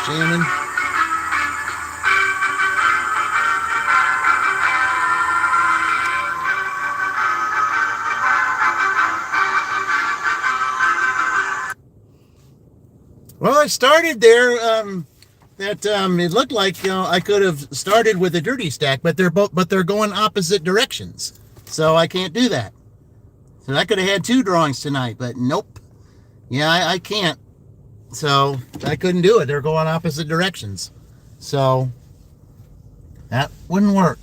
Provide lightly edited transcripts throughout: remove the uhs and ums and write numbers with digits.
Shannon. Well, I started there. It looked like I could have started with a dirty stack, but they're going opposite directions, so I can't do that. So I could have had two drawings tonight, but nope. Yeah, I can't. So I couldn't do it. They're going opposite directions, so that wouldn't work.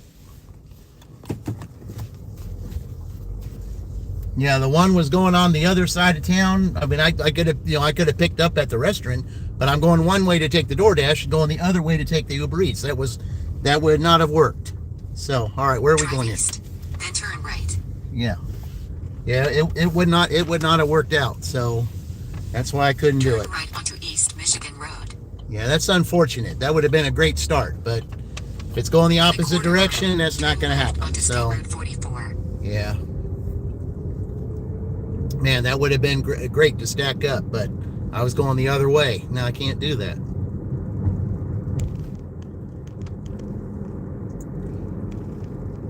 Yeah, the one was going on the other side of town. I mean, I could have picked up at the restaurant, but I'm going one way to take the DoorDash and going the other way to take the Uber Eats. That would not have worked. So, all right, where are we going here? Then turn right. Yeah, it would not have worked out. So that's why I couldn't do it. Turn right onto East Michigan Road. Yeah, that's unfortunate. That would have been a great start, but if it's going the opposite direction, that's not going to happen. So, yeah. Man, that would have been great to stack up, but I was going the other way. Now I can't do that.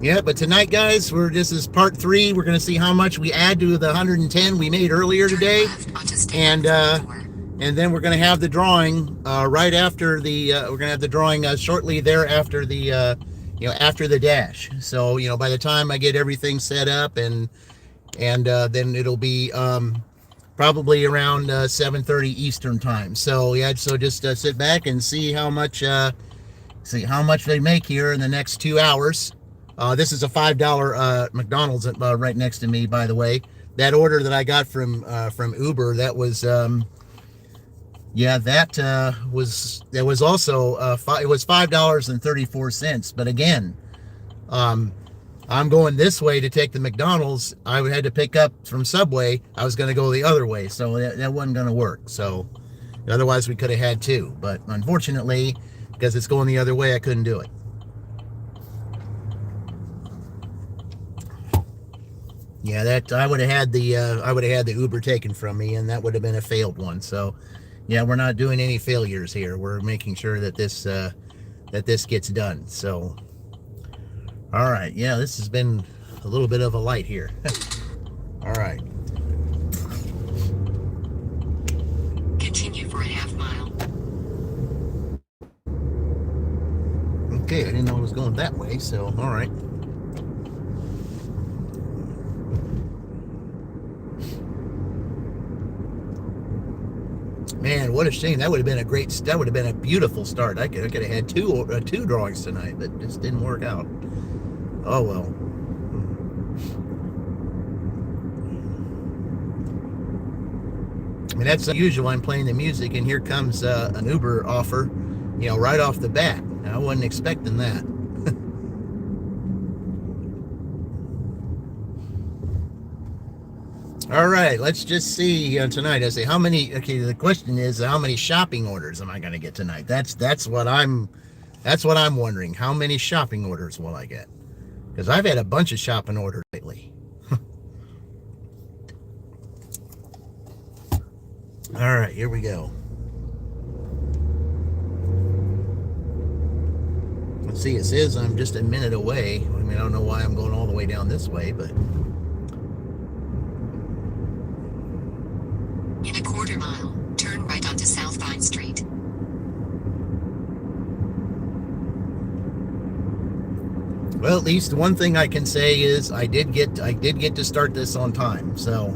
Yeah, but tonight, guys, this is part 3. We're going to see how much we add to the 110 we made earlier today, and then we're going to have the drawing right after the. We're going to have the drawing shortly thereafter the after the dash. So by the time I get everything set up and then it'll be probably around 7:30 Eastern time. So yeah, so just sit back and see how much they make here in the next 2 hours. This is a $5 McDonald's right next to me, by the way. That order that I got from Uber, that was was also it was $5.34. But again, I'm going this way to take the McDonald's. I had to pick up from Subway. I was going to go the other way, so that wasn't going to work. So otherwise we could have had 2, but unfortunately, because it's going the other way, I couldn't do it. Yeah, that I would have had the Uber taken from me, and that would have been a failed one. So yeah, we're not doing any failures here. We're making sure that this gets done. So. All right, yeah, this has been a little bit of a light here. All right. Continue for a half mile. Okay, I didn't know it was going that way, so all right. Man, what a shame. That would have been a beautiful start. I could have had two drawings tonight, but it just didn't work out. Oh well. I mean, that's unusual. I'm playing the music, and here comes an Uber offer, right off the bat. I wasn't expecting that. All right, let's just see tonight. I say how many. Okay, the question is how many shopping orders am I going to get tonight? That's what I'm wondering. How many shopping orders will I get? Because I've had a bunch of shopping orders lately. All right, here we go. Let's see, it says I'm just a minute away. I mean, I don't know why I'm going all the way down this way, but... In a quarter mile, turn right onto South Vine Street. Well, at least one thing I can say is I did get to start this on time. So,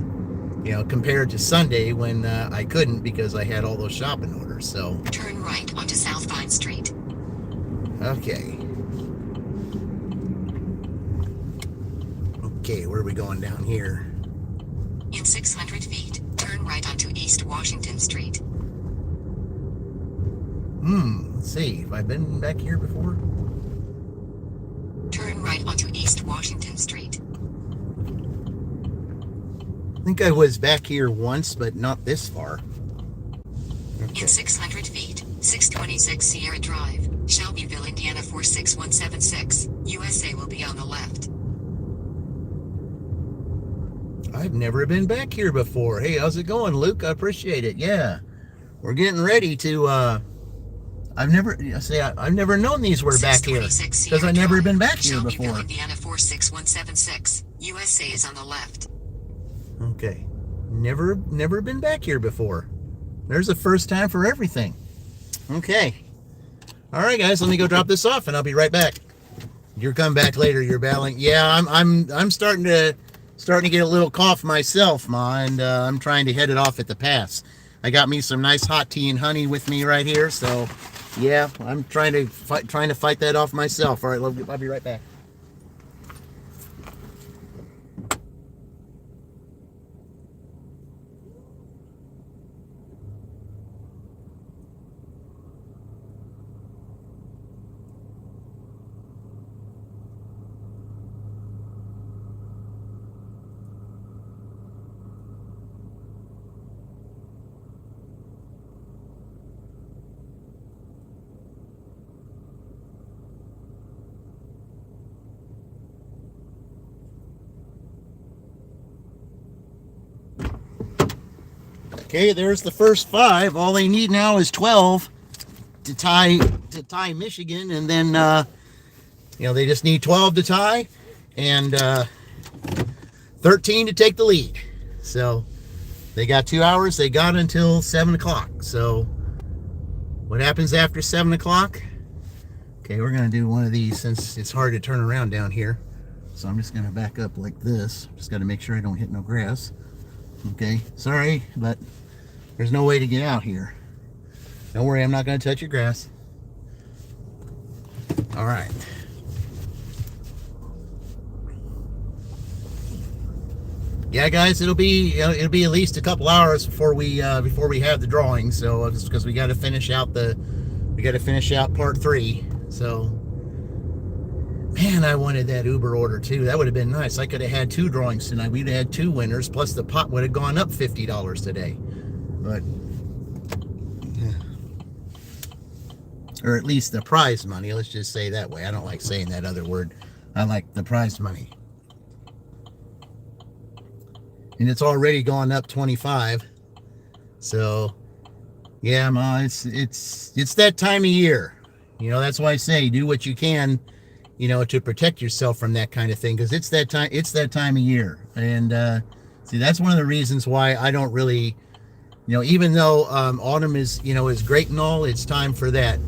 compared to Sunday when I couldn't because I had all those shopping orders. So turn right onto South Vine Street. Okay. Okay, where are we going down here? In 600 feet, turn right onto East Washington Street. Let's see. Have I been back here before? Turn right onto East Washington Street. I think I was back here once, but not this far. Okay. In 600 feet, 626 Sierra Drive, Shelbyville, Indiana 46176. USA will be on the left. I've never been back here before. Hey, how's it going, Luke? I appreciate it. Yeah. We're getting ready to I've never say I've never known these were back here because I've never been back here before. Shelbyville, Indiana 46176. USA is on the left. Okay, never been back here before. There's a first time for everything. Okay, all right, guys, let me go drop this off, and I'll be right back. You're coming back later. You're battling. Yeah, I'm starting to get a little cough myself, Ma, and I'm trying to head it off at the pass. I got me some nice hot tea and honey with me right here, so yeah, I'm trying to fight that off myself. All right, I'll be right back. Okay, there's the first 5. All they need now is 12 to tie Michigan, and then they just need 12 to tie and 13 to take the lead. So they got 2 hours. They got until 7 o'clock. So what happens after 7 o'clock? Okay, we're gonna do one of these since it's hard to turn around down here. So I'm just gonna back up like this. Just got to make sure I don't hit no grass. Okay, sorry, but there's no way to get out here. Don't worry, I'm not going to touch your grass. All right. Yeah, guys, it'll be at least a couple hours before we have the drawing. So it's because we got to finish out part 3. So, man, I wanted that Uber order too. That would have been nice. I could have had 2 drawings tonight. We'd have had 2 winners, plus the pot would have gone up $50 today. But, or at least the prize money. Let's just say that way. I don't like saying that other word. I like the prize money. And it's already gone up 25. So, yeah, Ma, it's that time of year. That's why I say do what you can, to protect yourself from that kind of thing, because it's that time of year. And see, that's one of the reasons why I don't really, even though autumn is great and all, it's time for that.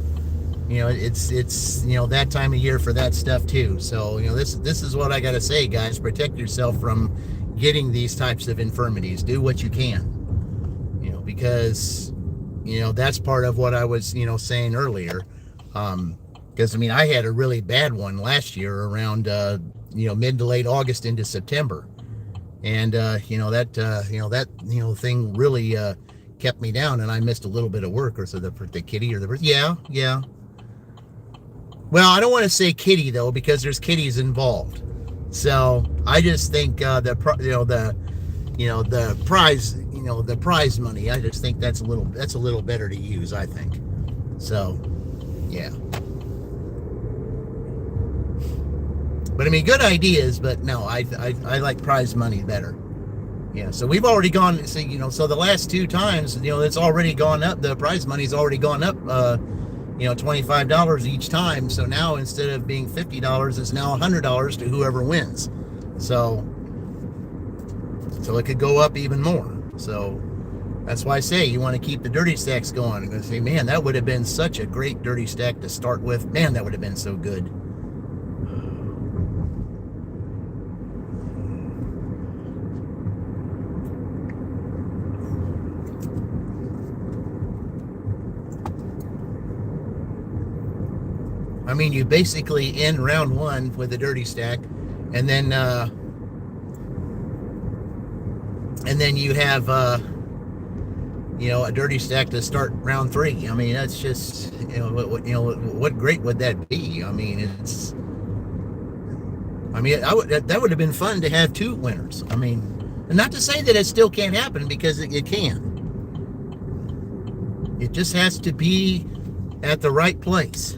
It's that time of year for that stuff too. So this is what I got to say, guys. Protect yourself from getting these types of infirmities. Do what you can, because that's part of what I was saying earlier. Because I had a really bad one last year around mid to late August into September, and that thing really kept me down, and I missed a little bit of work. Or so the kitty or the yeah. Well, I don't want to say kitty though, because there's kitties involved. So I just think the prize money. I just think that's a little better to use. I think so. Yeah. But good ideas, but no, I like prize money better. Yeah, so we've already gone, so the last 2 times, it's already gone up. The prize money's already gone up, $25 each time. So now instead of being $50, it's now $100 to whoever wins. So it could go up even more. So that's why I say you want to keep the dirty stacks going. I'm going to say, man, that would have been such a great dirty stack to start with. Man, that would have been so good. You basically end round 1 with a dirty stack, and then you have a dirty stack to start round 3. That's just what great would that be? That would have been fun to have 2 winners. And not to say that it still can't happen, because it can. It just has to be at the right place.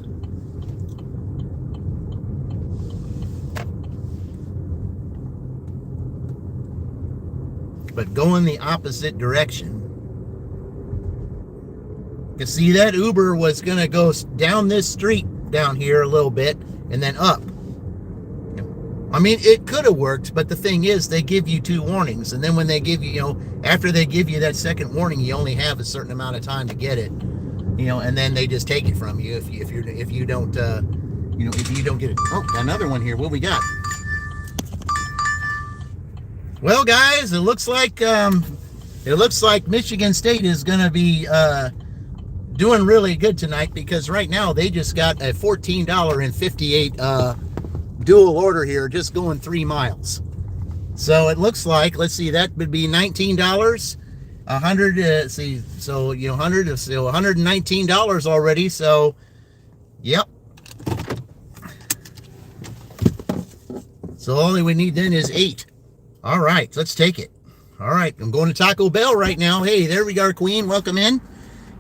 But going the opposite direction You see, that Uber was going to go down this street down here a little bit and then up. I mean, it could have worked, but the thing is, they give you 2 warnings, and then when they give you, after they give you that second warning, you only have a certain amount of time to get it, and then they just take it from you if you don't get it. Oh, another one here. What we got? Well, guys, it looks like Michigan State is going to be doing really good tonight, because right now they just got a $14.58 dual order here, just going 3 miles. So it looks like, let's see, that would be $19. 100. See, so $119 already. So, yep. So all we need then is 8. All right, let's take it. All right, I'm going to Taco Bell right now. Hey, there we are, Queen. Welcome in.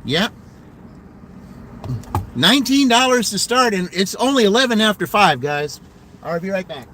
Yep. $19 to start, and it's only 11 after 5, guys. I'll be right back.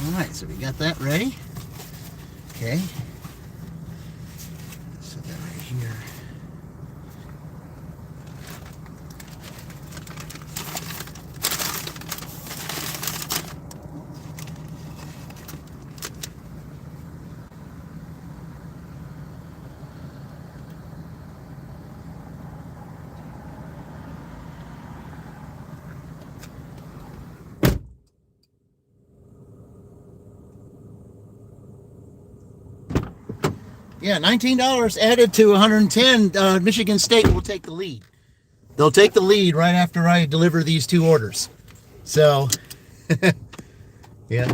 All right, so we got that ready. Okay. Set that right here. Yeah, $19 added to 110. Michigan State will take the lead. They'll take the lead right after I deliver these two orders. So, yeah.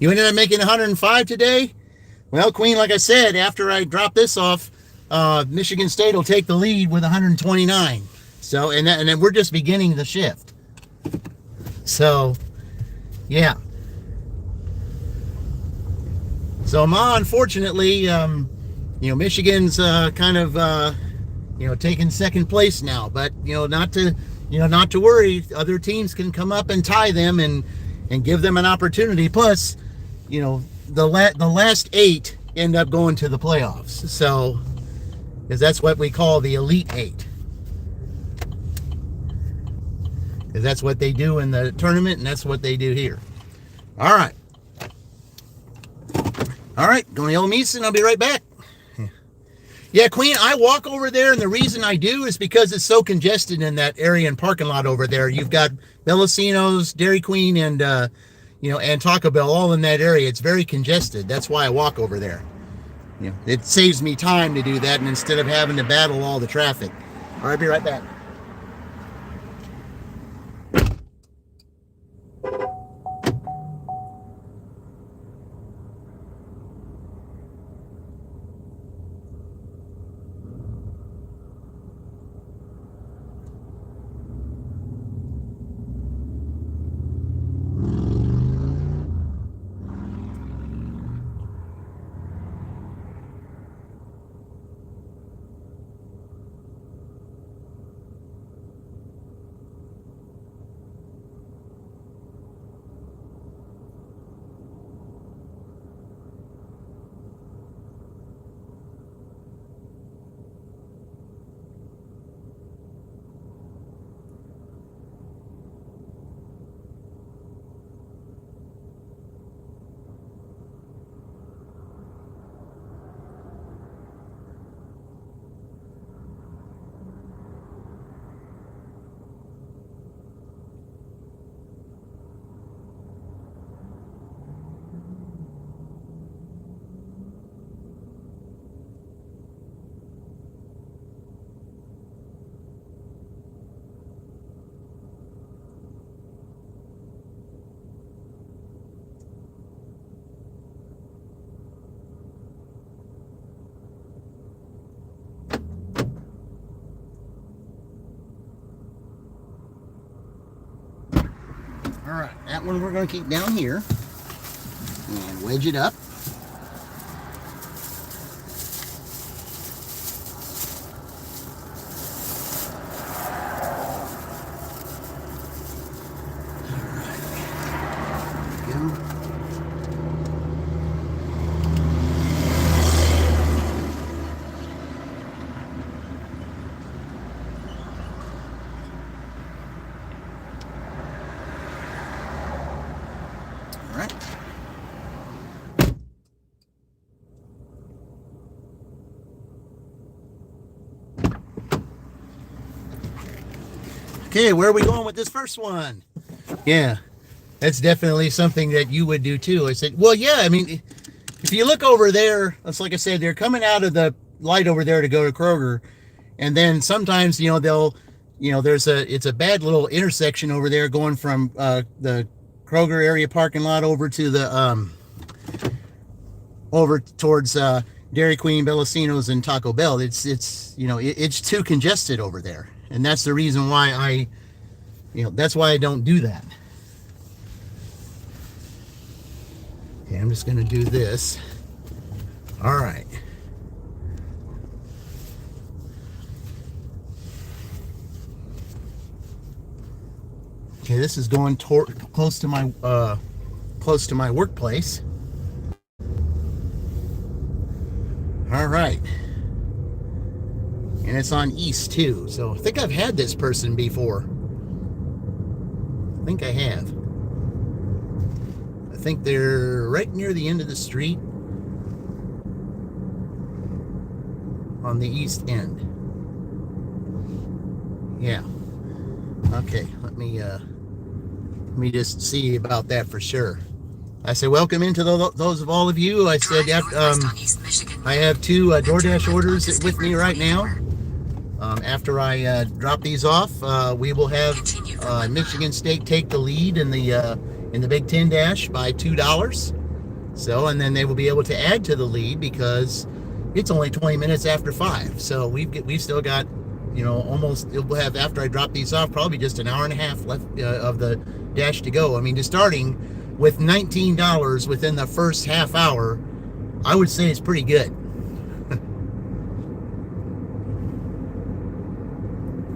You ended up making 105 today? Well, Queen, like I said, after I drop this off, Michigan State will take the lead with 129. So, and then we're just beginning the shift. So, yeah. So, Ma, unfortunately, Michigan's kind of, taking second place now. But not to worry. Other teams can come up and tie them and give them an opportunity. Plus, the last 8 end up going to the playoffs. So, because that's what we call the Elite 8. Because that's what they do in the tournament, and that's what they do here. All right. Going to Yellow Meats, and I'll be right back. Yeah, Queen, I walk over there, and the reason I do is because it's so congested in that area and parking lot over there. You've got Bellacino's, Dairy Queen, and and Taco Bell all in that area. It's very congested. That's why I walk over there. It saves me time to do that, and instead of having to battle all the traffic. All right, I'll be right back. All right, that one we're going to keep down here and wedge it up. Okay, where are we going with this first one? Yeah, that's definitely something that you would do too. I said, well, yeah, I mean, if you look over there, it's like I said, they're coming out of the light over there to go to Kroger. And then sometimes, it's a bad little intersection over there going from the Kroger area parking lot over to the, over towards Dairy Queen, Bellacino's, and Taco Bell. It's too congested over there. And that's the reason why that's why I don't do that. Okay, I'm just going to do this. All right. Okay, this is going close to my workplace. All right. And it's on east too. So I think I've had this person before. I think I have. I think they're right near the end of the street on the east end. Yeah. Okay, let me just see about that for sure. I say welcome into those of all of you. I said I have two DoorDash orders with me right now. After I drop these off, we will have Michigan State take the lead in the Big Ten Dash by $2. So, and then they will be able to add to the lead because it's only 20 minutes after 5. So we've still got, almost, we'll have, after I drop these off, probably just an hour and a half left of the dash to go. I mean, just starting with $19 within the first half hour, I would say it's pretty good.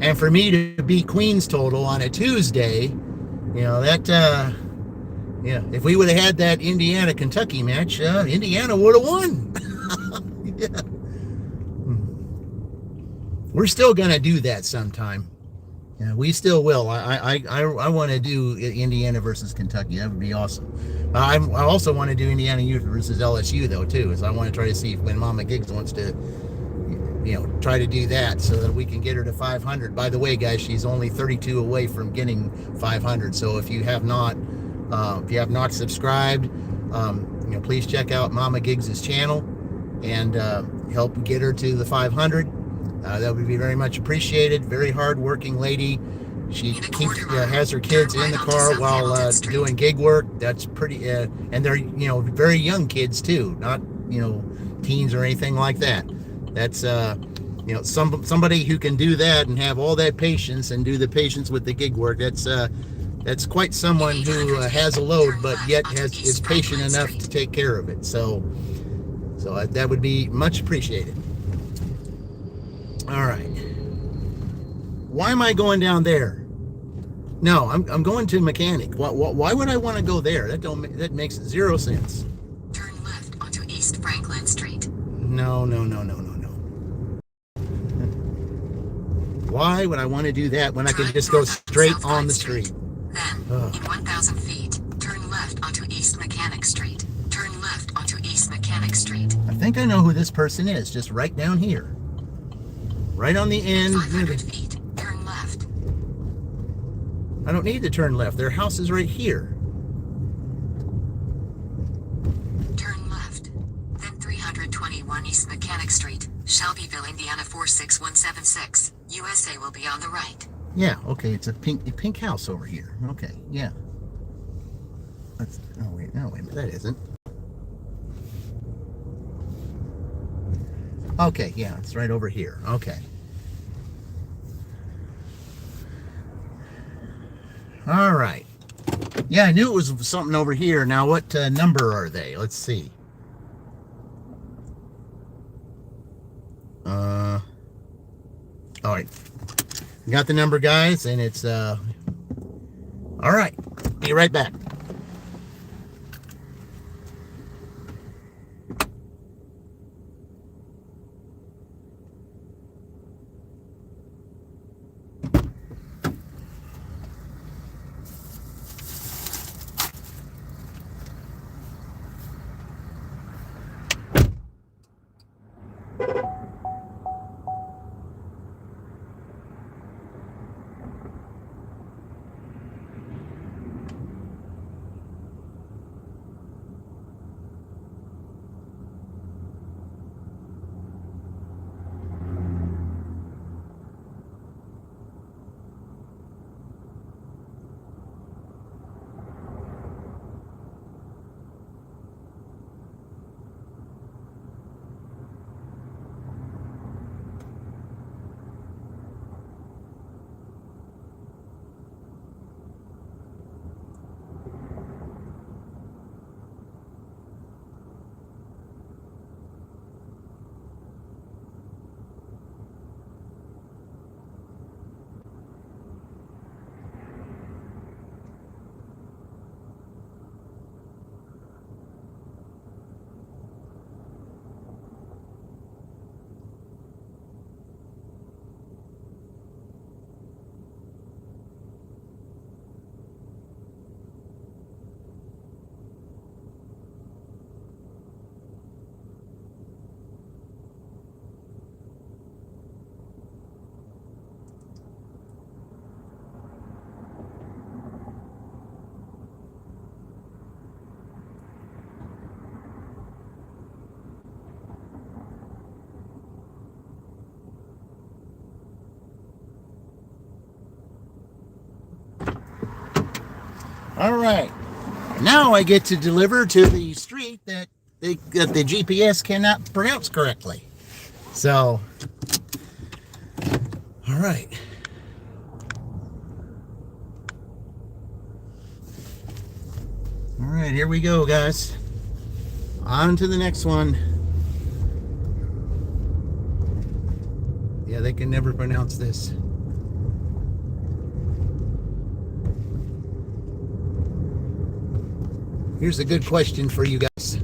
And for me to beat Queen's total on a Tuesday, that, if we would have had that Indiana-Kentucky match, Indiana would have won. Yeah. We're still going to do that sometime. Yeah, we still will. I want to do Indiana versus Kentucky. That would be awesome. I also want to do Indiana U versus LSU, though, too, as I want to try to see when Mama Giggs wants to try to do that so that we can get her to 500. By the way, guys, she's only 32 away from getting 500. So if you have not subscribed, please check out Mama Giggs' channel and help get her to the 500. That would be very much appreciated. Very hard-working lady. She has her kids in the car while doing gig work. That's pretty, and they're very young kids too, not teens or anything like that. That's somebody who can do that and have all that patience and do the patience with the gig work. That's quite someone who has a load, but yet is patient enough to take care of it. So that would be much appreciated. All right. Why am I going down there? No, I'm going to Mechanic. Why would I want to go there? That makes zero sense. Turn left onto East Franklin Street. No. Why would I want to do that when I can just go straight on the street? Then, in 1,000 feet, turn left onto East Mechanic Street. Turn left onto East Mechanic Street. I think I know who this person is, just right down here. Right on the end. 500 feet, turn left. I don't need to turn left. Their house is right here. Turn left. Then 321 East Mechanic Street, Shelbyville, Indiana 46176. USA will be on the right. Yeah, okay, it's a pink house over here. Okay, yeah. Wait, that isn't. Okay, yeah, it's right over here. Okay. All right. Yeah, I knew it was something over here. Now, what number are they? Let's see. All right. Got the number, guys, and it's all right. Be right back. All right. Now I get to deliver to the street that the GPS cannot pronounce correctly. So, all right. All right, here we go, guys. On to the next one. Yeah, they can never pronounce this. Here's a good question for you guys.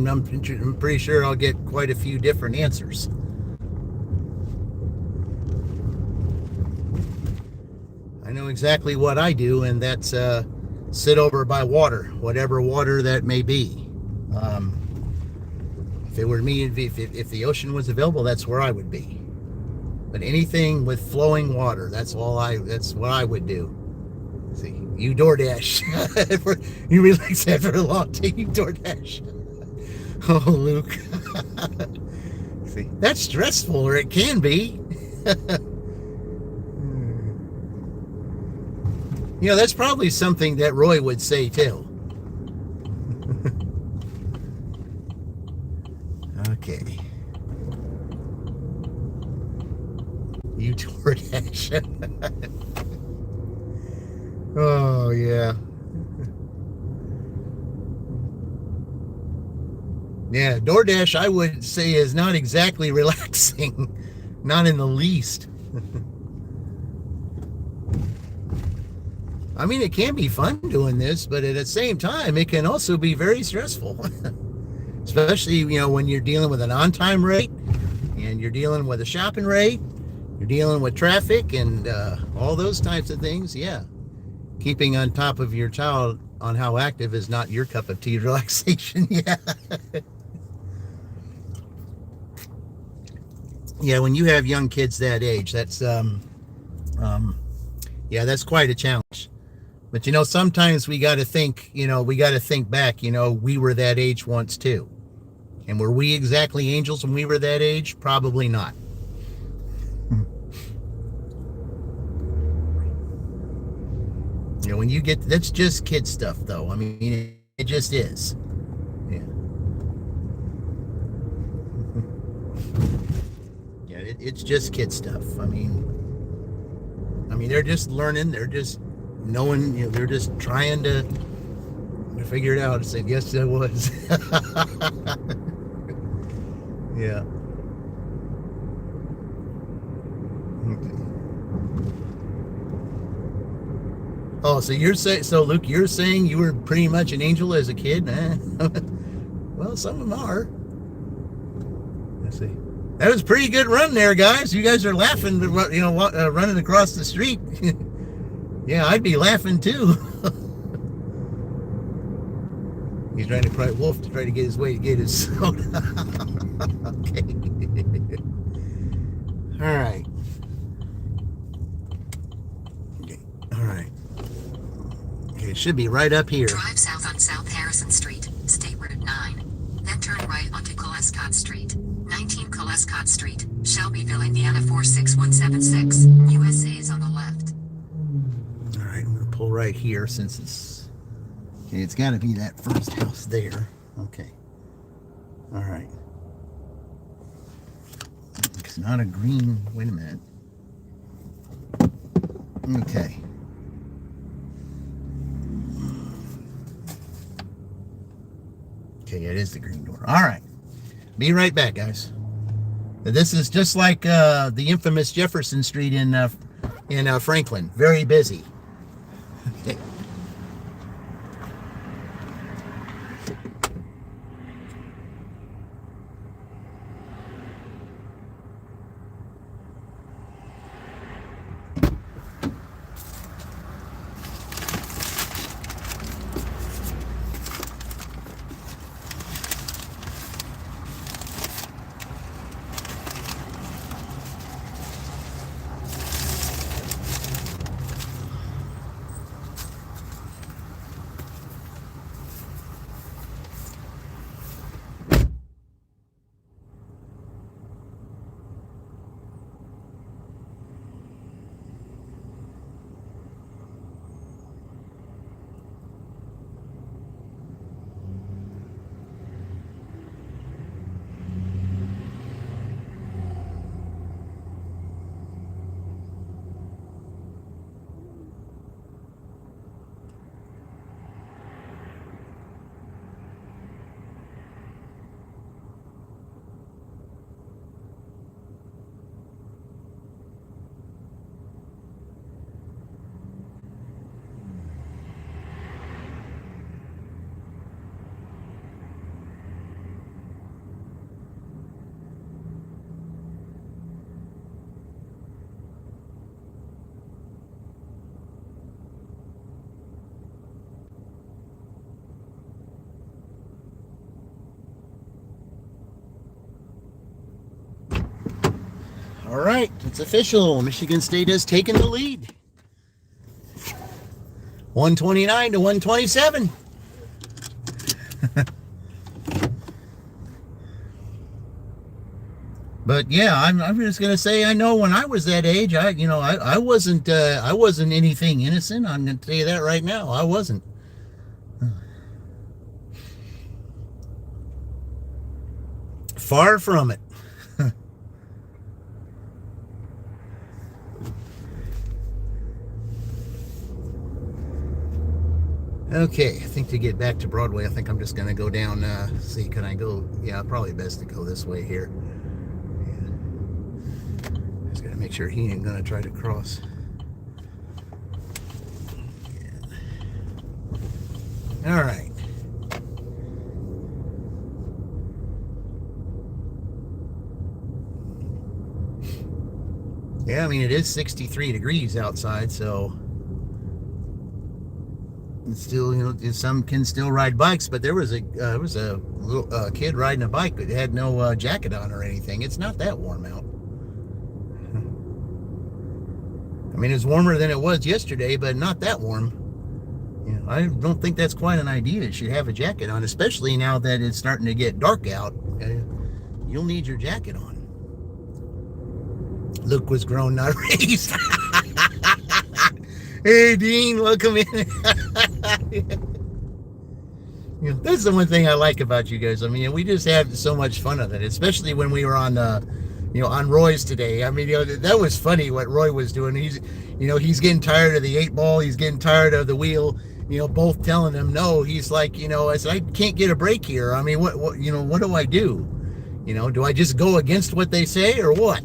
I'm pretty sure I'll get quite a few different answers. I know exactly what I do, and that's sit over by water, whatever water that may be. If it were me, if the ocean was available, that's where I would be. But anything with flowing water, that's what I would do. See, you DoorDash. You relax after a long day, you DoorDash. Oh, Luke. See, that's stressful, or it can be. You know, that's probably something that Roy would say too. Okay. You DoorDash. Oh, yeah. Yeah, DoorDash, I would say, is not exactly relaxing. Not in the least. I mean, it can be fun doing this, but at the same time, it can also be very stressful. Especially, you know, when you're dealing with an on-time rate, and you're dealing with a shopping rate, you're dealing with traffic, and all those types of things. Yeah. Keeping on top of your child on how active is not your cup of tea relaxation. Yeah. Yeah, when you have young kids that age, that's yeah, that's quite a challenge. But you know, sometimes we got to think, back, we were that age once too. And were we exactly angels when we were that age? Probably not. You know, when you get, that's just kid stuff though. I mean, it just is. Yeah. Yeah, it's just kid stuff. I mean, they're just learning. They're just knowing. They're just trying to figure it out. I said, yes, it was. Yeah. Okay. Oh, so Luke, you're saying you were pretty much an angel as a kid, eh? Well, some of them are. Let's see. That was a pretty good run there, guys. You guys are laughing, running across the street. Yeah, I'd be laughing too. He's trying to cry wolf to try to get his way to get his soda. Okay. All right. Okay. All right. Okay, it should be right up here. Drive south on South Harrison Street, State Route 9. Then turn right onto Colescott Street. 19 Colescott Street, Shelbyville, Indiana 46176. USA is on the left. All right, I'm going to pull right here since it's got to be that first house there. Okay. All right. It's not a green. Wait a minute. Okay. Okay, it is the green door. All right. Be right back, guys. This is just like the infamous Jefferson Street in Franklin. Very busy. Okay. All right, it's official. Michigan State has taken the lead. 129 to 127. But yeah, I'm just gonna say, I know when I was that age, I wasn't anything innocent. I'm gonna tell you that right now. I wasn't. Far from it. Okay, I think to get back to Broadway, I think I'm just gonna go down. See, can I go? Yeah, probably best to go this way here. Just gotta make sure he ain't gonna try to cross. Yeah. All right. Yeah, I mean, it is 63 degrees outside, so it's still, some can still ride bikes, but there was a little kid riding a bike that had no jacket on or anything. It's not that warm out. I mean, it's warmer than it was yesterday, but not that warm. I don't think that's quite an idea. You should have a jacket on, especially now that it's starting to get dark out. You'll need your jacket on. Luke was grown, not raised. Hey, Dean, welcome in. That's the one thing I like about you guys. I mean, we just had so much fun with it, especially when we were on, on Roy's today. I mean, that was funny what Roy was doing. He's getting tired of the 8-ball. He's getting tired of the wheel. Both telling him no. He's like, I said, I can't get a break here. I mean, what do I do? Do I just go against what they say or what?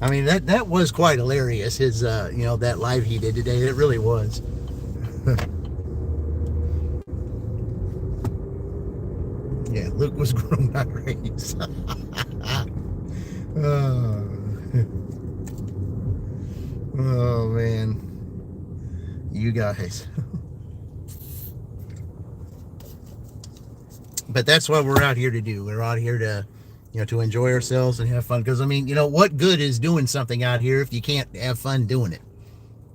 I mean, that was quite hilarious. His, that live he did today. It really was. Yeah, Luke was grown, not raised. Oh, man. You guys. But that's what we're out here to do. We're out here to, to enjoy ourselves and have fun. Because, I mean, what good is doing something out here if you can't have fun doing it?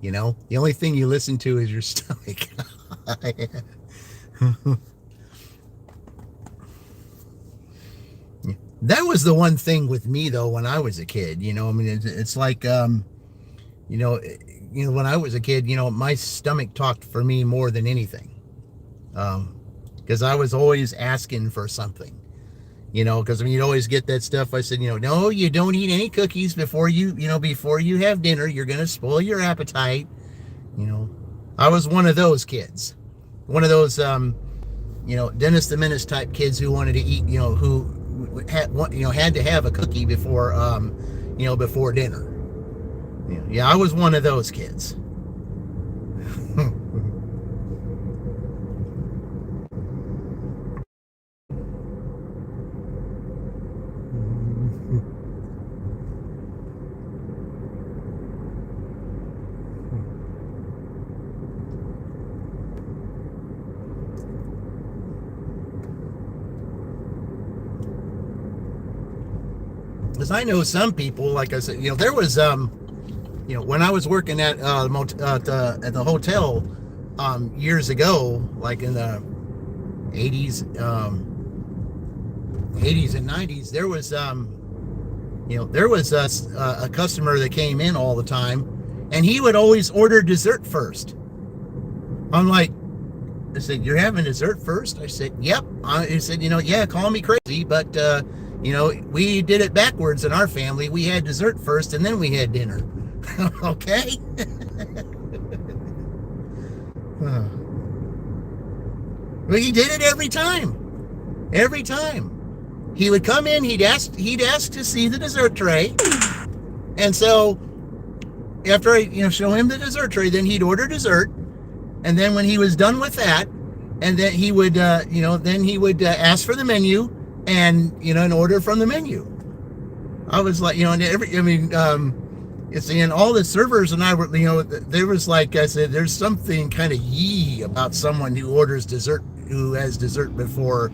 The only thing you listen to is your stomach. That was the one thing with me, though, when I was a kid. I mean, it's like, when I was a kid, my stomach talked for me more than anything. Because I was always asking for something. Because I mean, you'd always get that stuff. I said, no, you don't eat any cookies before you have dinner. You're going to spoil your appetite. I was one of those kids. One of those, Dennis the Menace type kids who wanted to eat, who had to have a cookie before, before dinner. Yeah, I was one of those kids. Because I know some people, like I said, there was, when I was working at the hotel years ago, like in the 80s, 80s and 90s, there was, a customer that came in all the time, and he would always order dessert first. I'm like, I said, you're having dessert first? I said, yep. He said, yeah, call me crazy, but, we did it backwards in our family. We had dessert first, and then we had dinner. Okay? Well, he did it every time. Every time. He would come in, he'd ask to see the dessert tray. And so, after I, show him the dessert tray, then he'd order dessert. And then when he was done with that, and then he would, ask for the menu and, an order from the menu. I was like, it's in all the servers and I were, there was like I said, there's something kind of yee about someone who orders dessert, who has dessert before,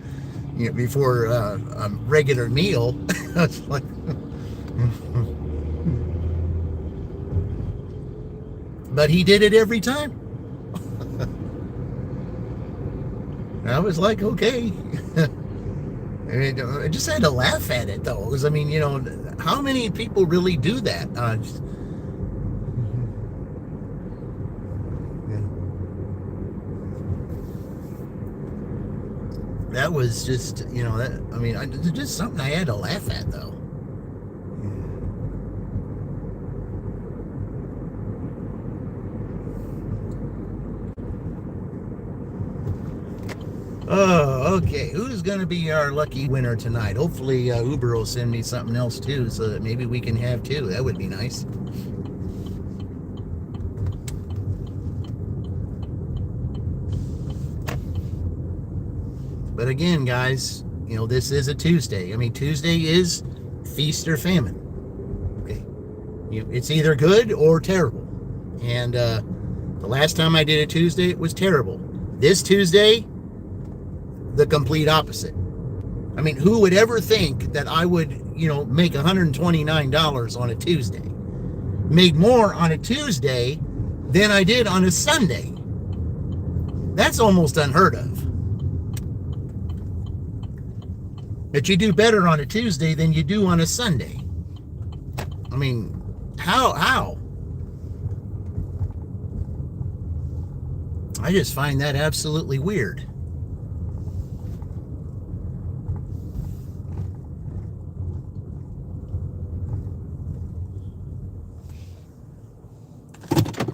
before a regular meal. It's like, but he did it every time. I was like, okay. I just had to laugh at it, though. I mean, how many people really do that? That was just, it's just something I had to laugh at, though. Oh, okay. Who's going to be our lucky winner tonight? Hopefully, Uber will send me something else too, so that maybe we can have two. That would be nice. But again, guys, this is a Tuesday. I mean, Tuesday is feast or famine. Okay, it's either good or terrible. And the last time I did a Tuesday, it was terrible. This Tuesday, the complete opposite. I mean, who would ever think that I would, make $129 on a Tuesday? Made more on a Tuesday than I did on a Sunday. That's almost unheard of. That you do better on a Tuesday than you do on a Sunday. I mean, how? I just find that absolutely weird.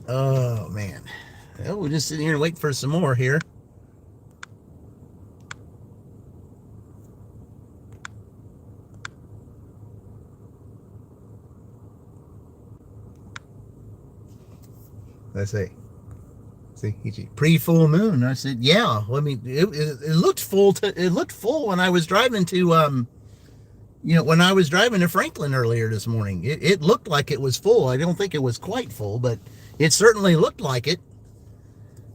Oh, man. Well, we'll just sit here and wait for some more here. Let's see. Pre-full moon. I said, yeah. I mean, it looked full. It looked full when I was driving to, when I was driving to Franklin earlier this morning. It looked like it was full. I don't think it was quite full, but it certainly looked like it,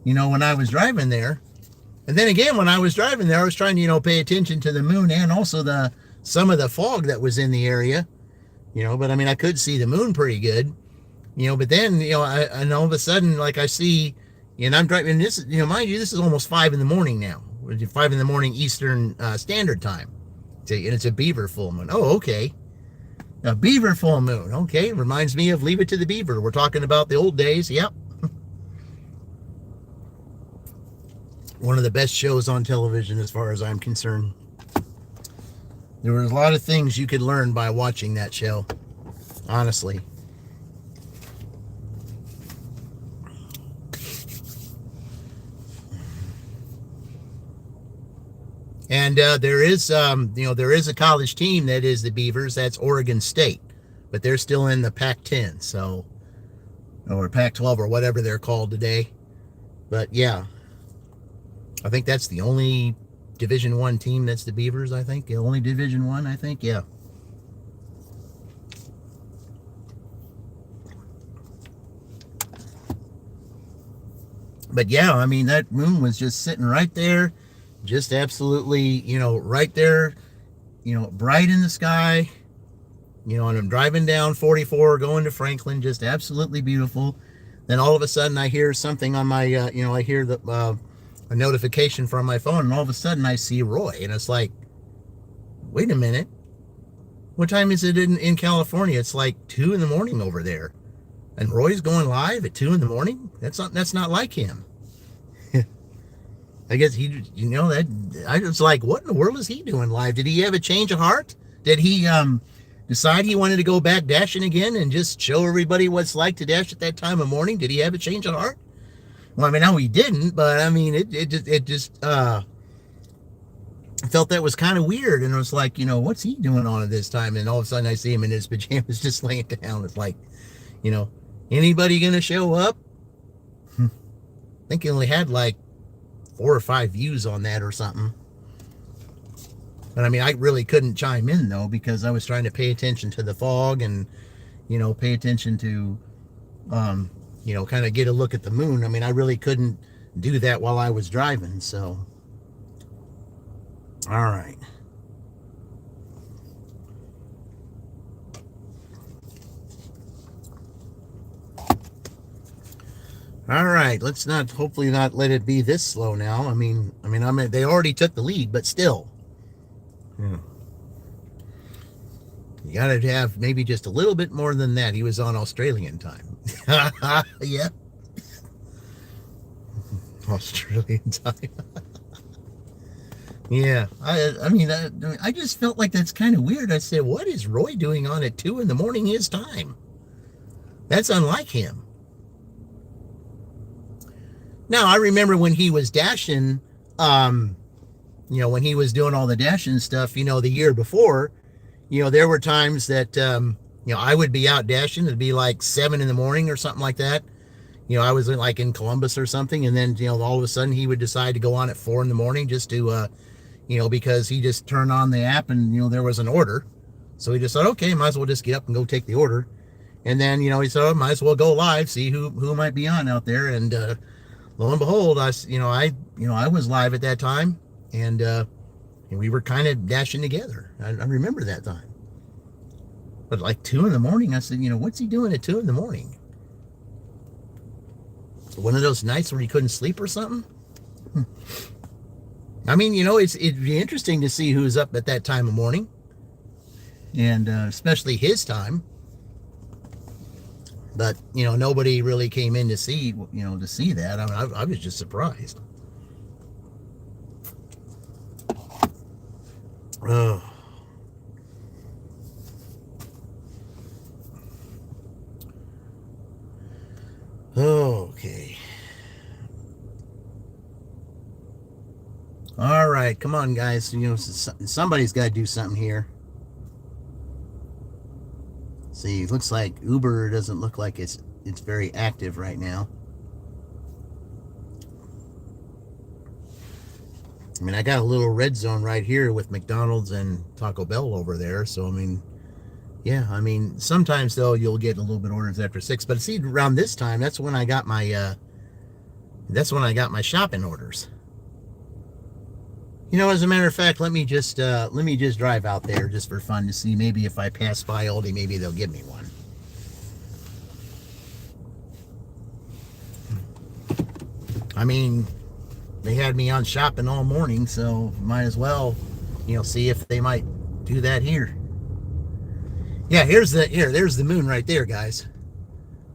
when I was driving there. And then again, when I was driving there, I was trying to, pay attention to the moon and also some of the fog that was in the area, but I mean, I could see the moon pretty good, but then, and all of a sudden, like I see, and I'm driving this, mind you, this is almost 5 in the morning now, 5 in the morning Eastern Standard Time. And it's a beaver full moon. Oh, okay. A beaver full moon. Okay. Reminds me of Leave It to the Beaver. We're talking about the old days. Yep. One of the best shows on television as far as I'm concerned. There was a lot of things you could learn by watching that show. Honestly. And there is a college team that is the Beavers. That's Oregon State, but they're still in the Pac-10, so, or Pac-12 or whatever they're called today. But yeah, I think that's the only Division I team that's the Beavers. I think the only Division I. I think, yeah. But yeah, I mean, that moon was just sitting right there. Just absolutely, right there, bright in the sky, and I'm driving down 44 going to Franklin, just absolutely beautiful. Then all of a sudden I hear something on my, I hear a notification from my phone, and all of a sudden I see Roy, and it's like, wait a minute, what time is it in California? It's like 2 in the morning over there, and Roy's going live at 2 in the morning? That's not like him. I guess I was like, what in the world is he doing live? Did he have a change of heart? Did he decide he wanted to go back dashing again and just show everybody what it's like to dash at that time of morning? Did he have a change of heart? Well, I mean, no, he didn't, but I mean, it just felt that was kind of weird. And I was like, what's he doing on at this time? And all of a sudden I see him in his pajamas just laying down. It's like, anybody going to show up? I think he only had like 4 or 5 views on that or something. But I mean, I really couldn't chime in though, because I was trying to pay attention to the fog and, pay attention to, kind of get a look at the moon. I mean, I really couldn't do that while I was driving. So, All right. All right, let's not hopefully not let it be this slow now. They already took the lead, but still. Hmm. You got to have maybe just a little bit more than that. He was on Australian time. Yeah, Australian time. Yeah, I just felt like that's kind of weird. I said, what is Roy doing on at 2 in the morning his time? That's unlike him. Now, I remember when he was dashing, when he was doing all the dashing stuff, the year before, there were times that, I would be out dashing. It'd be like 7 in the morning or something like that. I was like in Columbus or something. And then, all of a sudden he would decide to go on at 4 in the morning just to, because he just turned on the app and, there was an order. So he just thought, okay, might as well just get up and go take the order. And then, he said, oh, might as well go live, see who might be on out there. And, lo and behold, I was live at that time, and we were kind of dashing together. I remember that time. But like 2 in the morning, I said, what's he doing at 2 in the morning? One of those nights where he couldn't sleep or something? It'd be interesting to see who's up at that time of morning, and especially his time. But nobody really came in to see that. I was just surprised. Oh. Okay. All right, come on, guys. Somebody's got to do something here. See, it looks like Uber doesn't look like it's very active right now. I got a little red zone right here with McDonald's and Taco Bell over there. So, yeah, sometimes though you'll get a little bit orders after 6, but see, around this time, that's when I got my shopping orders. As a matter of fact, let me just drive out there just for fun to see maybe if I pass by Aldi, maybe they'll give me one. They had me on shopping all morning, so might as well, see if they might do that here. Yeah, there's the moon right there, guys.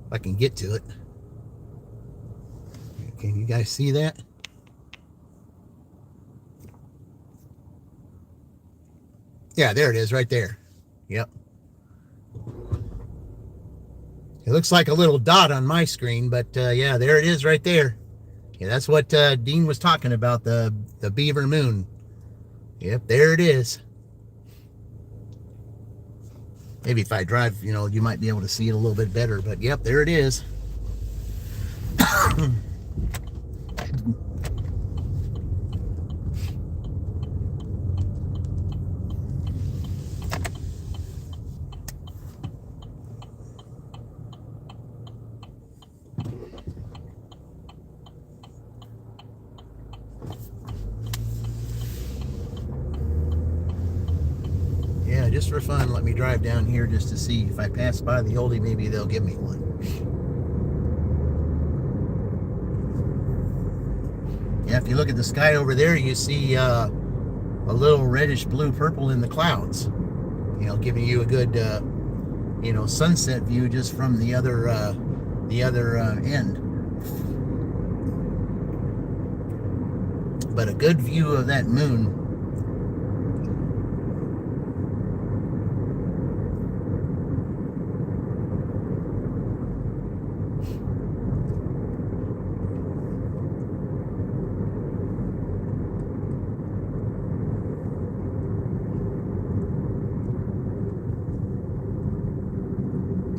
If I can get to it. Can you guys see that? Yeah, there it is right there. Yep. It looks like a little dot on my screen, but yeah, there it is right there. Yeah, that's what Dean was talking about, the beaver moon. Yep, there it is. Maybe if I drive, you might be able to see it a little bit better, but yep, there it is. Yeah, just for fun, let me drive down here just to see if I pass by the Oldie, maybe they'll give me one. Yeah, if you look at the sky over there, you see a little reddish blue purple in the clouds. Giving you a good sunset view just from the other end. But a good view of that moon.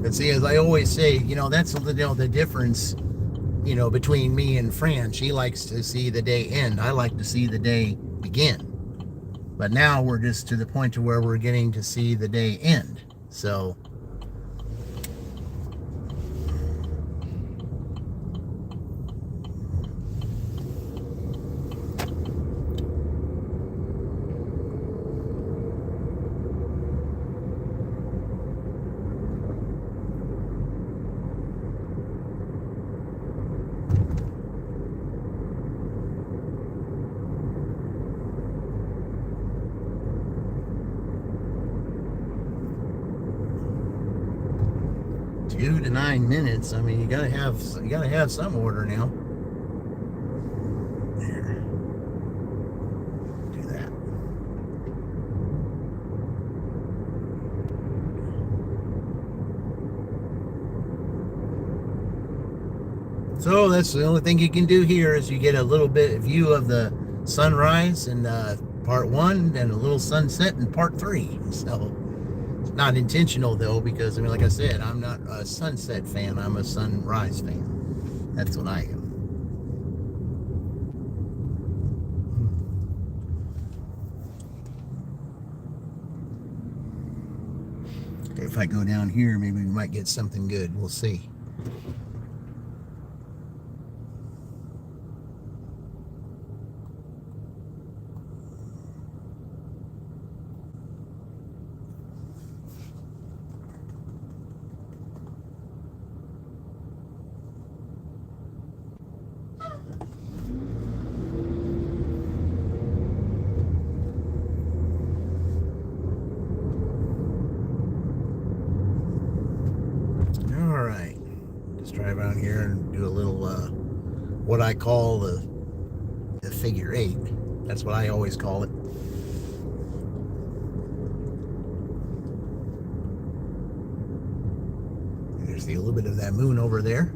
And see, as I always say, that's the difference, between me and Fran. She likes to see the day end. I like to see the day begin. But now we're just to the point to where we're getting to see the day end. So, 2 to 9 minutes. I mean, you gotta have some order now. There. Do that. So that's the only thing you can do here is you get a little bit view of the sunrise in part 1 and a little sunset in part 3. So it's not intentional though, because I mean, like I said, I'm not a sunset fan. I'm a sunrise fan. That's what I am. Okay, if I go down here, maybe we might get something good. We'll see. All right, just drive around here and do a little what I call the figure 8. That's what I always call it. There's a little bit of that moon over there.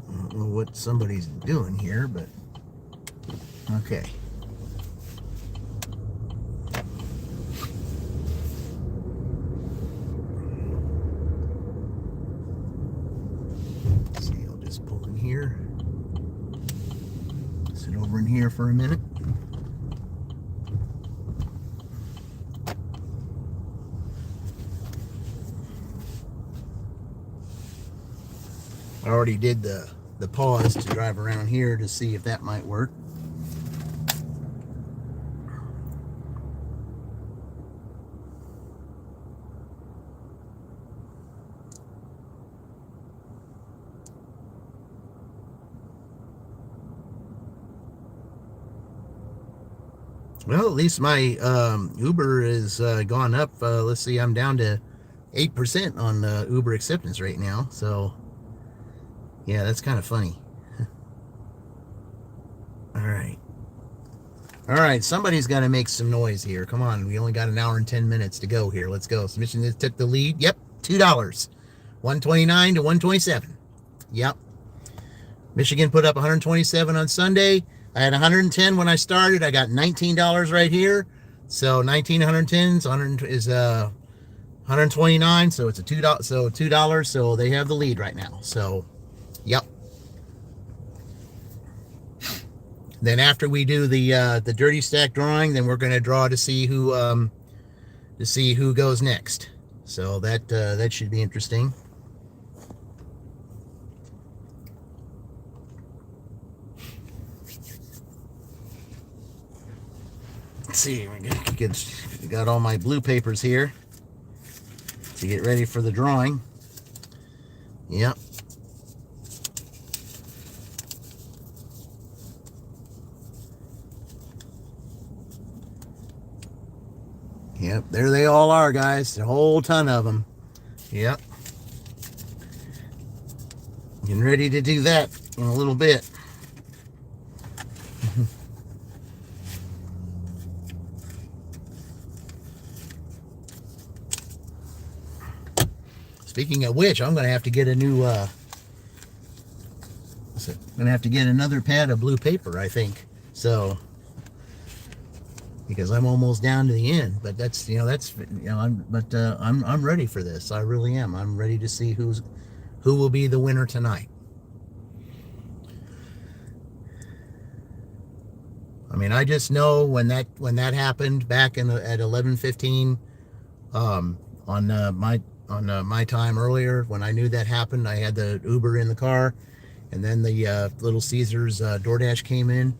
I don't know what somebody's doing here, but okay. Let's see, I'll just pull in here. Sit over in here for a minute. I already did the pause to drive around here to see if that might work. Well, at least my Uber is gone up. Let's see, I'm down to 8% on Uber acceptance right now. So, yeah, that's kind of funny. All right, somebody's got to make some noise here. Come on, we only got an hour and 10 minutes to go here. Let's go. Submission that took the lead. Yep, $2. 129 to 127. Yep. Michigan put up 127 on Sunday. I had 110 when I started. I got $19 right here. So 110 is 129. So it's a $2. So $2. So they have the lead right now. So, yep. Then after we do the dirty stack drawing, then we're going to draw to see who goes next. So that should be interesting. Let's see, we got all my blue papers here to get ready for the drawing. Yep. Yep, there they all are, guys. A whole ton of them. Yep. Getting ready to do that in a little bit. Speaking of which, I'm going to have to get a new, I'm going to have to get another pad of blue paper, I think. So, because I'm almost down to the end, but that's, I'm ready for this. I really am. I'm ready to see who will be the winner tonight. I mean, I just know when that happened back at 11:15 on my time earlier, when I knew that happened, I had the Uber in the car, and then the Little Caesars DoorDash came in.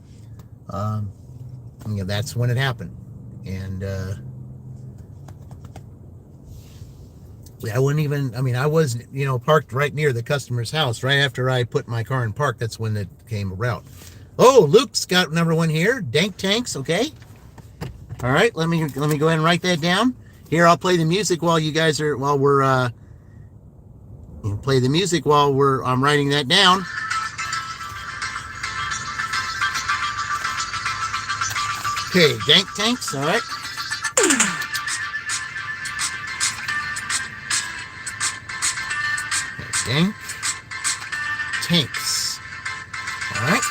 that's when it happened. And I wouldn't even, I was, parked right near the customer's house. Right after I put my car in park, that's when it came around. Oh, Luke's got number one here. Dank Tanks, okay. All right, let me go ahead and write that down. Here, I'll play the music while we're play the music while I'm writing that down. Okay, Dank Tanks, all right. Dank Tanks. All right.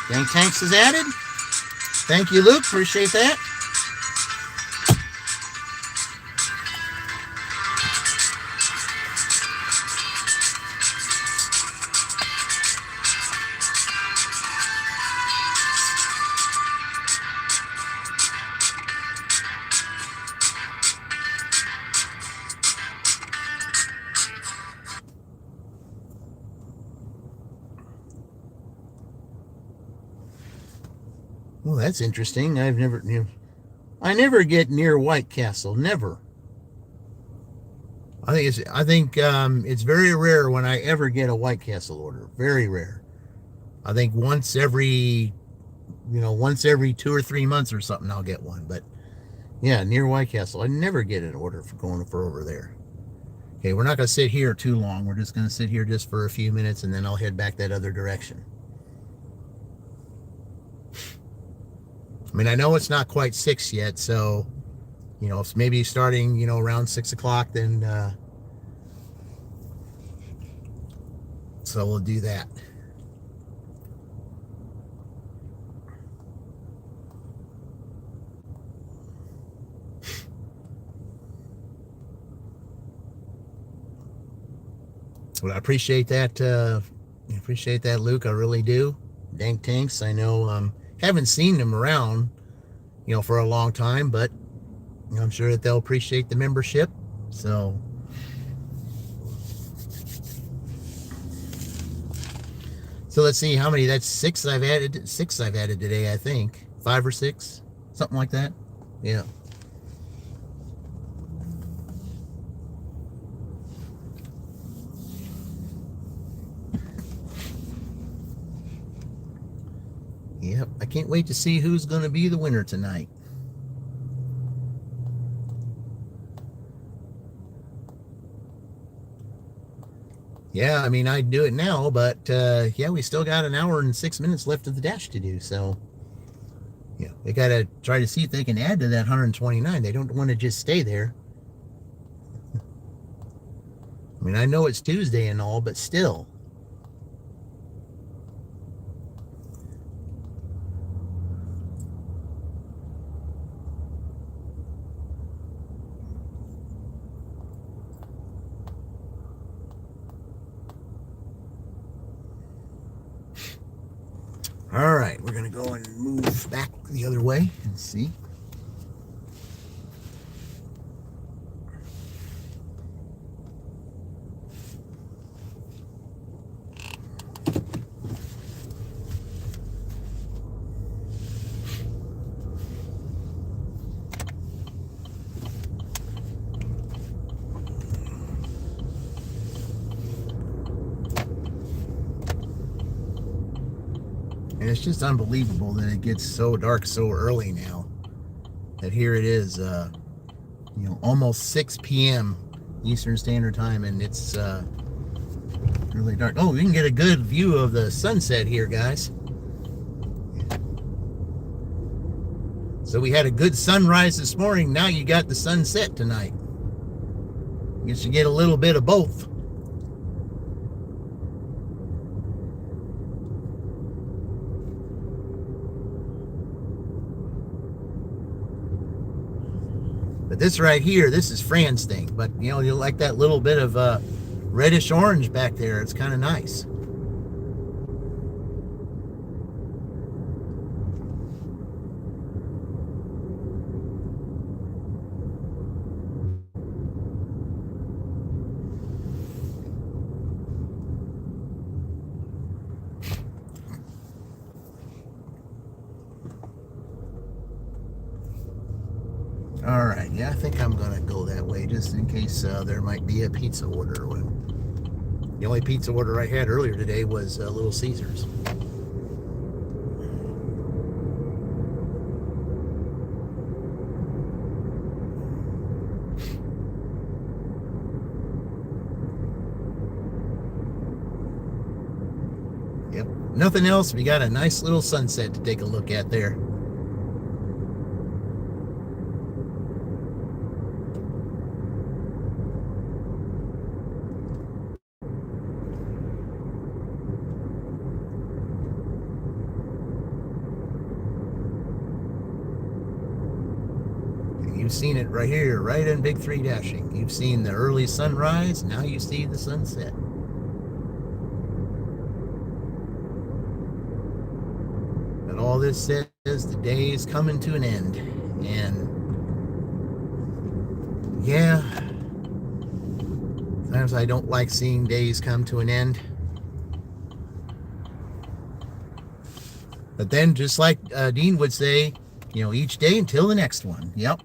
Dank Tanks is added. Thank you, Luke. Appreciate that. Well, that's interesting. I never get near White Castle. Never. I think it's very rare when I ever get a White Castle order. Very rare. I think once every 2 or 3 months or something, I'll get one. But yeah, near White Castle, I never get an order for going for over there. Okay, we're not going to sit here too long. We're just going to sit here just for a few minutes, and then I'll head back that other direction. I know it's not quite 6 yet, so, it's maybe starting, around 6 o'clock, then, so we'll do that. Well, I appreciate that, Luke. I really do. Dank Tanks. I know, haven't seen them around, for a long time, but I'm sure that they'll appreciate the membership. So let's see how many. That's 6 I've added. 6 I've added today, I think. 5 or 6, something like that. Yeah. Yep, I can't wait to see who's going to be the winner tonight. Yeah, I'd do it now, but yeah, we still got an hour and 6 minutes left of the dash to do, so yeah, they got to try to see if they can add to that 129. They don't want to just stay there. I know it's Tuesday and all, but still. All right, we're going to go and move back the other way and see. And it's just unbelievable that it gets so dark so early now. That here it is, almost 6 p.m. Eastern Standard Time, and it's really dark. Oh, we can get a good view of the sunset here, guys. So we had a good sunrise this morning. Now you got the sunset tonight. I guess you get a little bit of both. But this right here, this is Fran's thing. But, you like that little bit of reddish orange back there. It's kind of nice. Yeah, I think I'm gonna go that way just in case there might be a pizza order. The only pizza order I had earlier today was Little Caesars. Yep. Nothing else. We got a nice little sunset to take a look at there. You've seen it right here, right in Big 3 Dashing. You've seen the early sunrise, now you see the sunset. And all this says the day is coming to an end. And yeah, sometimes I don't like seeing days come to an end. But then, just like Dean would say, each day until the next one. Yep.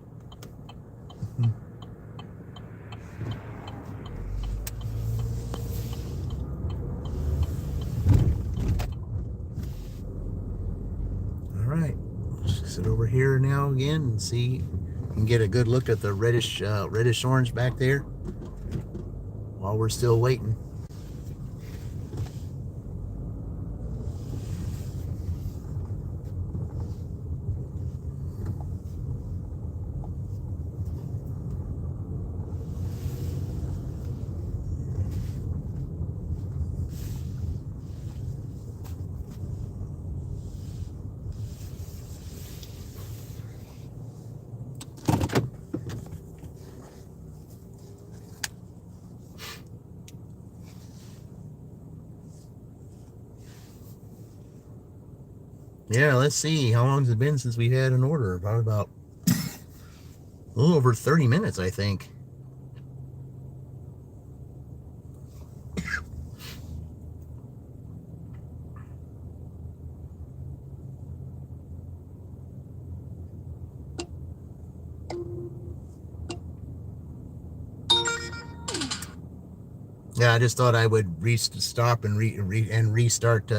All right, let's sit over here now again and see and get a good look at the reddish orange back there while we're still waiting. Yeah, let's see. How long has it been since we've had an order? Probably about a little over 30 minutes, I think. Yeah, I just thought I would stop and restart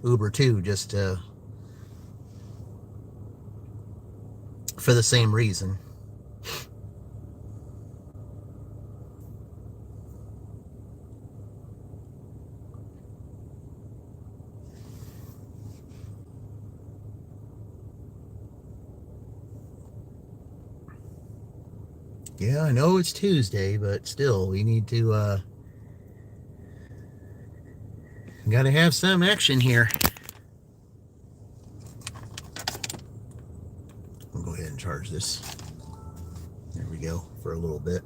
Uber too, just for the same reason. Yeah, I know it's Tuesday, but still, we need to gotta have some action here. I'll go ahead and charge this. There we go, for a little bit.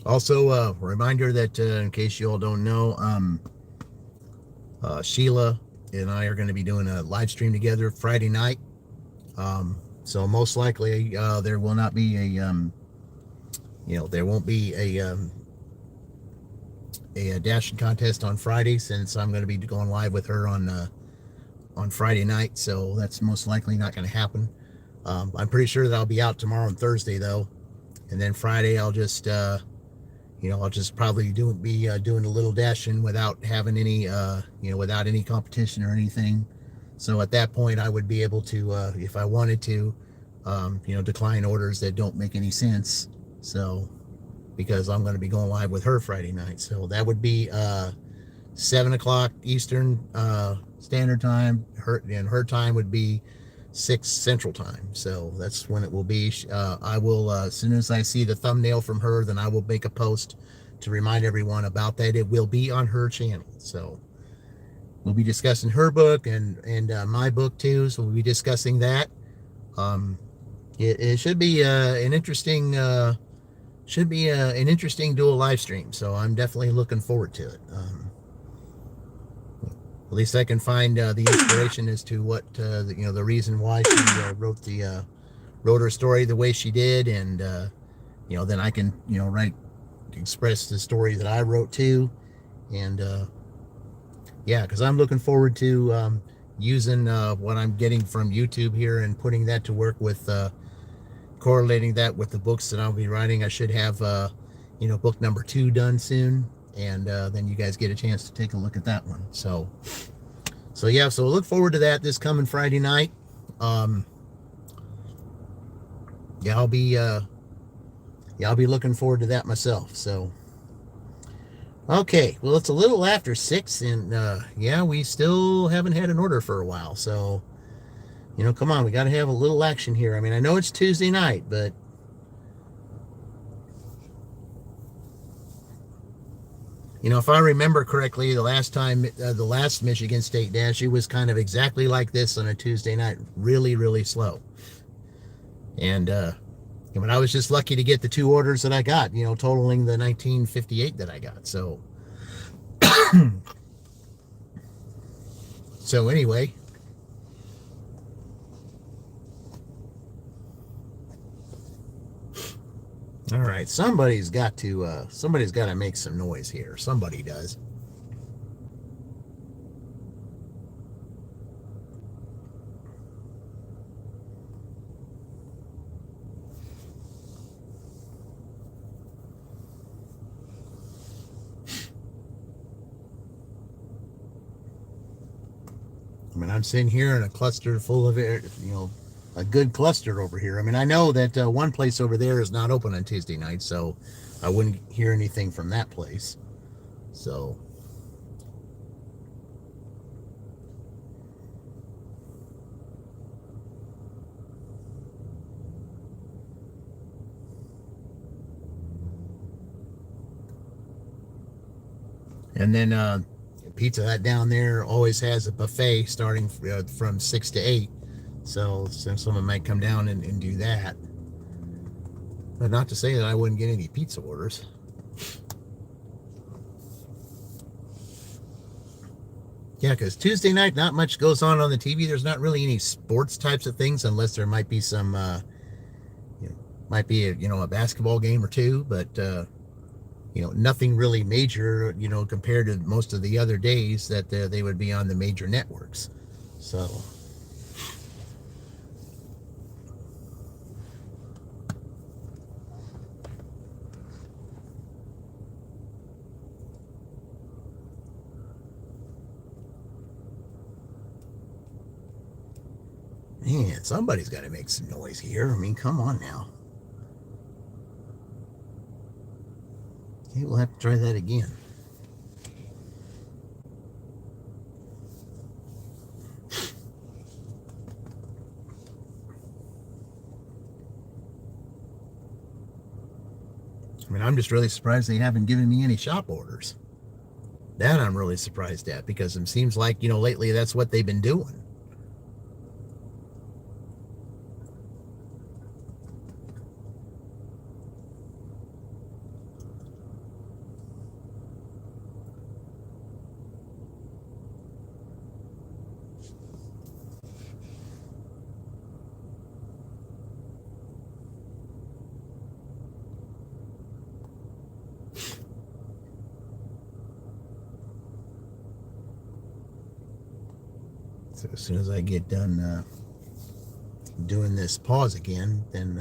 Also, a reminder that in case you all don't know, Sheila and I are going to be doing a live stream together Friday night. So most likely there will not be there won't be a dashing contest on Friday, since I'm going to be going live with her on Friday night. So that's most likely not going to happen. I'm pretty sure that I'll be out tomorrow and Thursday though, and then Friday I'll just I'll just probably be doing a little dashing without having any without any competition or anything. So at that point I would be able to if I wanted to decline orders that don't make any sense. So because I'm going to be going live with her Friday night, so that would be 7 o'clock Eastern Standard Time. Her time would be 6 Central Time. So that's when it will be. I will as soon as I see the thumbnail from her, then I will make a post to remind everyone about that. It will be on her channel. So we'll be discussing her book and my book too. So we'll be discussing that. It should be an interesting dual live stream. So I'm definitely looking forward to it. at least I can find the inspiration as to what the reason why she wrote her story the way she did, and then I can express the story that I wrote too, and yeah, because I'm looking forward to using what I'm getting from YouTube here and putting that to work with correlating that with the books that I'll be writing. I should have book number 2 done soon, and then you guys get a chance to take a look at that one. So yeah, so look forward to that this coming Friday night. Yeah, I'll be looking forward to that myself. So okay, well, it's a little after 6, and yeah, we still haven't had an order for a while. So come on, we got to have a little action here. I mean, I know it's Tuesday night, but if I remember correctly, the last Michigan State Dash, it was kind of exactly like this on a Tuesday night, really, really slow. And I was just lucky to get the 2 orders that I got, totaling the 1958 that I got. So, so anyway. All right, somebody's got to make some noise here. Somebody does. I mean, I'm sitting here in a cluster full of air, a good cluster over here. I mean, I know that one place over there is not open on Tuesday night, so I wouldn't hear anything from that place. So, and then Pizza Hut down there always has a buffet starting from 6 to 8. So someone might come down and do that. But not to say that I wouldn't get any pizza orders. Yeah, because Tuesday night, not much goes on the TV. There's not really any sports types of things, unless there might be some, might be a basketball game or two, but nothing really major, compared to most of the other days that they would be on the major networks. So. Man, somebody's got to make some noise here. I mean, come on now. Okay, we'll have to try that again. I mean, I'm just really surprised they haven't given me any shop orders. That I'm really surprised at, because it seems like, lately that's what they've been doing. So as soon as I get done doing this pause again, then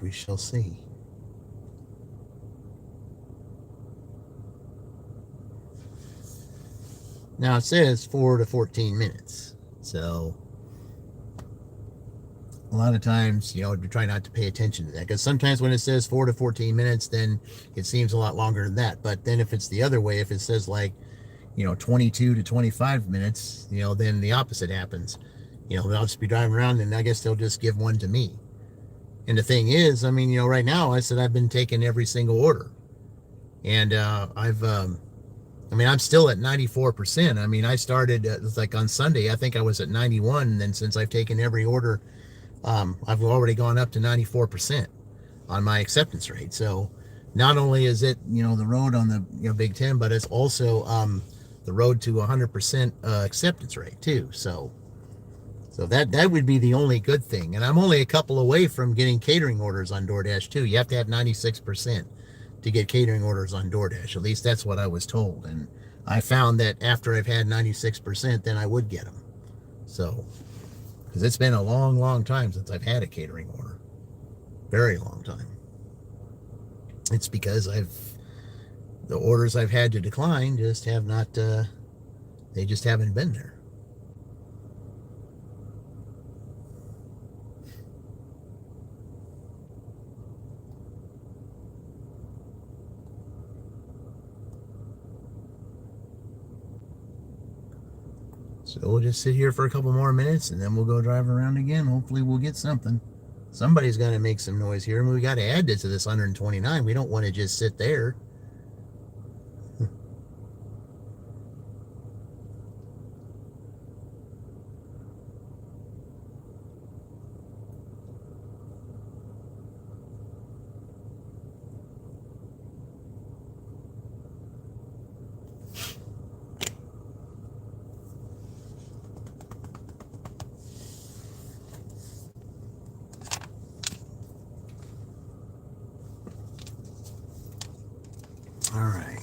we shall see. Now it says 4 to 14 minutes. So a lot of times, you try not to pay attention to that, because sometimes when it says 4 to 14 minutes, then it seems a lot longer than that. But then if it's the other way, if it says like 22 to 25 minutes, then the opposite happens. They'll just be driving around, and I guess they'll just give one to me. And the thing is, I mean, right now, I said I've been taking every single order, and I'm still at 94%. I mean, I started like on Sunday, I think I was at 91, and then since I've taken every order, I've already gone up to 94% on my acceptance rate. So not only is it, the road on the Big Ten, but it's also the road to 100% acceptance rate too. So that would be the only good thing. And I'm only a couple away from getting catering orders on DoorDash too. You have to have 96% to get catering orders on DoorDash. At least that's what I was told. And I found that after I've had 96%, then I would get them. So, because it's been a long, long time since I've had a catering order. Very long time. It's because the orders I've had to decline just have not, they just haven't been there. So we'll just sit here for a couple more minutes and then we'll go drive around again. Hopefully we'll get something. Somebody's got to make some noise here. I mean, we got to add this to this 129. We don't want to just sit there. All right.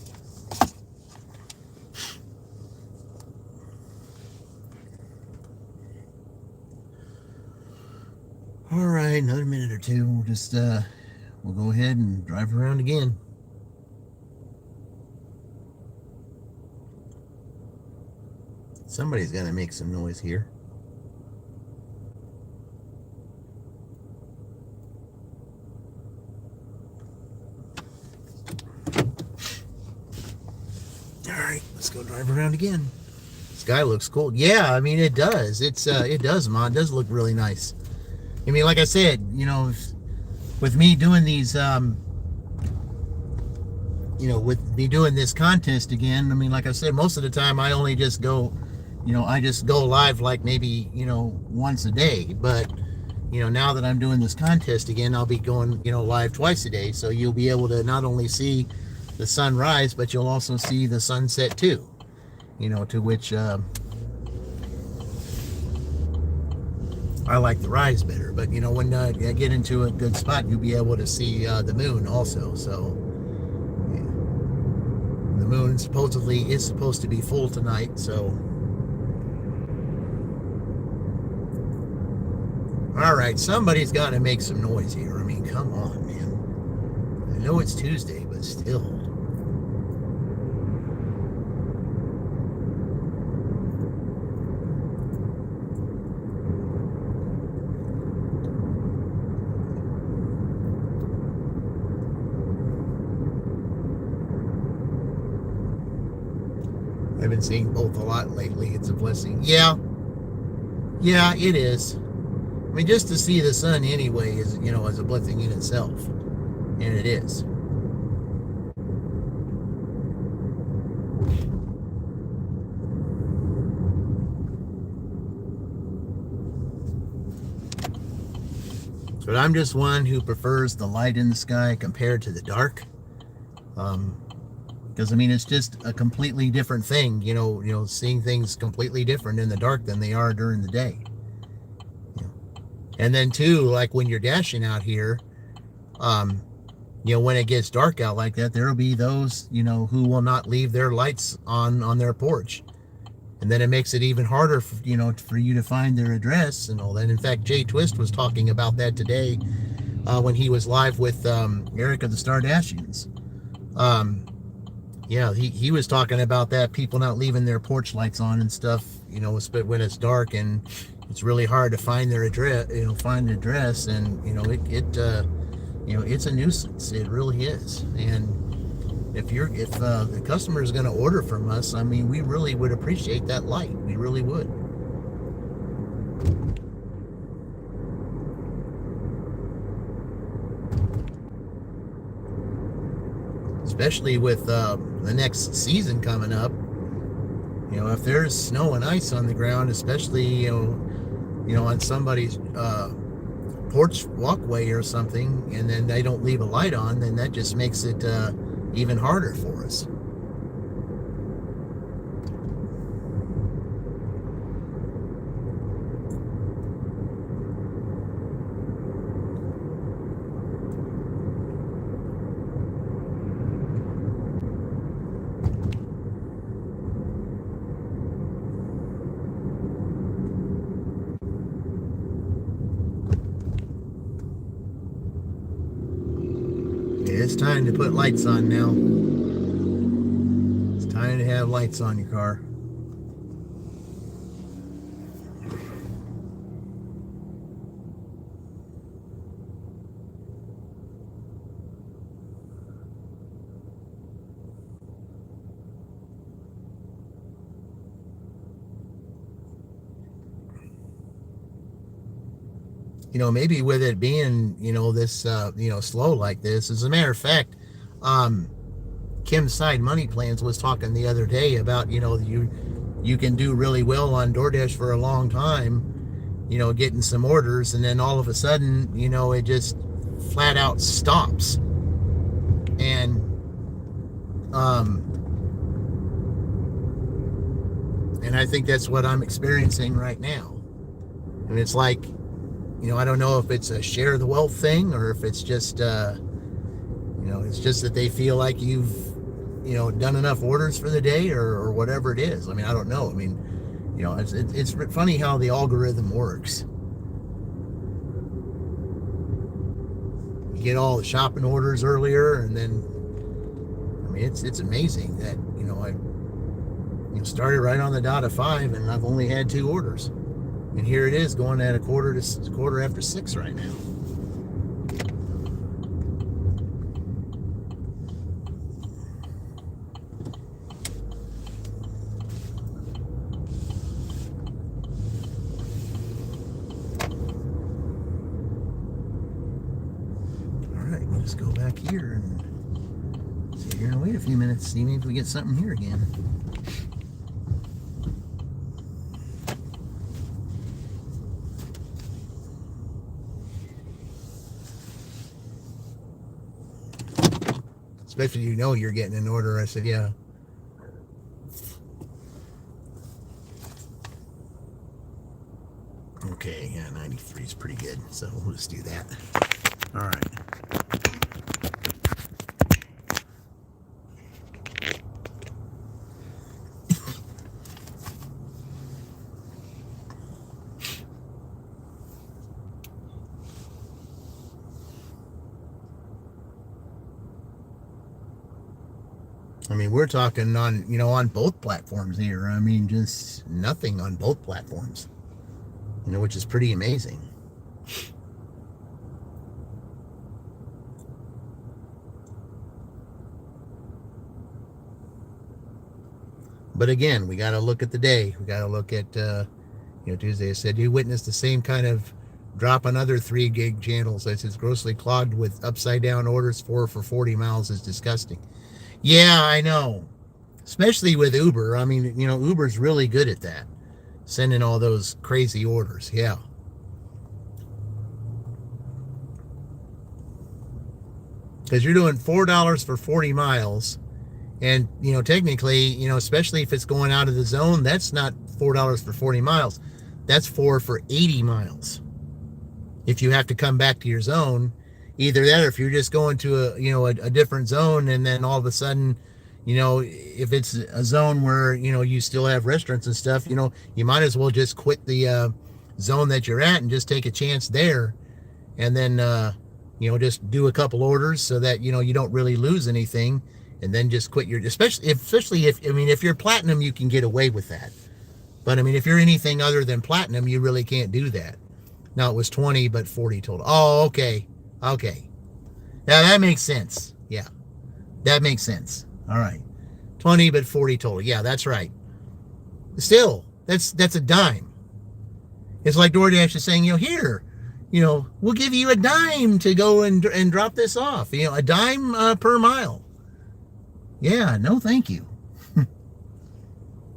All right, another minute or two. We'll just we'll go ahead and drive around again. Somebody's got to make some noise here. All right, let's go drive around again. Sky looks cool. Yeah, I mean it does. It does, Ma. It does look really nice. I mean, like I said, you know, with me doing these, with me doing this contest again, I mean, like I said, most of the time I only just go, I just go live like maybe, once a day. But, now that I'm doing this contest again, I'll be going, live twice a day. So you'll be able to not only see the sunrise, but you'll also see the sunset too, to which I like the rise better. But, when I get into a good spot, you'll be able to see the moon also. So yeah. The moon supposedly is supposed to be full tonight. So all right, somebody's got to make some noise here. I mean, come on, man. I know it's Tuesday, but still. I've been seeing both a lot lately. It's a blessing. Yeah, it is. I mean, just to see the sun anyway is, is a blessing in itself. And it is. But I'm just one who prefers the light in the sky compared to the dark. Because, I mean, it's just a completely different thing, seeing things completely different in the dark than they are during the day. And then too, like when you're dashing out here, when it gets dark out like that, there'll be those, who will not leave their lights on their porch. And then it makes it even harder for, for you to find their address and all that. In fact, Jay Twist was talking about that today when he was live with Eric of the Stardashians. Yeah, he was talking about that, people not leaving their porch lights on and stuff, when it's dark and it's really hard to find their address, find the address, and it's a nuisance. It really is. And if the customer is going to order from us, I mean, we really would appreciate that light. We really would. Especially with the next season coming up, if there's snow and ice on the ground, especially on somebody's porch walkway or something, and then they don't leave a light on, then that just makes it even harder for us. It's time to put lights on now. It's time to have lights on your car. Maybe with it being, this, slow like this. As a matter of fact, Kim's Side Money Plans was talking the other day about, you can do really well on DoorDash for a long time, getting some orders, and then all of a sudden, it just flat out stops. And I think that's what I'm experiencing right now. And it's like, I don't know if it's a share the wealth thing, or if it's just, it's just that they feel like you've, done enough orders for the day, or whatever it is. I mean, I don't know. I mean, it's funny how the algorithm works. You get all the shopping orders earlier, and then, I mean, it's amazing that, I started right on the dot of 5, and I've only had 2 orders. And here it is going at a quarter after 6 right now. All right, let's go back here and sit here and wait a few minutes, see if we get something here again. Especially you're getting an order. I said, yeah. Okay, yeah, 93 is pretty good. So we'll just do that. All right. I mean, we're talking on both platforms here. I mean, just nothing on both platforms, which is pretty amazing. But again, we got to look at the day. We got to look at, Tuesday. I said, you witnessed the same kind of drop on other 3 gig channels. I said, it's grossly clogged with upside down orders. 4 for 40 miles is disgusting. Yeah, I know. Especially with Uber. I mean, Uber's really good at that. Sending all those crazy orders. Yeah. Because you're doing $4 for 40 miles. And, technically, especially if it's going out of the zone, that's not $4 for 40 miles. That's 4 for 80 miles. If you have to come back to your zone, either that, or if you're just going to a different zone, and then all of a sudden, if it's a zone where, you still have restaurants and stuff, you might as well just quit the zone that you're at and just take a chance there. And then, just do a couple orders so that, you don't really lose anything. And then just quit your, especially if you're platinum, you can get away with that. But I mean, if you're anything other than platinum, you really can't do that. Now it was 20, but 40 total. Oh, okay. Okay. Now that makes sense. Yeah. That makes sense. All right. 20, but 40 total. Yeah, that's right. Still, that's a dime. It's like DoorDash is saying, here, we'll give you a dime to go and drop this off. A dime per mile. Yeah, no, thank you.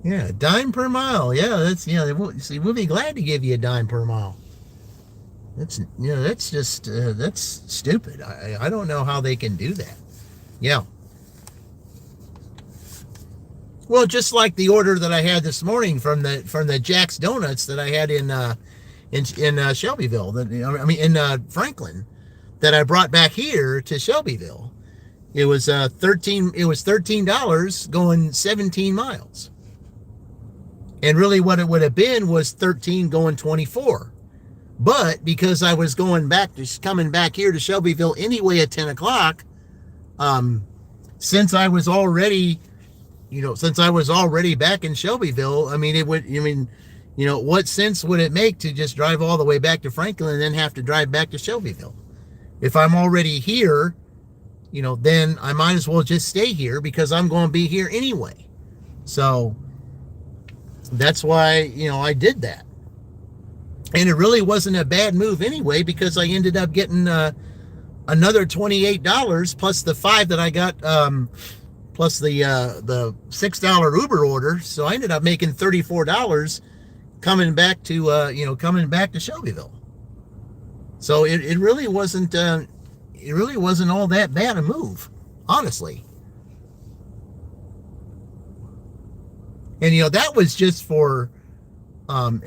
Yeah, a dime per mile. Yeah, we'll be glad to give you a dime per mile. That's just that's stupid. I don't know how they can do that. Yeah. Well, just like the order that I had this morning from the Jack's Donuts that I had in Shelbyville, in Franklin, that I brought back here to Shelbyville. It was $13 going 17 miles. And really what it would have been was 13 going 24. But because I was coming back here to Shelbyville anyway at 10 o'clock, Since I was already, since I was already back in Shelbyville, I mean, what sense would it make to just drive all the way back to Franklin and then have to drive back to Shelbyville? If I'm already here, then I might as well just stay here because I'm going to be here anyway. So that's why, I did that. And it really wasn't a bad move anyway, because I ended up getting another $28 plus the $5 that I got, plus the $6 Uber order. So I ended up making $34 coming back to Shelbyville. So it really wasn't all that bad a move, honestly. And that was just for round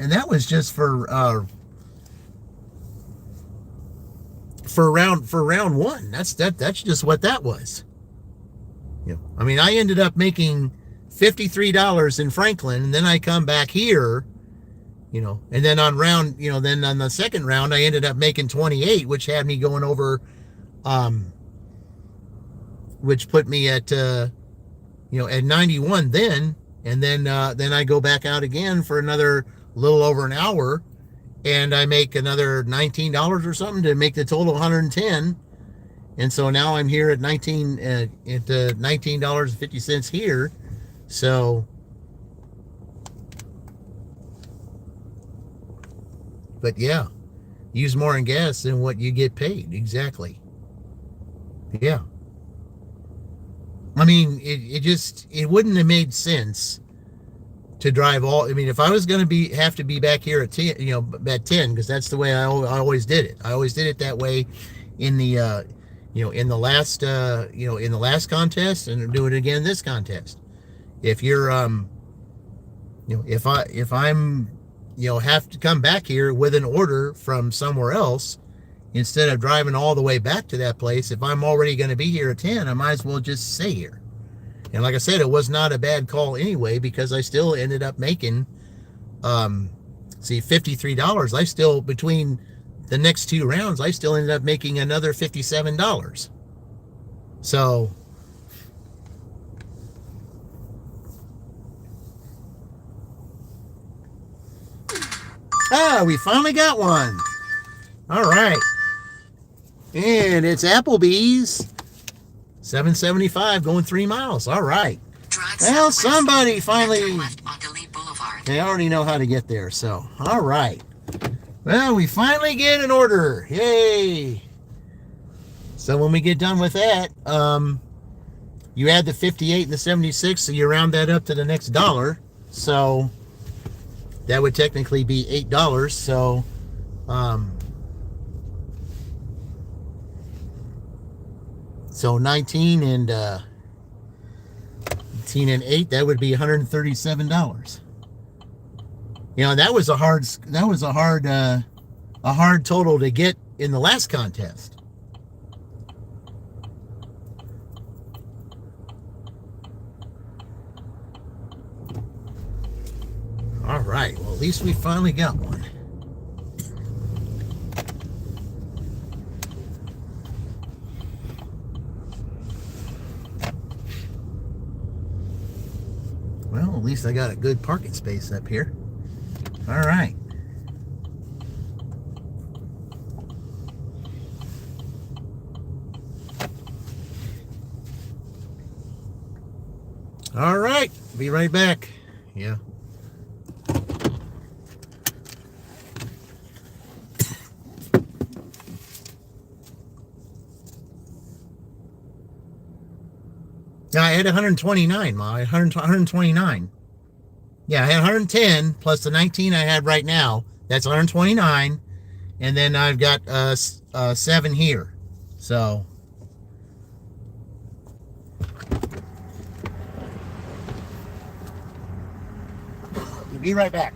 one. That's just what that was. I mean, I ended up making $53 in Franklin, and then I come back here, and then on then on the second round I ended up making 28, which had me going over, which put me at at 91 then. And then I go back out again for another little over an hour, and I make another $19 or something to make the total 110. And so now I'm here at $19.50 here. So, but yeah, use more in gas than what you get paid. Exactly. Yeah. I mean, it wouldn't have made sense to drive all. I mean, if I was going to have to be back here at 10, at 10, because that's the way I always did it. I always did it that way in the, in the last contest, and do it again this contest. If you're, if I'm, have to come back here with an order from somewhere else, instead of driving all the way back to that place, if I'm already going to be here at 10, I might as well just stay here. And like I said, it was not a bad call anyway, because I still ended up making, $53. I still, between the next two rounds, I still ended up making another $57. So, we finally got one. All right. And it's Applebee's, $7.75, going 3 miles. All right. Well, somebody finally. They already know how to get there. So, all right. Well, we finally get an order. Yay. So when we get done with that, you add the 58 and the 76, so you round that up to the next dollar. So that would technically be $8. So, so 19 and 8, that would be $137. That was a hard total to get in the last contest. All right, well, at least we finally got one. Well, at least I got a good parking space up here. All right. All right, be right back. Yeah. Now I had 129, Ma. 129. Yeah, I had 110 plus the 19 I had right now. That's 129. And then I've got 7 here. So. Be right back.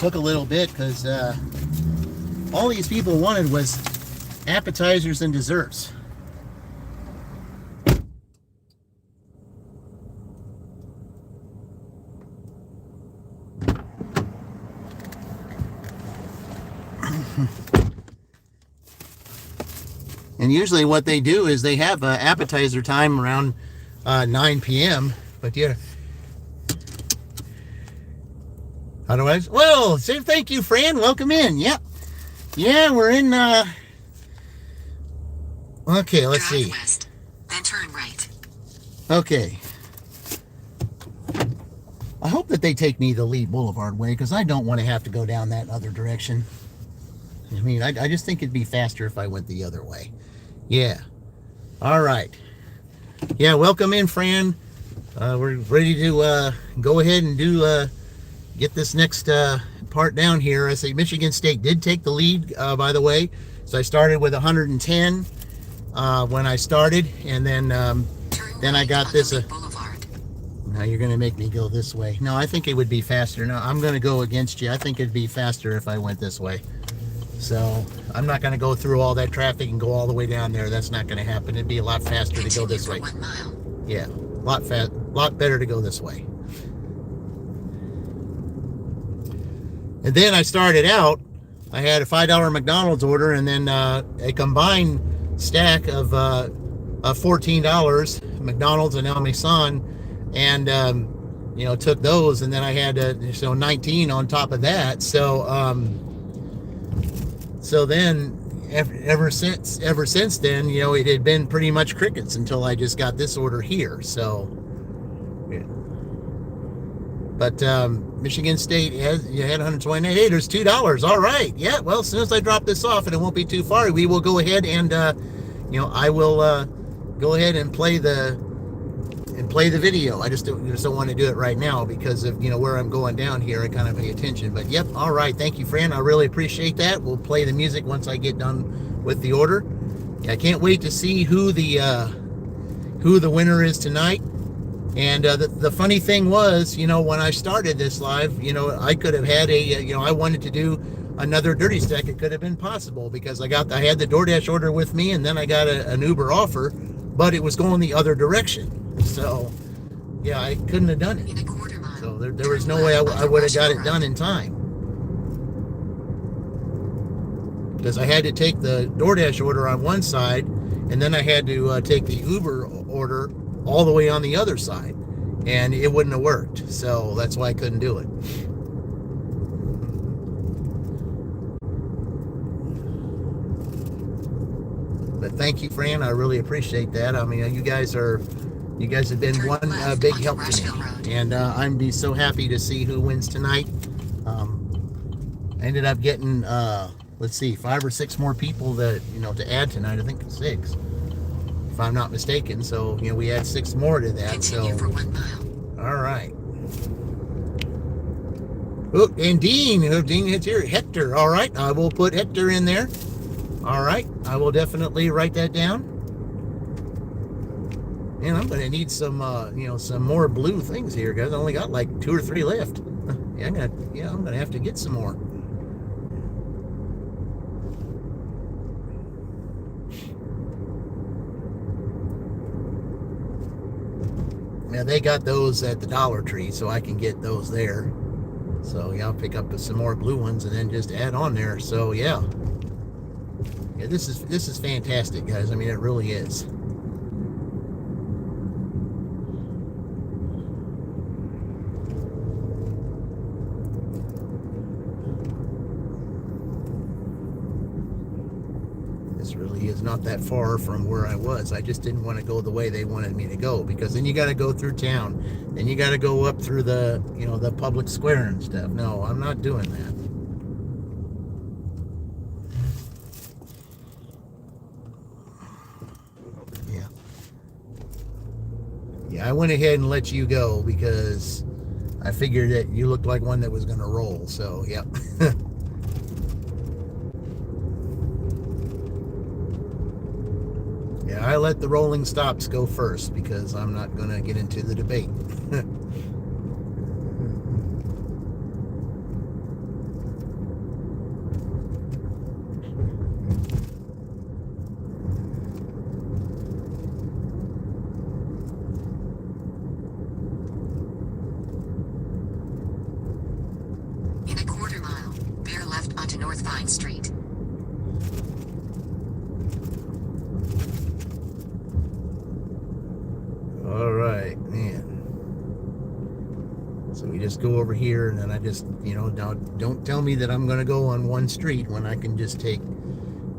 took a little bit because all these people wanted was appetizers and desserts. And usually what they do is they have appetizer time around 9 p.m. But yeah. Otherwise, well, say thank you, Fran. Welcome in. Yep. Yeah, we're in. Okay, let's Drive see. west, then turn right. Okay. I hope that they take me the Lee Boulevard way because I don't want to have to go down that other direction. I mean, I just think it'd be faster if I went the other way. Yeah. All right. Yeah, welcome in, Fran. We're ready to go ahead and do get this next part down here. I say Michigan State did take the lead, by the way. So I started with 110 when I started, and then I got this. Now you're going to make me go this way. No, I think it would be faster. No, I'm going to go against you. I think it'd be faster if I went this way. So I'm not going to go through all that traffic and go all the way down there. That's not going to happen. It'd be a lot faster to go this way. 1 mile. Yeah, lot better to go this way. And then I started out, I had a $5 McDonald's order and then a combined stack of $14, McDonald's and El Mason, and took those, and then I had 19 on top of that. So then ever since then, it had been pretty much crickets until I just got this order here. So yeah. But Michigan State had 129. Hey, there's $2. All right. Yeah. Well, as soon as I drop this off, and it won't be too far, we will go ahead and I will go ahead and play the video. I just don't want to do it right now because of where I'm going down here. I kind of pay attention. But yep. All right. Thank you, Fran. I really appreciate that. We'll play the music once I get done with the order. I can't wait to see who the winner is tonight. And the funny thing was, when I started this live, I could have had I wanted to do another dirty stack. It could have been possible because I had the DoorDash order with me, and then I got an Uber offer, but it was going the other direction. So yeah, I couldn't have done it. In a quarter mile. So there was no way I would have got it done in time. Because I had to take the DoorDash order on one side, and then I had to take the Uber order all the way on the other side, and it wouldn't have worked. So that's why I couldn't do it. But thank you, Fran. I really appreciate that. I mean, you guys have been one big help to me, and I'm be so happy to see who wins tonight. I ended up getting let's see, 5 or 6 more people that to add tonight. I think 6. If I'm not mistaken. So, we add 6 more to that. Continue for 1 mile. All right. Oh, and Dean hits here. Hector. All right. I will put Hector in there. All right. I will definitely write that down. And I'm going to need some, some more blue things here, guys. I only got like 2 or 3 left. I'm going to have to get some more. Now they got those at the Dollar Tree, so I can get those there. So yeah, I'll pick up some more blue ones and then just add on there. So yeah, this is fantastic, guys. I mean, it really is. This really is not that far from where I was. I just didn't want to go the way they wanted me to go, because then you got to go through town, then you got to go up through the the public square and stuff. No, I'm not doing that. Yeah, I went ahead and let you go because I figured that you looked like one that was going to roll. So yeah. Yeah, I let the rolling stops go first because I'm not going to get into the debate. North Vine Street. All right, man. So we just go over here, and then I just, now don't tell me that I'm going to go on one street when I can just take,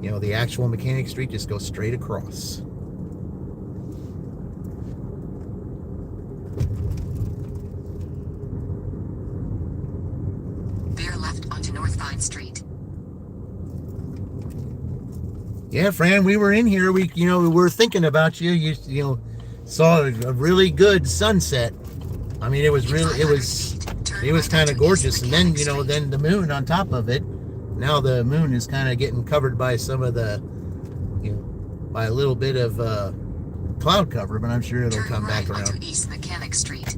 the actual Mechanic Street, just go straight across. Bear left onto North Vine Street. Yeah, Fran, we were in here. We were thinking about you. You saw a really good sunset. I mean, it was kind of gorgeous. And then, then the moon on top of it. Now the moon is kind of getting covered by some of the, by a little bit of cloud cover, but I'm sure it'll come back around. Onto East Mechanic Street.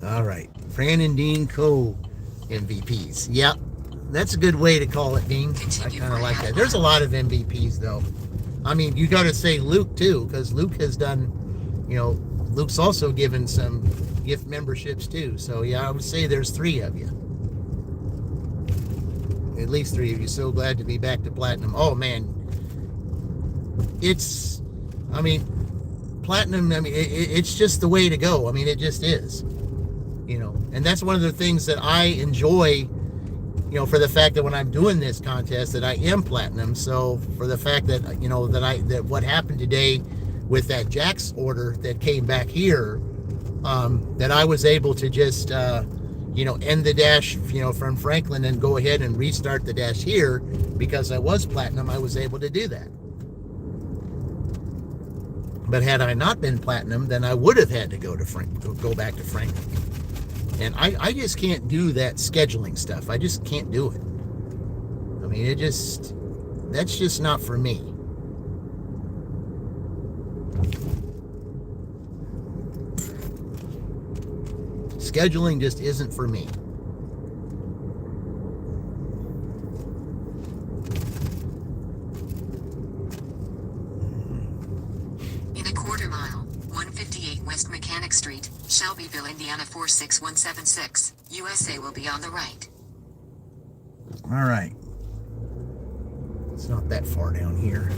All right, Fran and Dean co-MVPs. Yep, that's a good way to call it, Dean. I kind of like that. There's a lot of MVPs, though. I mean, you got to say Luke, too, because Luke has done, Luke's also given some gift memberships, too. So, yeah, I would say there's 3 of you. At least 3 of you. So glad to be back to Platinum. Oh, man. Platinum, it's just the way to go. I mean, it just is. And that's one of the things that I enjoy, for the fact that when I'm doing this contest that I am Platinum. So for the fact that, that what happened today with that Jack's order that came back here, that I was able to just, end the dash, from Franklin and go ahead and restart the dash here because I was Platinum. I was able to do that. But had I not been Platinum, then I would have had to go back to Franklin. And I just can't do that scheduling stuff. I just can't do it. I mean, that's just not for me. Scheduling just isn't for me. In a quarter mile, 158 West Mechanic Street, Shelbyville, Indiana 46176. USA will be on the right. All right. It's not that far down here.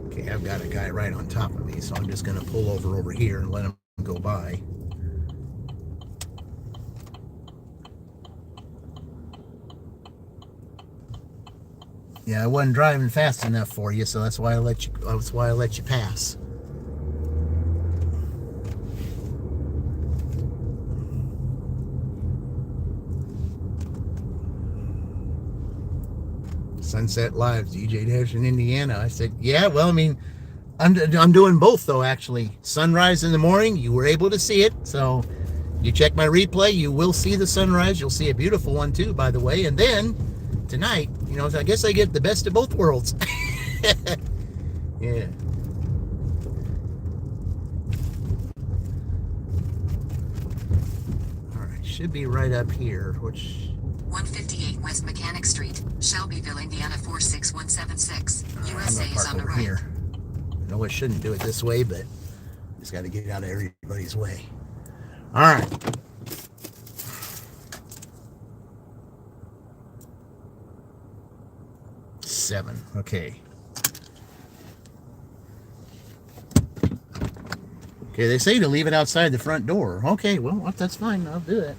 Okay, I've got a guy right on top of me, so I'm just going to pull over here and let him go by. Yeah, I wasn't driving fast enough for you, so that's why I let you pass. Sunset Live, DJ Dash in Indiana. I said, yeah, well, I mean, I'm doing both, though, actually. Sunrise in the morning, you were able to see it. So you check my replay, you will see the sunrise. You'll see a beautiful one, too, by the way. And then tonight, I guess I get the best of both worlds. Yeah. All right, should be right up here, which... 158 West Mechanic Street, Shelbyville, Indiana 46176. USA I'm gonna is park on the over right. here. I know I shouldn't do it this way, but just got to get out of everybody's way. All right. Seven. Okay. Okay, they say to leave it outside the front door. Okay, well, that's fine. I'll do it.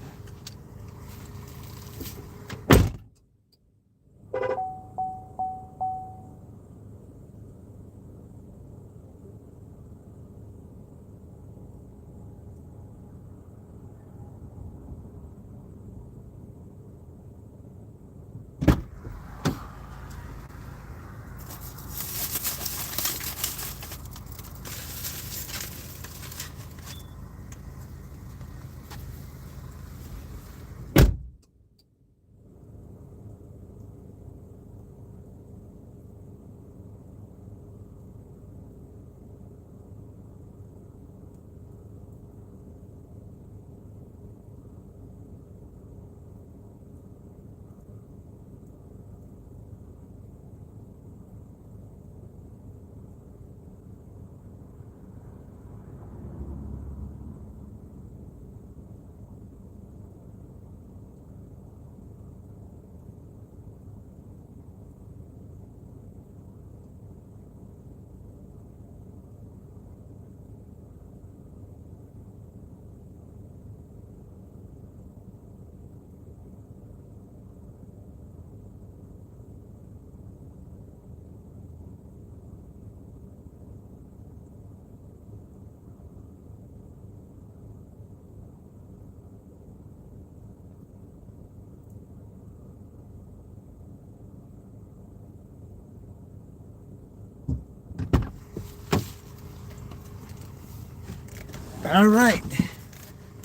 All right.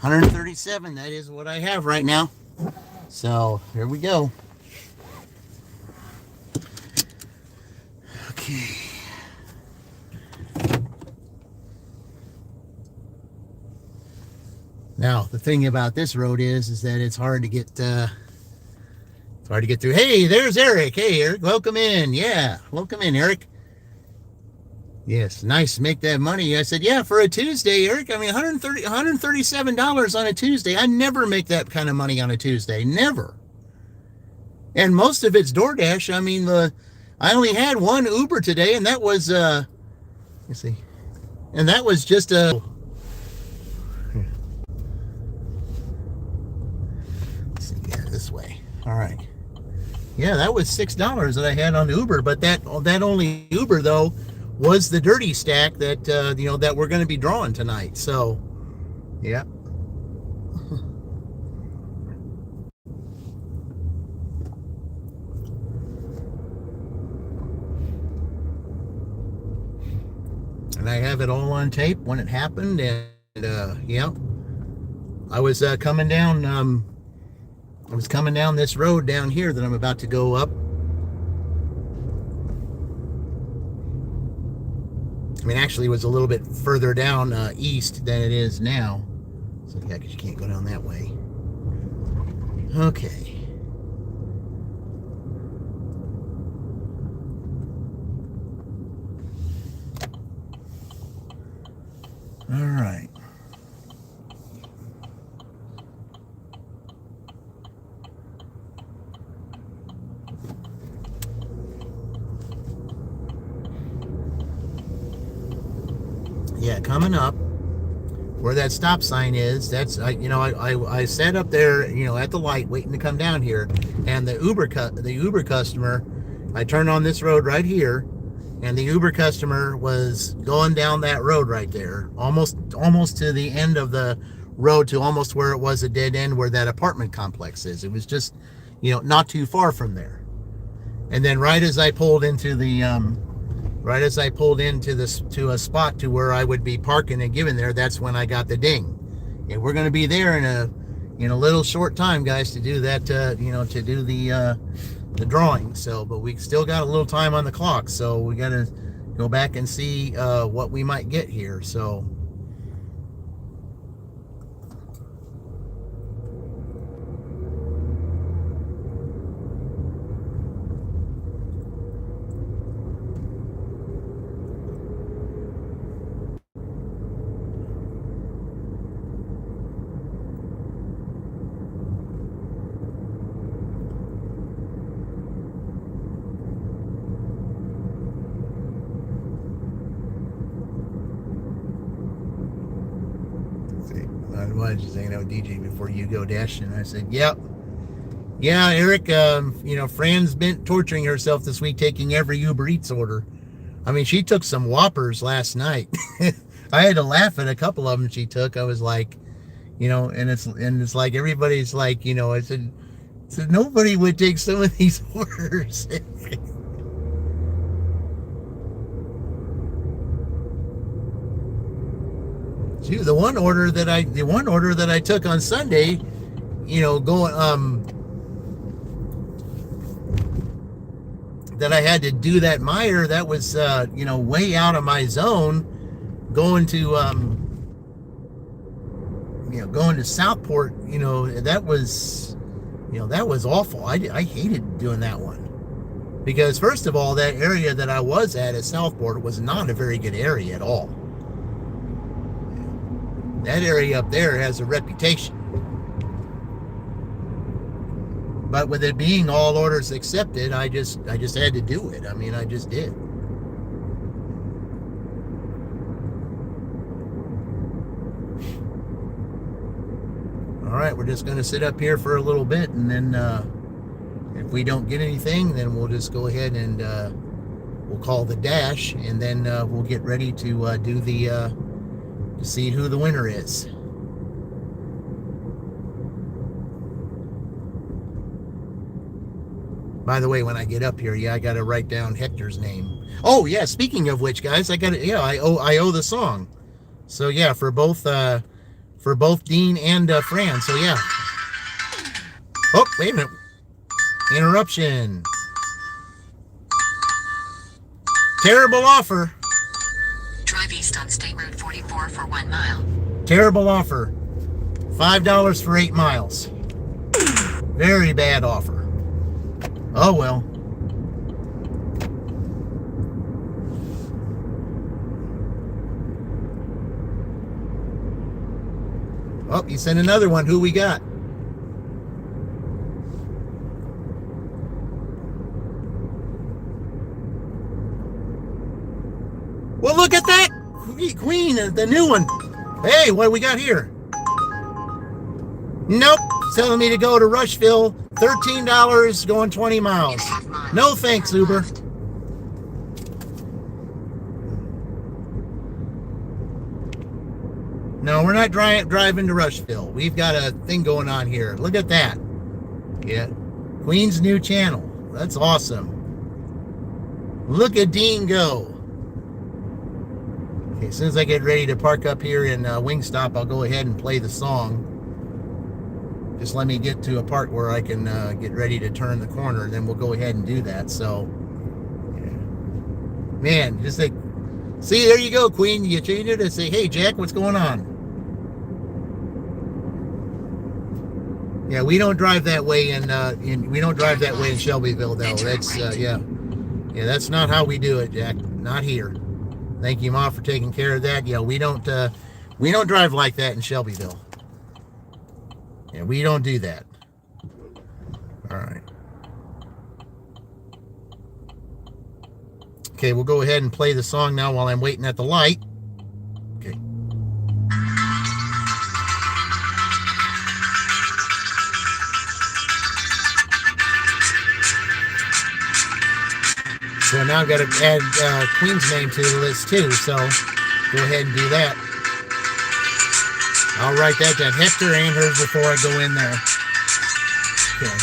137. That is what I have right now. So here we go. Okay. Now the thing about this road is that it's hard to get through. Hey, there's Eric. Hey, Eric, welcome in. Yeah, welcome in, Eric. Yes, nice to make that money. I said, yeah, for a Tuesday, Eric. I mean, $137 on a Tuesday. I never make that kind of money on a Tuesday. Never. And most of it's DoorDash. I mean, I only had one Uber today, and that was, let's see, and that was just a. Let's see, yeah, this way. All right. Yeah, that was $6 that I had on Uber, but that only Uber though was the dirty stack that that we're going to be drawing tonight. So, yeah. And I have it all on tape when it happened, and yeah, I was coming down. I was coming down this road down here that I'm about to go up. I mean, actually, it was a little bit further down east than it is now. So yeah, because you can't go down that way. Okay. All right. Yeah, coming up where that stop sign is, that's I sat up there, at the light waiting to come down here, and the Uber customer, I turned on this road right here, and the Uber customer was going down that road right there, almost to the end of the road, to almost where it was a dead end where that apartment complex is. It was just, not too far from there. And then right as I pulled into to a spot to where I would be parking and giving there, that's when I got the ding. And we're going to be there in a little short time, guys, to do that, to do the drawing. So, but we still got a little time on the clock, so we got to go back and see what we might get here. So, I was just hanging out with DJ before you go dashing. And I said, yep. Yeah, Eric, Fran's been torturing herself this week taking every Uber Eats order. I mean, she took some Whoppers last night. I had to laugh at a couple of them she took. I was like, and it's like everybody's like, I said nobody would take some of these orders. Shoot, the one order that I took on Sunday, that I had to do that mire, that was way out of my zone, going to going to Southport. That was awful. I hated doing that one, because first of all, that area that I was at Southport was not a very good area at all. That area up there has a reputation. But with it being all orders accepted, I just had to do it. I mean, I just did. All right, we're just going to sit up here for a little bit, and then if we don't get anything, then we'll just go ahead and we'll call the dash, and then we'll get ready to do the to see who the winner is. By the way, when I get up here, I got to write down Hector's name. Oh yeah, speaking of which, guys, I owe the song. So yeah, for both Dean and Fran. So yeah. Oh, wait a minute. Interruption. Terrible offer. Drive east on State Route 44 for 1 mile. Terrible offer. $5 for 8 miles. Very bad offer. Oh well. Oh, he sent another one. Who we got? Well, look at that. Queen, the new one. Hey, what do we got here? Nope. Telling me to go to Rushville. $13 going 20 miles. No thanks, Uber. No, we're not driving to Rushville. We've got a thing going on here. Look at that. Yeah. Queen's new channel. That's awesome. Look at Dean go. Okay, as soon as I get ready to park up here in Wingstop, I'll go ahead and play the song. Just let me get to a part where I can get ready to turn the corner, and then we'll go ahead and do that. So, yeah. Man, just like, see, there you go, Queen. You change it and say, hey, Jack, what's going on? Yeah, we don't drive that way we don't drive that way in Shelbyville, though. That's yeah, that's not how we do it, Jack. Not here. Thank you, Ma, for taking care of that. Yeah, we don't drive like that in Shelbyville. Yeah, we don't do that. All right. Okay, we'll go ahead and play the song now while I'm waiting at the light. Okay. So now I've got to add Queen's name to the list too, so go ahead and do that. I'll write that down. Hector and hers before I go in there. Okay.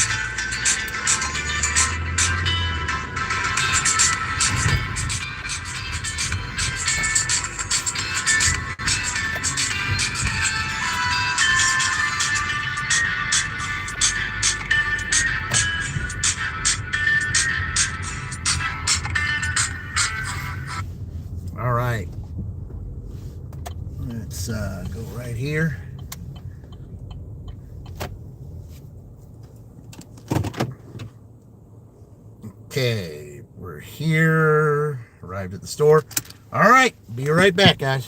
All right. Let's go right here. Okay, we're here. Arrived at the store. All right, be right back, guys.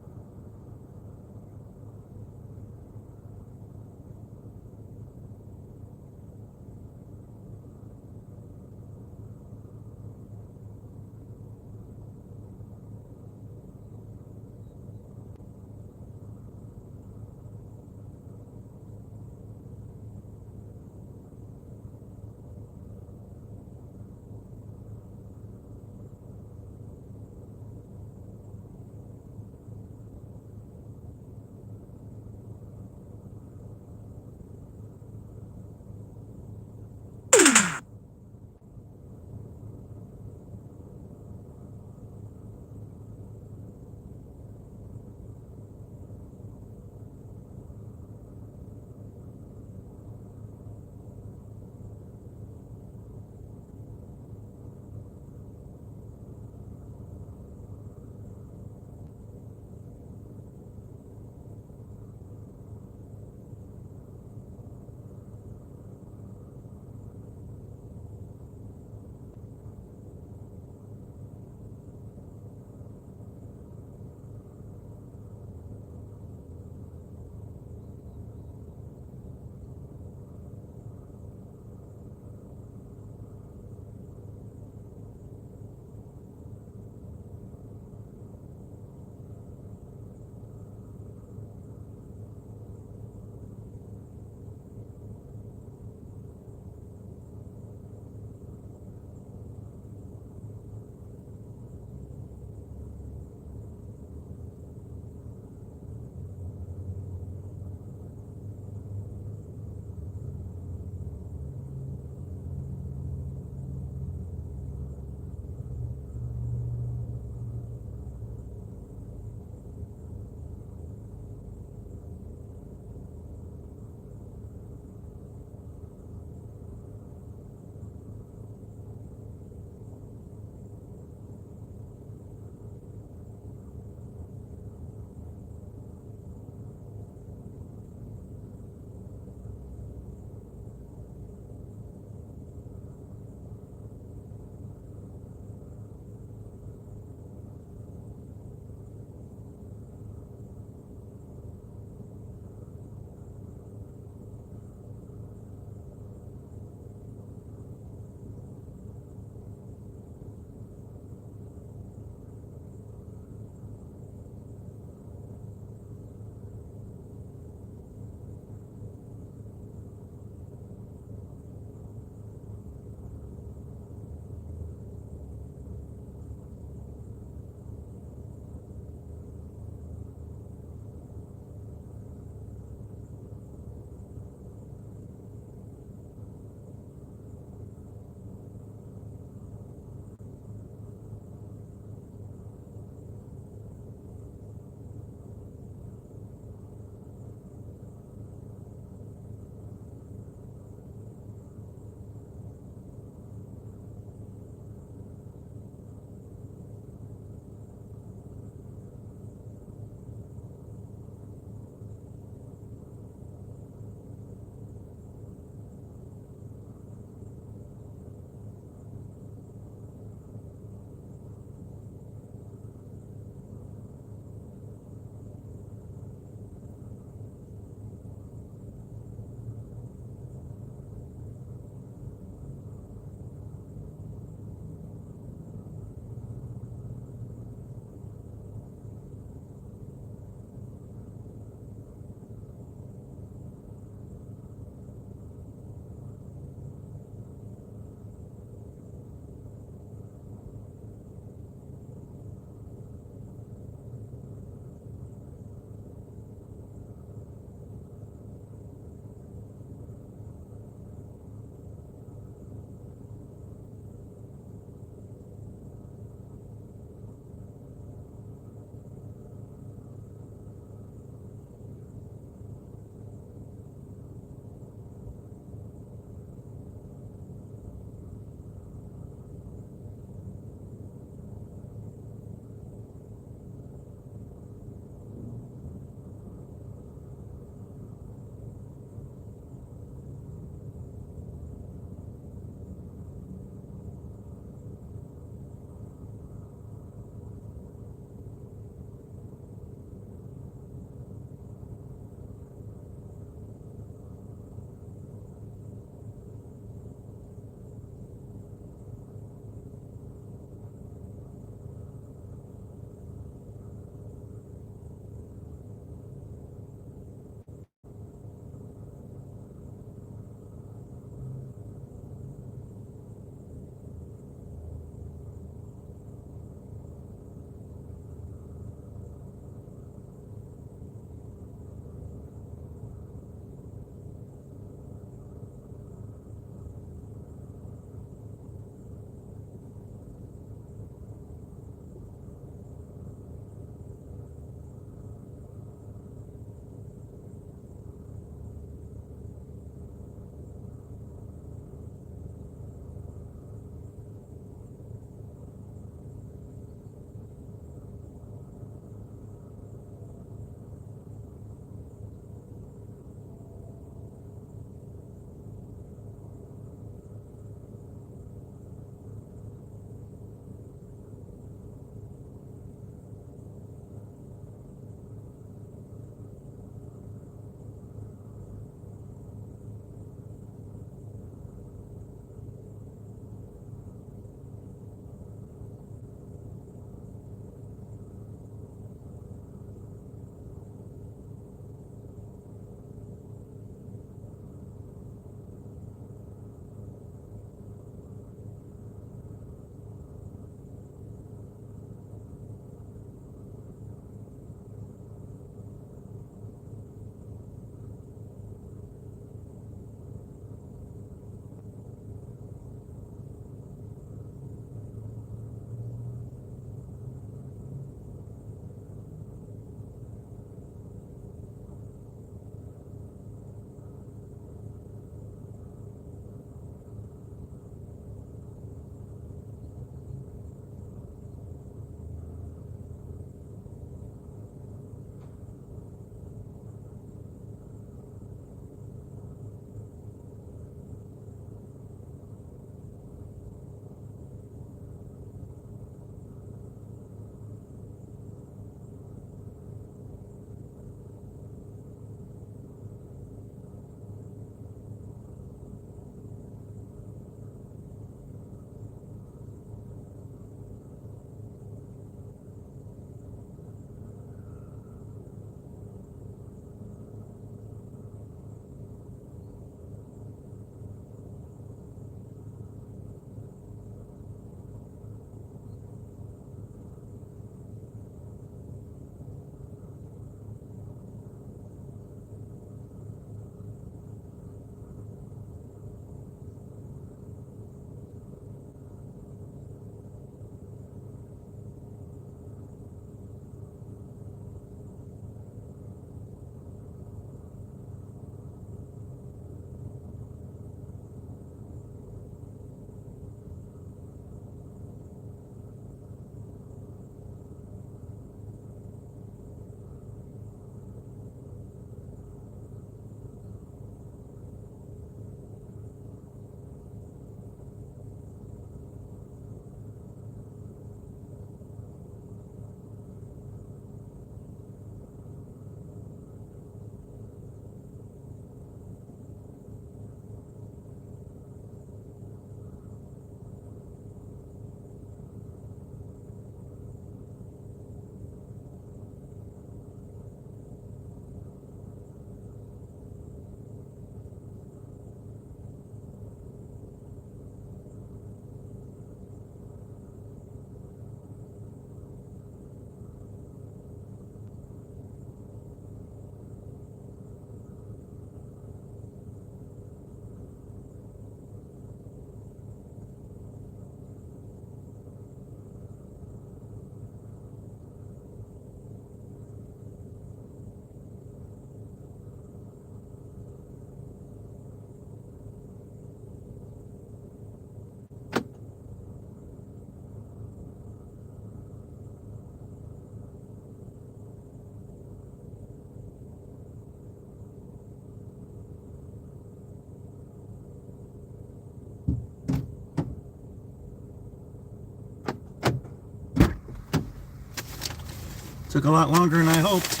Took a lot longer than I hoped.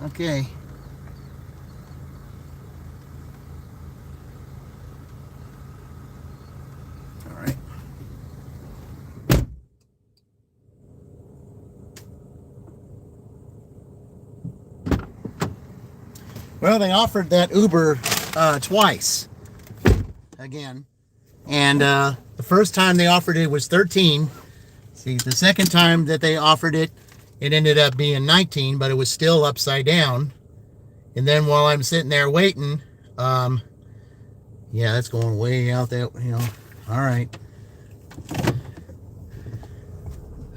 Okay. All right. Well, they offered that Uber twice again. And the first time they offered it was 13. See, the second time that they offered it, it ended up being 19, but it was still upside down. And then while I'm sitting there waiting, yeah, that's going way out there, you know. All right.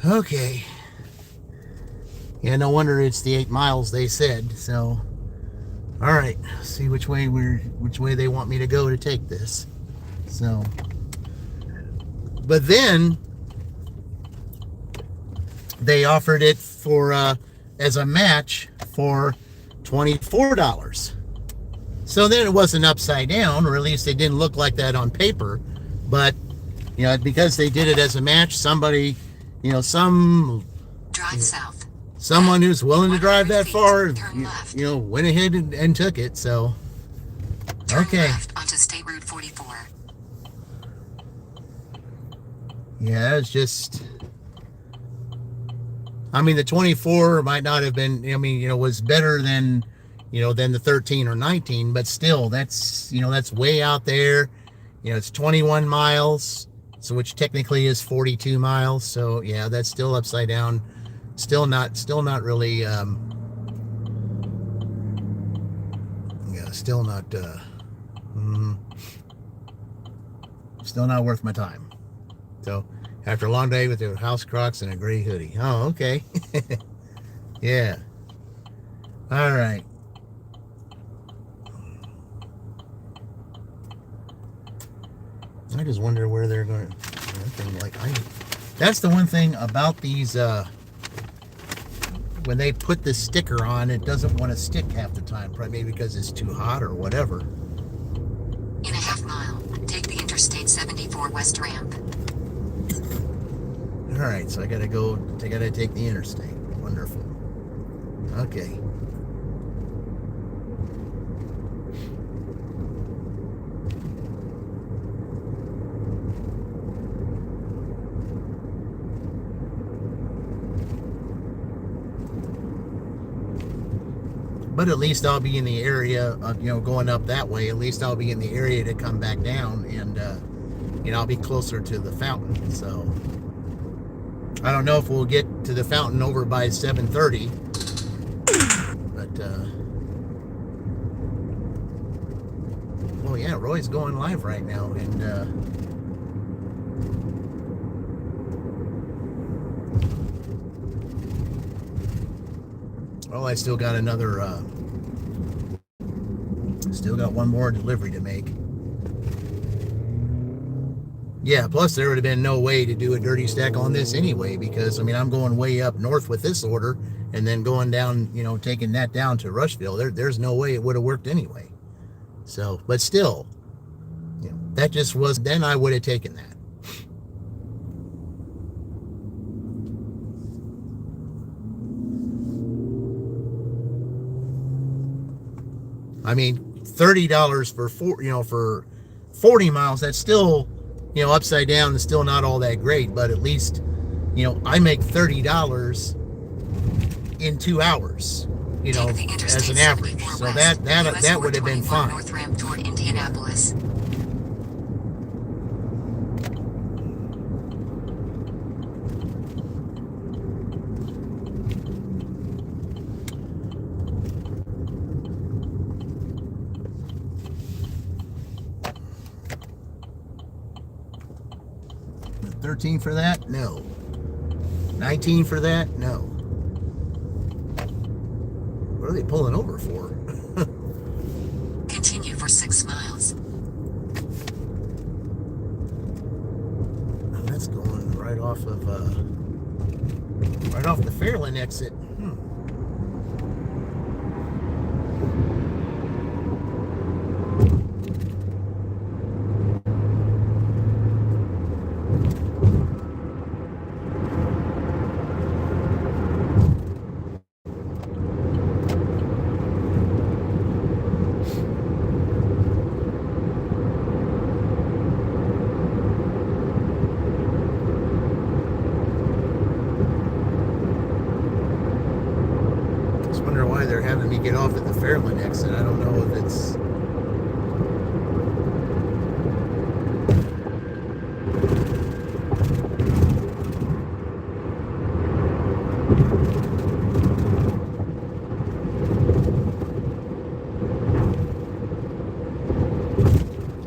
Okay. Yeah, no wonder it's the 8 miles they said. So, all right. See which way they want me to go to take this. So, but then they offered it for as a match for $24. So then it wasn't upside down, or at least it didn't look like that on paper. But you know, because they did it as a match, somebody, you know, Drive south. someone who's willing to drive that far, Turn left. you know, went ahead and took it. So Turn okay. left onto State Route 44. Yeah, it's just, I mean, the 24 might not have been, I mean, you know, was better than, you know, than the 13 or 19, but still, that's, you know, that's way out there. You know, it's 21 miles, so which technically is 42 miles. So yeah, that's still upside down. Still not really, yeah, still not, still not worth my time. So after a long day with the house Crocs and a gray hoodie. Oh, okay. Yeah. All right. I just wonder where they're going to, that's the one thing about these, when they put this sticker on, it doesn't want to stick half the time, probably maybe because it's too hot or whatever. In a half mile, take the Interstate 74 West ramp. All right, so I gotta take the interstate. Wonderful. Okay. But at least I'll be in the area of, you know, going up that way. At least I'll be in the area to come back down, and you know, I'll be closer to the fountain. So I don't know if we'll get to the fountain over by 7:30, but oh yeah, Roy's going live right now, and well, I still got one more delivery to make. Yeah, plus there would have been no way to do a dirty stack on this anyway, because I mean, I'm going way up north with this order and then going down, you know, taking that down to Rushville. There's no way it would have worked anyway. So, but still, you know, that just was, then I would have taken that. I mean, $30 for for 40 miles, that's still, you know, upside down and still not all that great, but at least, you know, I make $30 in 2 hours, you know, as an average. So that would have been fine. North ramp toward Indianapolis. $13 for that? No. $19 for that? No. What are they pulling over for? Continue for 6 miles. Oh, that's going right off of the Fairland exit. to get off at the Fairland exit. I don't know if it's...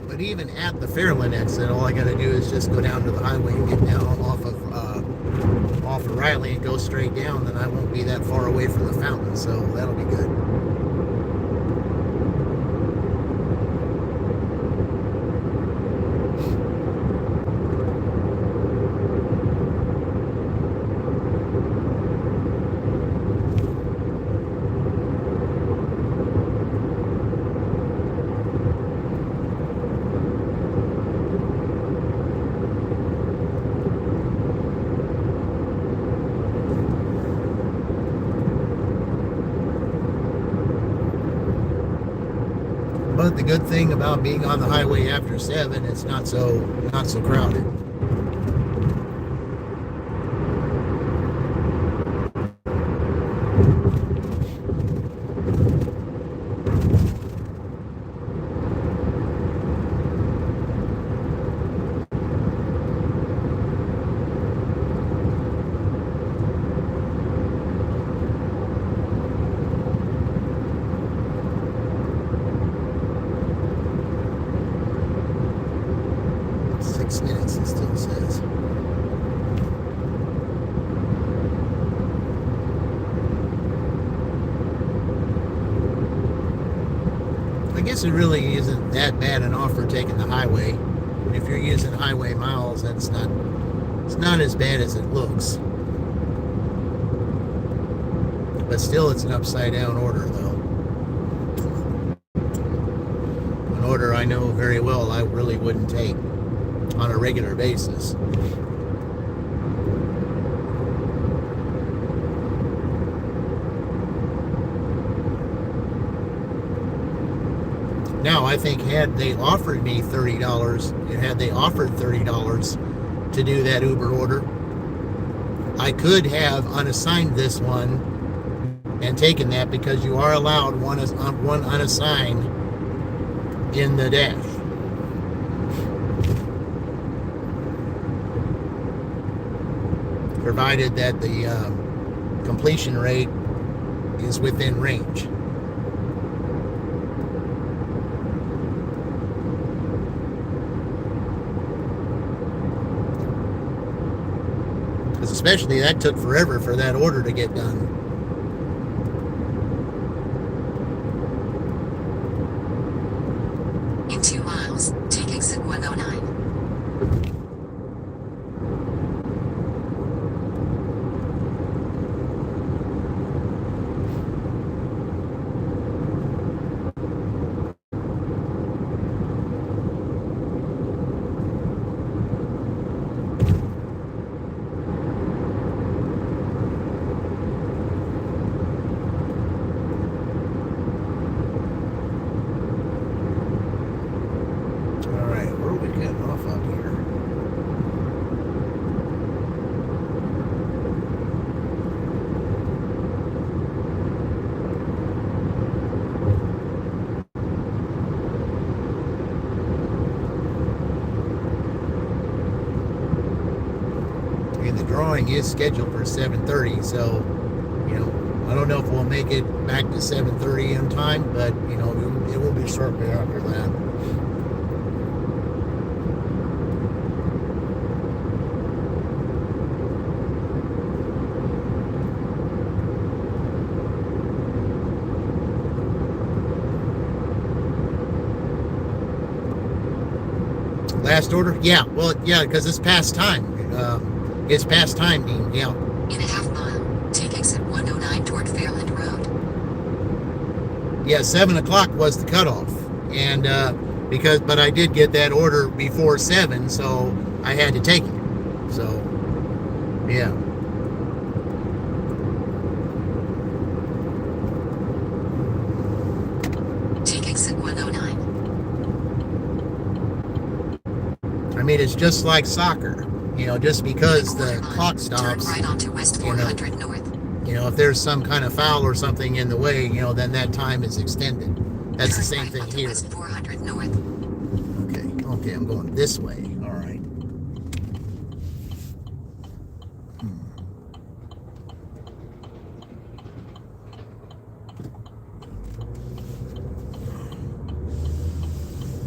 But even at the Fairland exit, all I got to do is just go down to the highway and get down off of Riley and go straight down, then I won't be that far away from the fountain, so that'll be good. But the good thing about being on the highway after 7, it's not so crowded. Minutes, it still says. I guess it really isn't that bad an offer taking the highway. And if you're using highway miles, it's not as bad as it looks. But still, it's an upside down order, though. An order I know very well I really wouldn't take on a regular basis. Now, I think had they offered me $30 to do that Uber order, I could have unassigned this one and taken that, because you are allowed one unassigned in the dash. Provided that the completion rate is within range. Because especially that took forever for that order to get done. In 2 miles, take exit 109. The drawing is scheduled for 7:30, so I don't know if we'll make it back to 7:30 in time, but it will be shortly after that. Last order? Yeah, well, yeah, because it's past time. It's past time, Dean, yeah. In a half mile, take exit 109 toward Fairland Road. Yeah, 7 o'clock was the cutoff. And but I did get that order before 7, so I had to take it. So, yeah. Take exit 109. I mean, it's just like soccer. Just because the clock stops. Turn right onto West 400 North. You know, if there's some kind of foul or something in the way, you know, then that time is extended. That's the same thing here. West 400 north. Okay, I'm going this way. All right.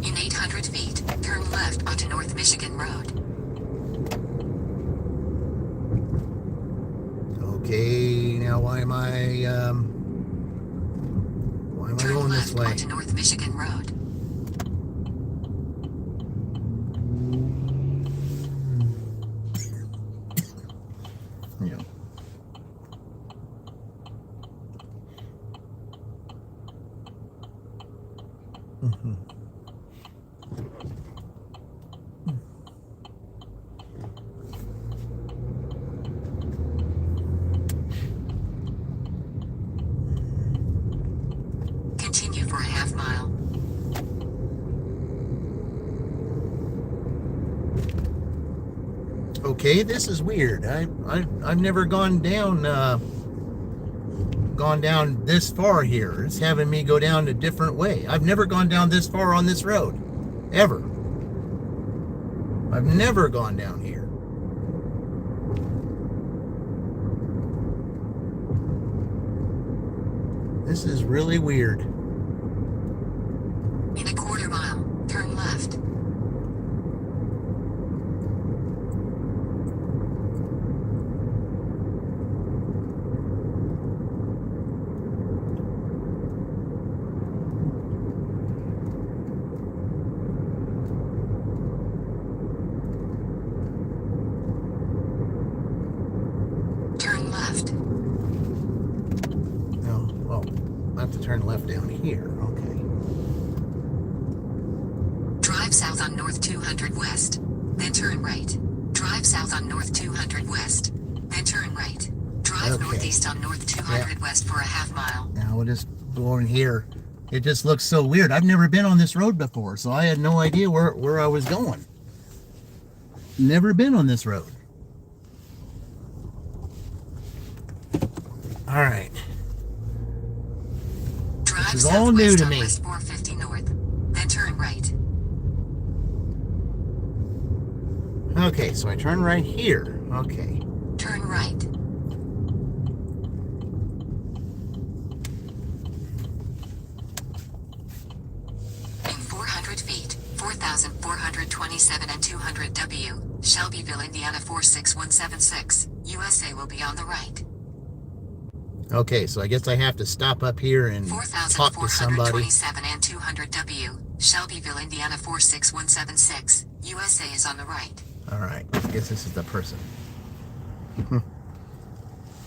In 800 feet, turn left onto North Michigan Road. Okay, now why am I going this way? Onto North Michigan Road. Yeah. Continue for a half mile. Okay, this is weird. I've never gone down this far here. It's having me go down a different way. I've never gone down this far on this road, ever. I've never gone down here. This is really weird. In a quarter mile, turn left. Turn left. Oh, I have to turn left down here. Okay. Drive south on North 200 West, then turn right. Drive south on North 200 West, then turn right. Drive Okay. northeast on North 200 West for a half mile. Now we'll just go in here. It just looks so weird. I've never been on this road before, so I had no idea where I was going. Never been on this road. All right. Drive This is all new southwest to on me. West 450 north, then turn right. Okay, so I turn right here. Okay. Turn right. In 400 feet, 4,427 and 200 W, Shelbyville, Indiana 46176, USA will be on the right. Okay, so I guess I have to stop up here and talk to somebody. 4,427 and 200 W, Shelbyville, Indiana 46176, USA is on the right. All right, I guess this is the person.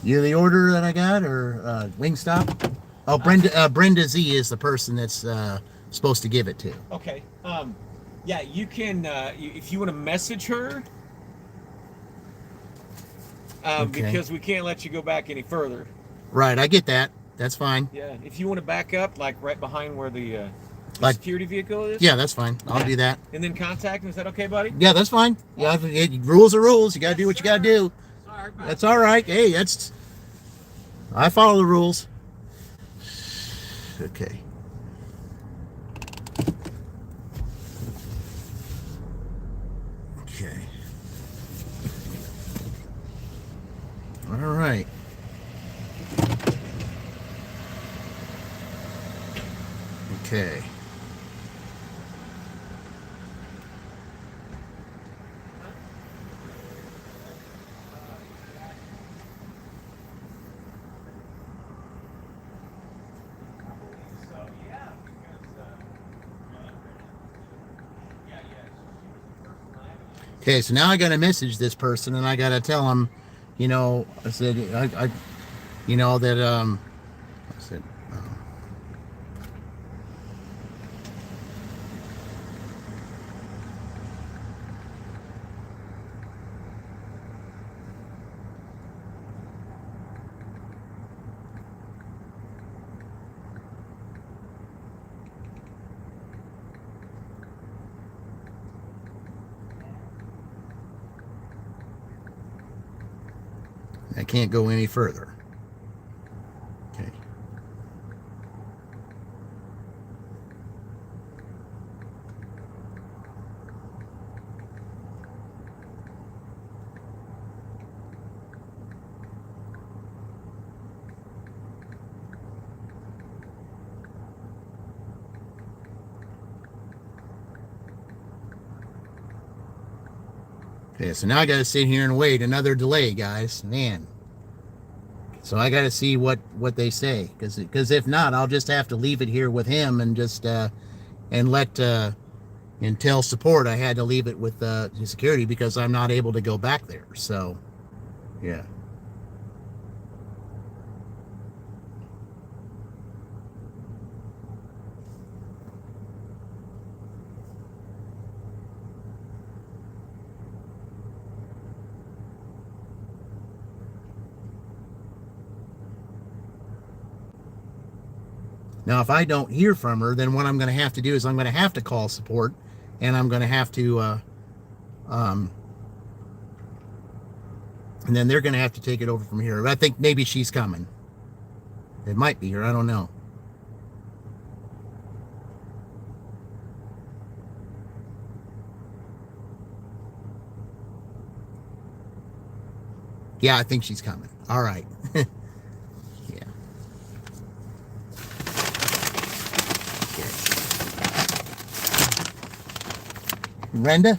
You the order that I got, or Wingstop? Oh, Brenda Z is the person that's supposed to give it to. Okay. Yeah, you can if you want to message her. Okay. Because we can't let you go back any further. Right, I get that. That's fine. Yeah. If you want to back up, like right behind where the Like- security vehicle is. Yeah, that's fine. I'll do that. And then contact him. Is that okay, buddy? Yeah, that's fine. Yeah, rules are rules. You gotta do what you gotta do. Sorry. That's all right. Hey, I follow the rules. Okay. Okay. All right. Okay. Okay, so now I got to message this person, and I got to tell him, you know, I said, you know, that, I said, I can't go any further. Okay, so now I got to sit here and wait another delay, guys. Man. So I got to see what they say, because if not, I'll just have to leave it here with him and just and let and tell support I had to leave it with security because I'm not able to go back there. So, yeah. Now, if I don't hear from her, then what I'm going to have to do is I'm going to have to call support, and I'm going to have to, and then they're going to have to take it over from here. But I think maybe she's coming. It might be her. I don't know. Yeah, I think she's coming. All right. Brenda?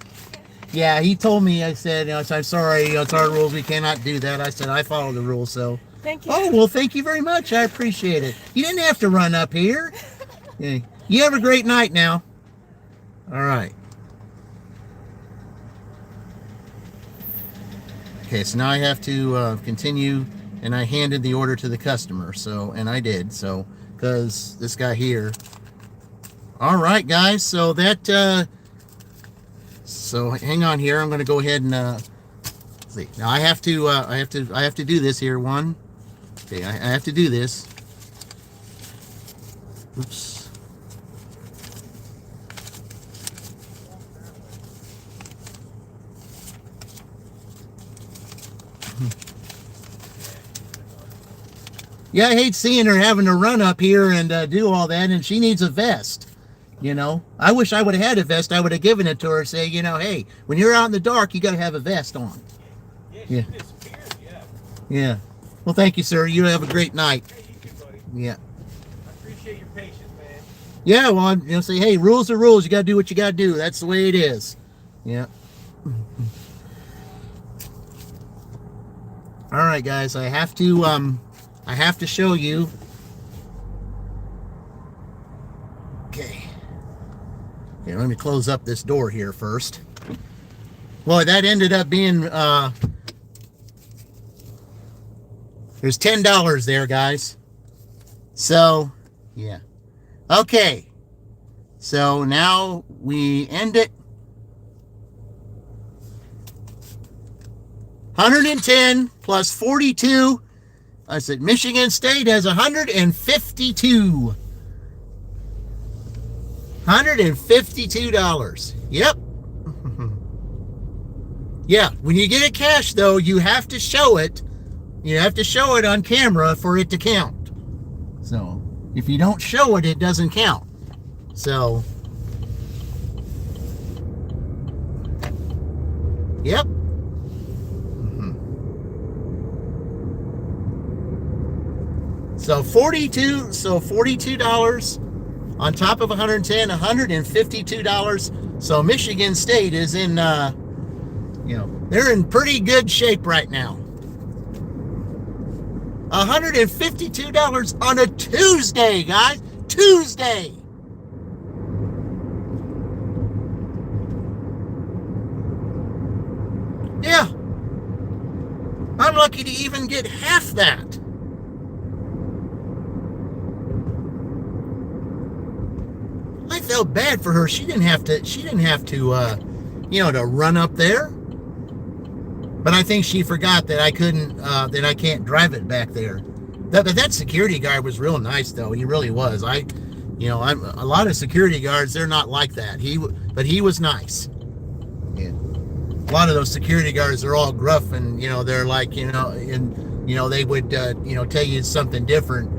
Yeah, he told me, I said, I'm sorry, it's our rules, we cannot do that. I said, I follow the rules, so. Thank you. Oh, well, thank you very much. I appreciate it. You didn't have to run up here. Yeah. You have a great night now. All right. Okay, so now I have to continue, and I handed the order to the customer, so, and I did, so, because this guy here. All right, guys, so that, so hang on here. I'm going to go ahead and see. Now I have to do this here. One. Okay, I have to do this. Oops. Yeah, I hate seeing her having to run up here and do all that, and she needs a vest. You know, I wish I would have had a vest. I would have given it to her. Say, hey, when you're out in the dark, you got to have a vest on. Yeah, she disappeared. Yeah. Yeah. Well, thank you, sir. You have a great night. Hey, you too, buddy. Yeah. I appreciate your patience, man. Yeah. Well, say, hey, rules are rules. You got to do what you got to do. That's the way it is. Yeah. All right, guys. I have to show you. Okay. Okay, let me close up this door here first. Well, that ended up being, there's $10 there, guys. So, yeah. Okay. So now we end it. 110 plus 42. I said Michigan State has 152. $152. Yep. Yeah, when you get it cash, though, you have to show it. You have to show it on camera for it to count. So, if you don't show it, it doesn't count. So, yep. So $42 on top of 110, $152. So Michigan State is in, they're in pretty good shape right now. $152 on a Tuesday, guys. Tuesday. Yeah. I'm lucky to even get half that. I felt bad for her. She didn't have to to run up there. But I think she forgot that I can't drive it back there. But that security guard was real nice, though. He really was. I'm a lot of security guards, they're not like that. But he was nice. Yeah. A lot of those security guards are all gruff, and they're like, they would tell you something different.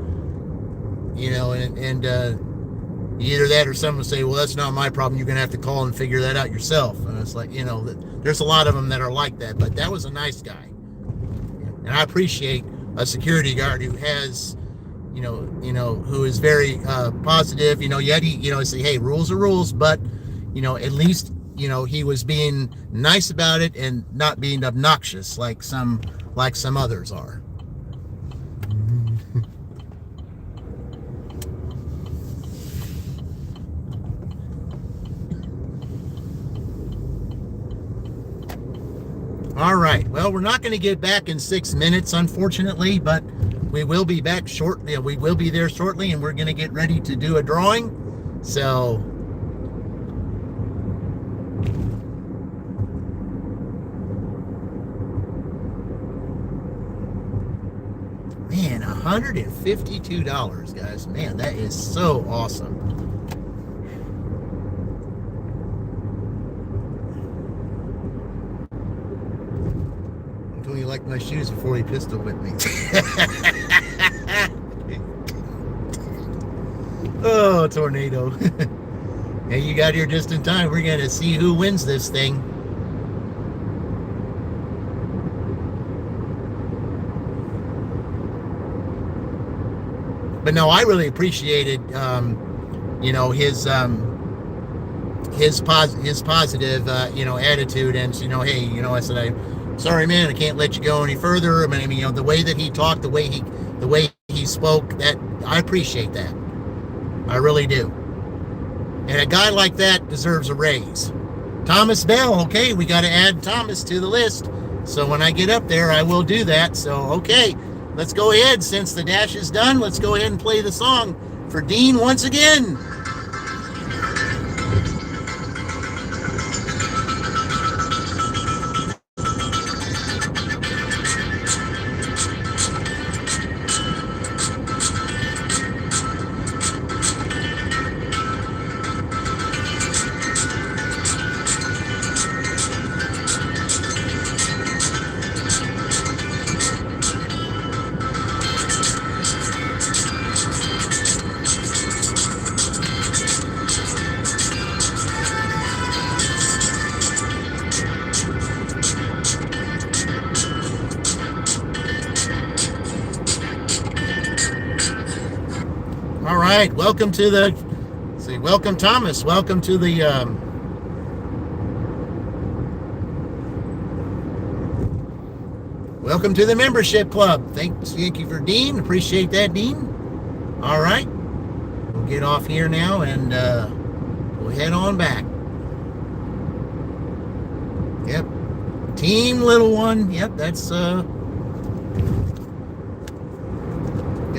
Either that or someone say, well, that's not my problem. You're going to have to call and figure that out yourself. And it's like, there's a lot of them that are like that. But that was a nice guy. And I appreciate a security guard who has, who is very positive. Yet he, say, hey, rules are rules. But, at least, he was being nice about it and not being obnoxious like some others are. All right. Well, we're not going to get back in 6 minutes, unfortunately, but we will be back shortly. We will be there shortly, and we're going to get ready to do a drawing. So, man, $152, guys. Man, that is so awesome. He liked my shoes before he pistol whipped me. Oh, tornado. Hey, you got here just in time. We're going to see who wins this thing. But no, I really appreciated, his positive, attitude. And, hey, I said, sorry, man, I can't let you go any further. I mean, the way that he talked, the way he spoke, that I appreciate that. I really do. And a guy like that deserves a raise. Thomas Bell, okay, we got to add Thomas to the list. So when I get up there, I will do that. So, okay, let's go ahead. Since the dash is done, let's go ahead and play the song for Dean once again. All right, welcome to welcome Thomas. Welcome to the welcome to the membership club. Thank you for Dean. Appreciate that, Dean. All right, we'll get off here now and we'll head on back. Yep, Team Little One. Yep, that's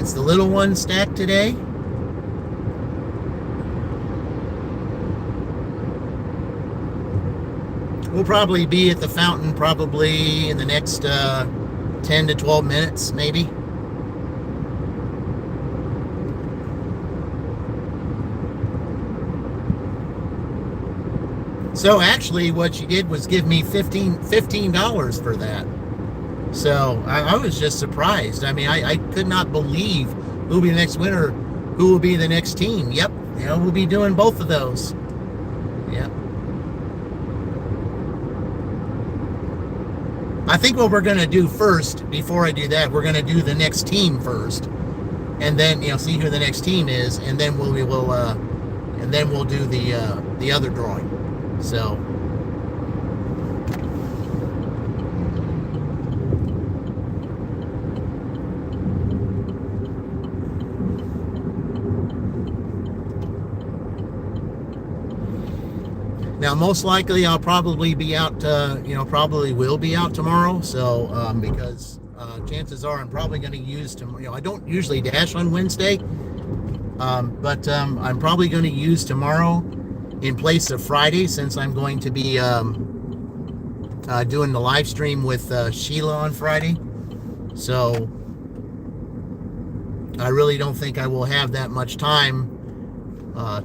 it's the Little One stack today. We'll probably be at the fountain probably in the next 10 to 12 minutes, maybe. So actually what she did was give me $15 for that. So I was just surprised. I mean, I could not believe who will be the next winner, who will be the next team. Yep, we'll be doing both of those. Yep. I think what we're going to do first, before I do that, we're going to do the next team first, and then see who the next team is, and then we'll do the other drawing. So. Now, most likely, I'll probably be out, probably will be out tomorrow. So, because chances are I'm probably going to use tomorrow. I don't usually dash on Wednesday, but I'm probably going to use tomorrow in place of Friday, since I'm going to be doing the live stream with Sheila on Friday. So, I really don't think I will have that much time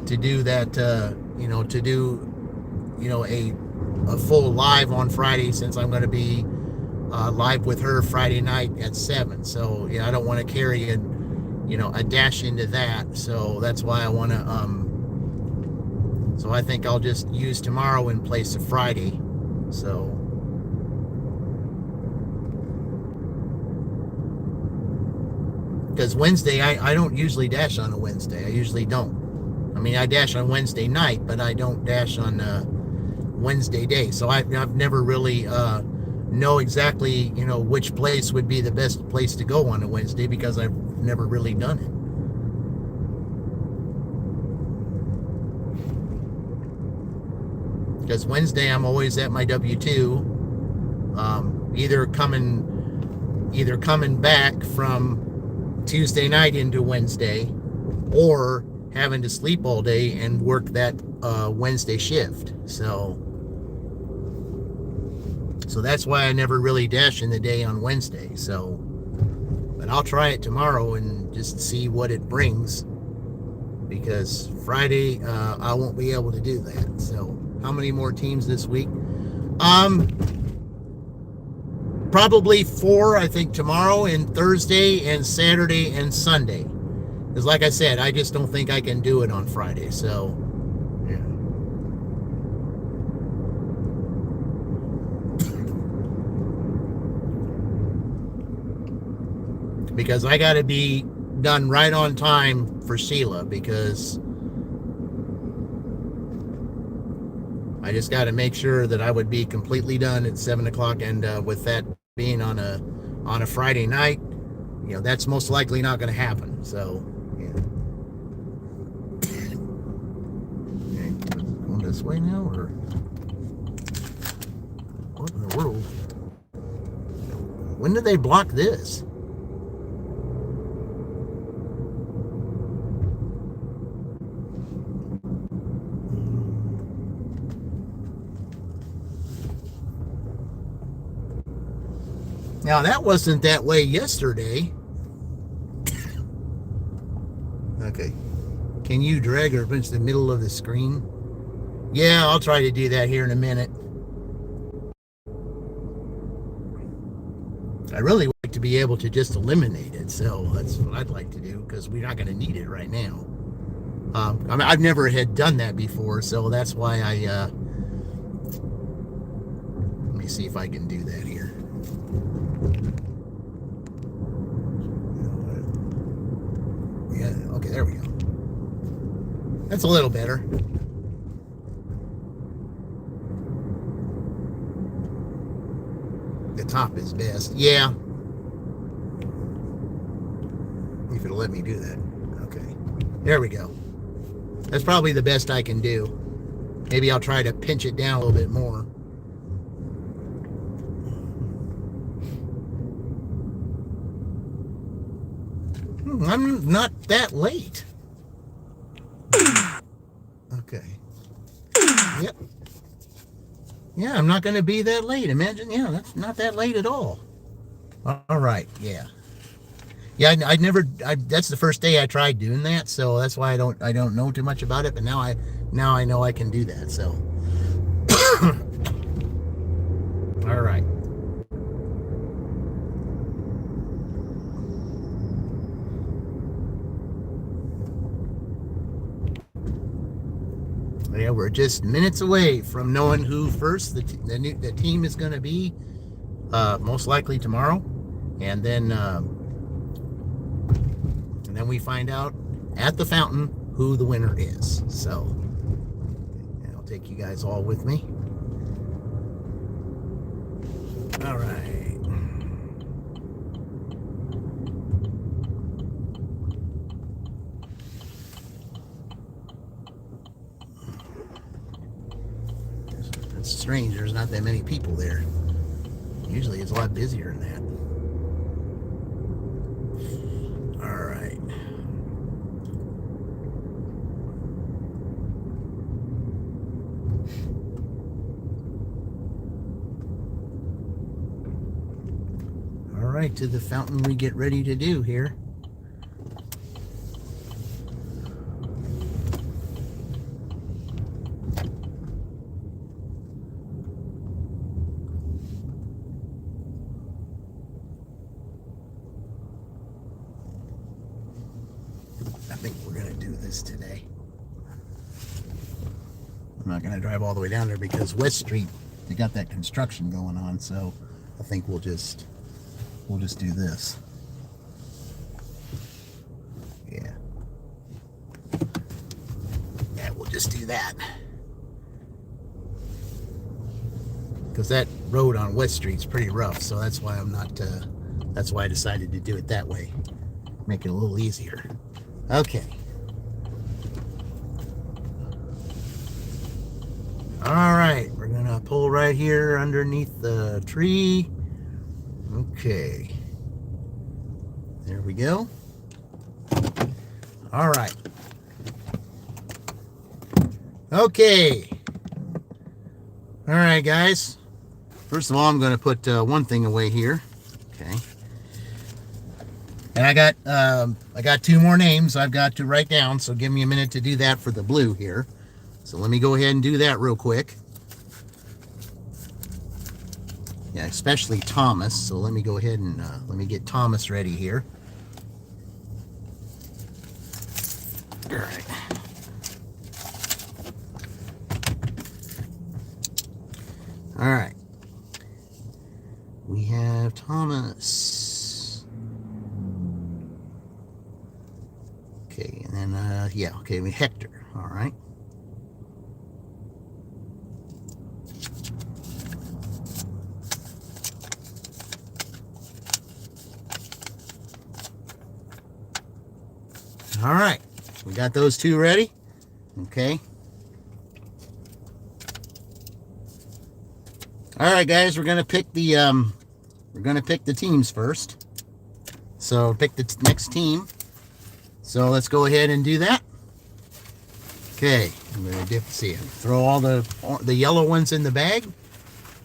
to do that, to do a full live on Friday, since I'm going to be live with her Friday night at 7. So I don't want to carry a dash into that. So that's why I want to so I think I'll just use tomorrow in place of Friday. So because Wednesday I don't usually dash on a Wednesday. I usually don't. I mean, I dash on Wednesday night, but I don't dash on Wednesday day. So I've never really know exactly, which place would be the best place to go on a Wednesday because I've never really done it. Because Wednesday I'm always at my W-2, either coming back from Tuesday night into Wednesday, or having to sleep all day and work that Wednesday shift. So that's why I never really dash in the day on Wednesday. So, but I'll try it tomorrow and just see what it brings, because Friday I won't be able to do that. So how many more teams this week? Probably 4, I think, tomorrow and Thursday and Saturday and Sunday. Because like I said, I just don't think I can do it on Friday. So, yeah. Because I got to be done right on time for Sheila, because I just got to make sure that I would be completely done at 7 o'clock. And with that being on a Friday night, that's most likely not going to happen. So, yeah. Okay, going this way now, or what in the world? When did they block this? Now, that wasn't that way yesterday. Okay. Can you drag her into the middle of the screen? Yeah, I'll try to do that here in a minute. I really like to be able to just eliminate it, so that's what I'd like to do, because we're not going to need it right now. I've never had done that before, so that's why let me see if I can do that here. Yeah, okay, there we go. That's a little better. The top is best. Yeah. If it'll let me do that. Okay. There we go. That's probably the best I can do. Maybe I'll try to pinch it down a little bit more. I'm not that late. Okay. Yep. Yeah, I'm not going to be that late. Imagine, yeah, that's not that late at all. All right, yeah. Yeah, that's the first day I tried doing that, so that's why I don't know too much about it, but now I know I can do that, so. All right. Yeah, we're just minutes away from knowing who first the team is going to be, most likely tomorrow, and then we find out at the fountain who the winner is. So, and I'll take you guys all with me. All right. It's strange, there's not that many people there. Usually it's a lot busier than that. All right. All right, to the fountain we get ready to do here. I think we're going to do this today. I'm not going to drive all the way down there because West Street, they got that construction going on, so I think we'll just do this. Yeah. Yeah, we'll just do that. because that road on West Street's pretty rough, so that's why I'm not, that's why I decided to do it that way. Make it a little easier. Okay. All right, we're gonna pull right here underneath the tree. Okay. There we go. All right. Okay. All right, guys. First of all, I'm going to put one thing away here. Okay. And I got two more names I've got to write down, so give me a minute to do that for the blue here. So let me go ahead and do that real quick. Yeah, especially Thomas. So let me go ahead and let me get Thomas ready here. All right. All right. We have Thomas. Okay, and then, yeah, okay, we Hector. All right. All right, we got those two ready. Okay. All right, guys, we're gonna pick the teams first. So pick the next team. So let's go ahead and do that. Okay, I'm gonna see it. Throw all the yellow ones in the bag.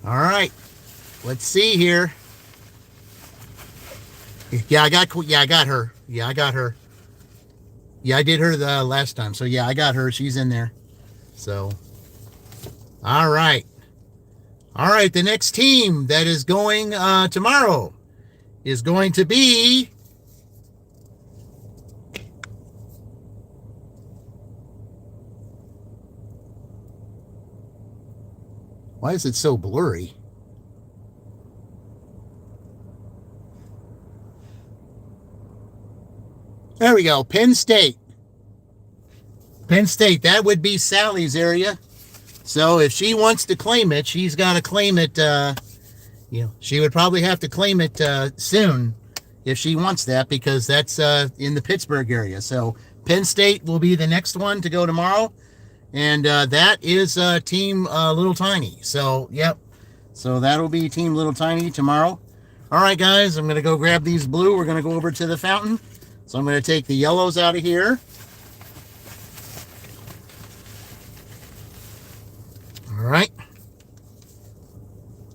All right, let's see here. Yeah, I got her. Yeah, I got her. Yeah, I did her the last time. So yeah, I got her. She's in there. So, all right. All right, the next team that is going tomorrow is going to be why is it so blurry? There we go, Penn State. Penn State, that would be Sally's area. So if she wants to claim it, she's got to claim it, you know, she would probably have to claim it soon if she wants that, because that's in the Pittsburgh area. So Penn State will be the next one to go tomorrow. And that is Team Little Tiny. So, yep. So that'll be Team Little Tiny tomorrow. All right, guys, I'm going to go grab these blue. We're going to go over to the fountain. So I'm going to take the yellows out of here. All right.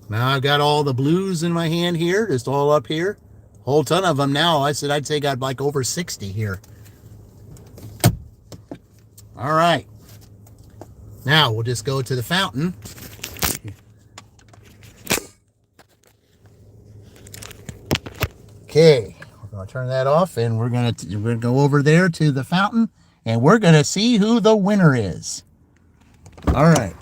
Now I've got all the blues in my hand here, just all up here. Whole ton of them now. I said I'd say got like over 60 here. All right. Now we'll just go to the fountain. Okay, we're going to turn that off, and we're going to go over there to the fountain, and we're going to see who the winner is. All right.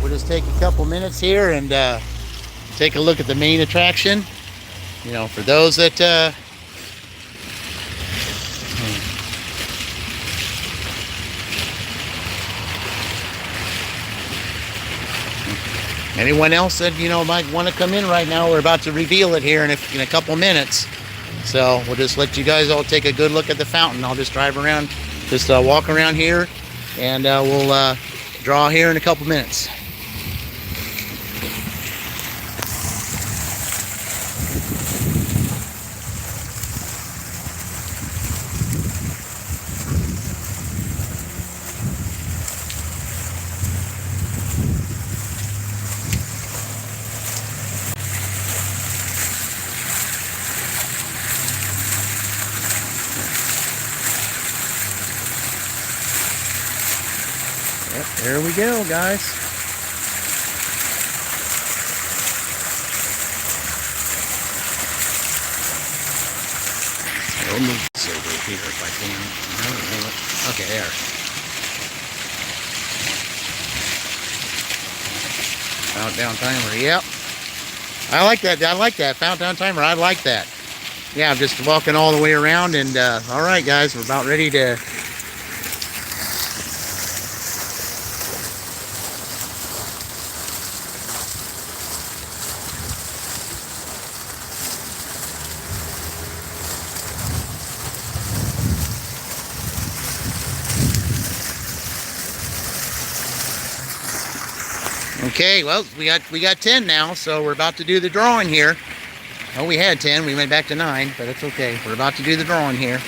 We'll just take a couple minutes here and take a look at the main attraction. You know, for those that anyone else that, you know, might want to come in right now. We're about to reveal it here in a couple minutes. So we'll just let you guys all take a good look at the fountain. I'll just drive around, just walk around here, and we'll draw here in a couple minutes. There we go, guys. We'll move this over. here if I can. Okay, there. Countdown timer. Yep. I like that. I like that. Countdown timer. I like that. Yeah, I'm just walking all the way around, and all right, guys, we're about ready to. Okay, well, we got 10 now, so we're about to do the drawing here. Oh, we had 10. We went back to 9, but it's okay. We're about to do the drawing here.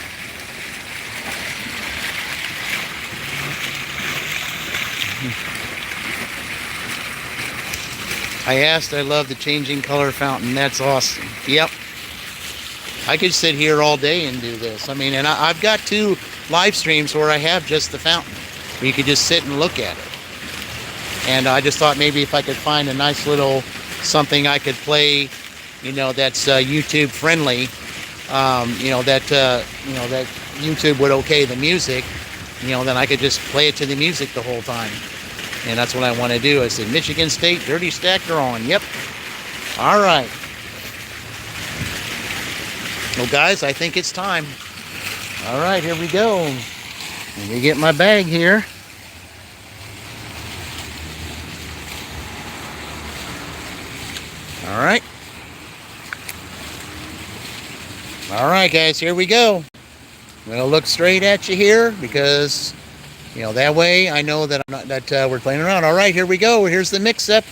I love the changing color fountain. That's awesome. Yep. I could sit here all day and do this. I mean, and I've got 2 live streams where I have just the fountain, where you could just sit and look at it. And I just thought maybe if I could find a nice little something I could play, you know, that's YouTube friendly, that YouTube would okay the music, then I could just play it to the music the whole time. And that's what I want to do. I said, Michigan State Dirty Stack Drawing. Yep. All right. Well, guys, I think it's time. All right, here we go. Let me get my bag here. All right. All right, guys, here we go. I'm going to look straight at you here because, that way I know that I'm not that we're playing around. All right, here we go. Here's the mix-up.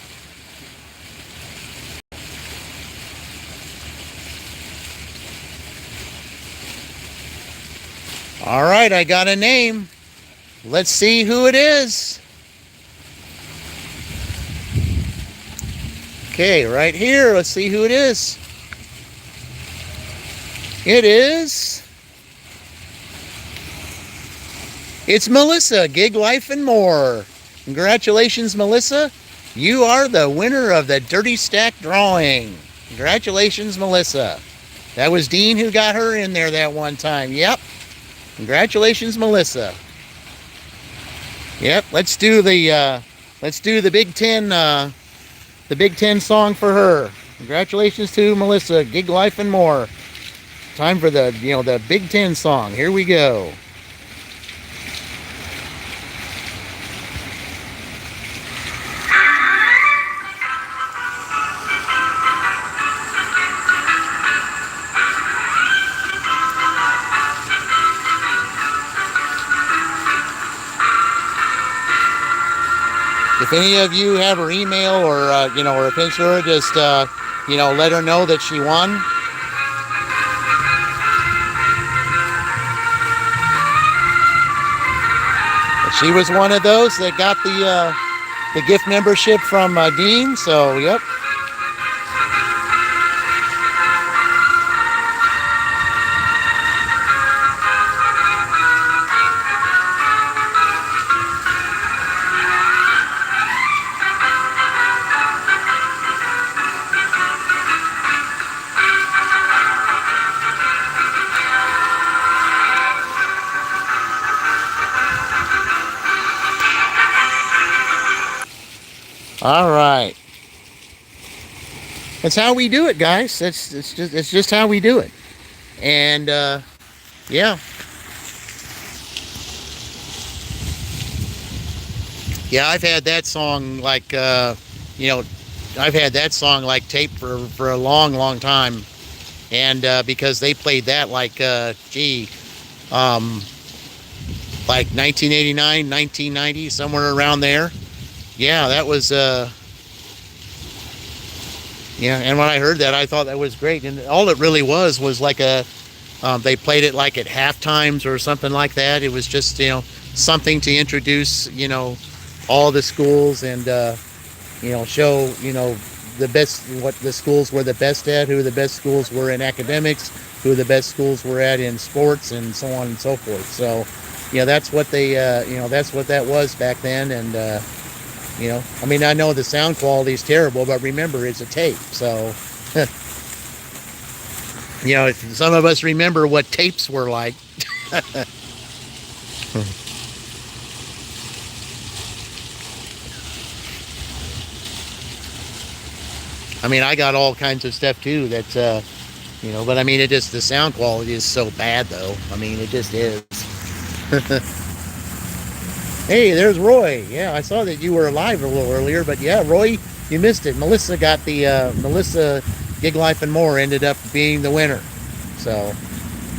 All right, I got a name. Let's see who it is. Okay, right here. Let's see who it is. It's Melissa, Gig Life and More. Congratulations, Melissa. You are the winner of the Dirty Stack Drawing. Congratulations, Melissa. That was Dean who got her in there that one time. Yep. Congratulations, Melissa. Yep. Let's do the Big Ten. The Big Ten song for her. Congratulations to Melissa, Gig Life and More. Time for the Big Ten song. Here we go. If any of you have her email or or a picture, just let her know that she won. She was one of those that got the gift membership from Dean. So yep. All right. That's how we do it, guys. It's just how we do it. And yeah. Yeah, I've had that song like I've had that song like taped for a long time. And because they played that like like 1989, 1990, somewhere around there. Yeah, that was and when I heard that, I thought that was great. And all it really was like they played it like at half times or something like that. It was just something to introduce all the schools and show the best, what the schools were the best at, who the best schools were in academics, who the best schools were at in sports, and so on and so forth. So that's what they that's what that was back then. And I mean, I know the sound quality is terrible, but remember, it's a tape. So, if some of us remember what tapes were like. I mean, I got all kinds of stuff too that, but I mean, it just, the sound quality is so bad though. I mean, it just is. Hey, there's Roy. Yeah, I saw that you were live a little earlier, but yeah, Roy, you missed it. Melissa got Melissa Gig Life and More ended up being the winner. So,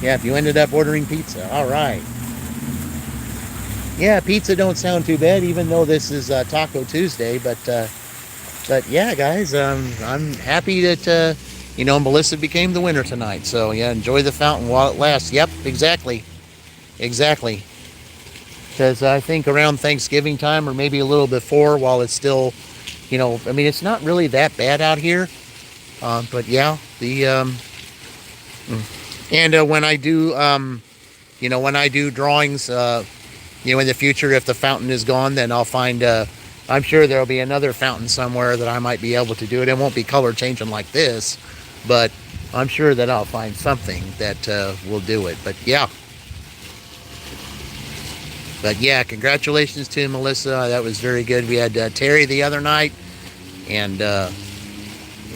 yeah, if you ended up ordering pizza, all right. Yeah, pizza don't sound too bad, even though this is Taco Tuesday. But yeah, guys, I'm happy that Melissa became the winner tonight. So yeah, enjoy the fountain while it lasts. Yep, exactly. Because I think around Thanksgiving time or maybe a little before, while it's still, I mean, it's not really that bad out here. But yeah, and when I do, when I do drawings, in the future, if the fountain is gone, then I'll find, I'm sure there'll be another fountain somewhere that I might be able to do it. It won't be color changing like this, but I'm sure that I'll find something that will do it. But yeah. But yeah, congratulations to Melissa. That was very good. We had Terry the other night, and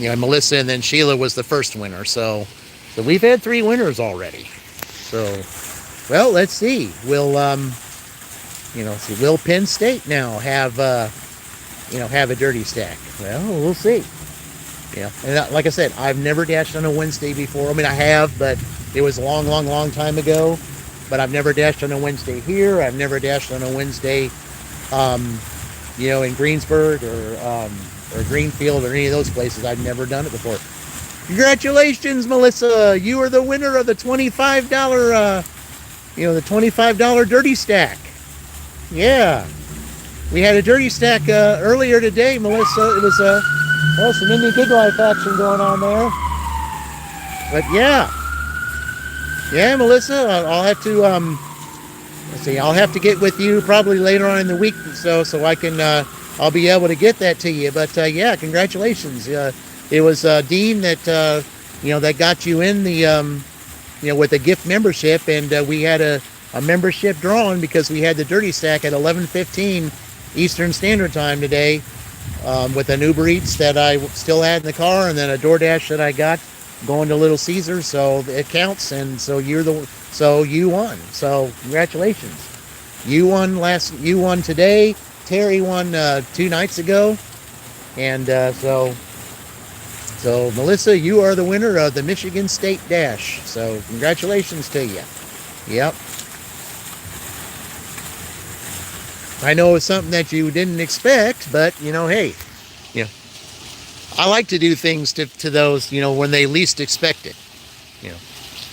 Melissa, and then Sheila was the first winner. So we've had 3 winners already. So, well, let's see. Will Penn State now have have a dirty stack? Well, we'll see. And like I said, I've never dashed on a Wednesday before. I mean, I have, but it was a long time ago. But I've never dashed on a Wednesday here. I've never dashed on a Wednesday, in Greensburg or Greenfield or any of those places. I've never done it before. Congratulations, Melissa! You are the winner of the $25, the $25 dirty stack. Yeah, we had a dirty stack earlier today, Melissa. It was some Indian Gig Life action going on there. But yeah. Yeah, Melissa, I'll have to I'll have to get with you probably later on in the week, so I can I'll be able to get that to you. But yeah, congratulations. It was Dean that that got you in the with a gift membership, and we had a membership drawn because we had the dirty stack at 11:15 Eastern Standard Time today, with an Uber Eats that I still had in the car, and then a DoorDash that I got going to Little Caesars, so it counts. And so you won. So congratulations. You won today. Terry won 2 nights ago, and so Melissa, you are the winner of the Michigan State Dash. So congratulations to you. Yep. I know it's something that you didn't expect, but hey, I like to do things to those, when they least expect it.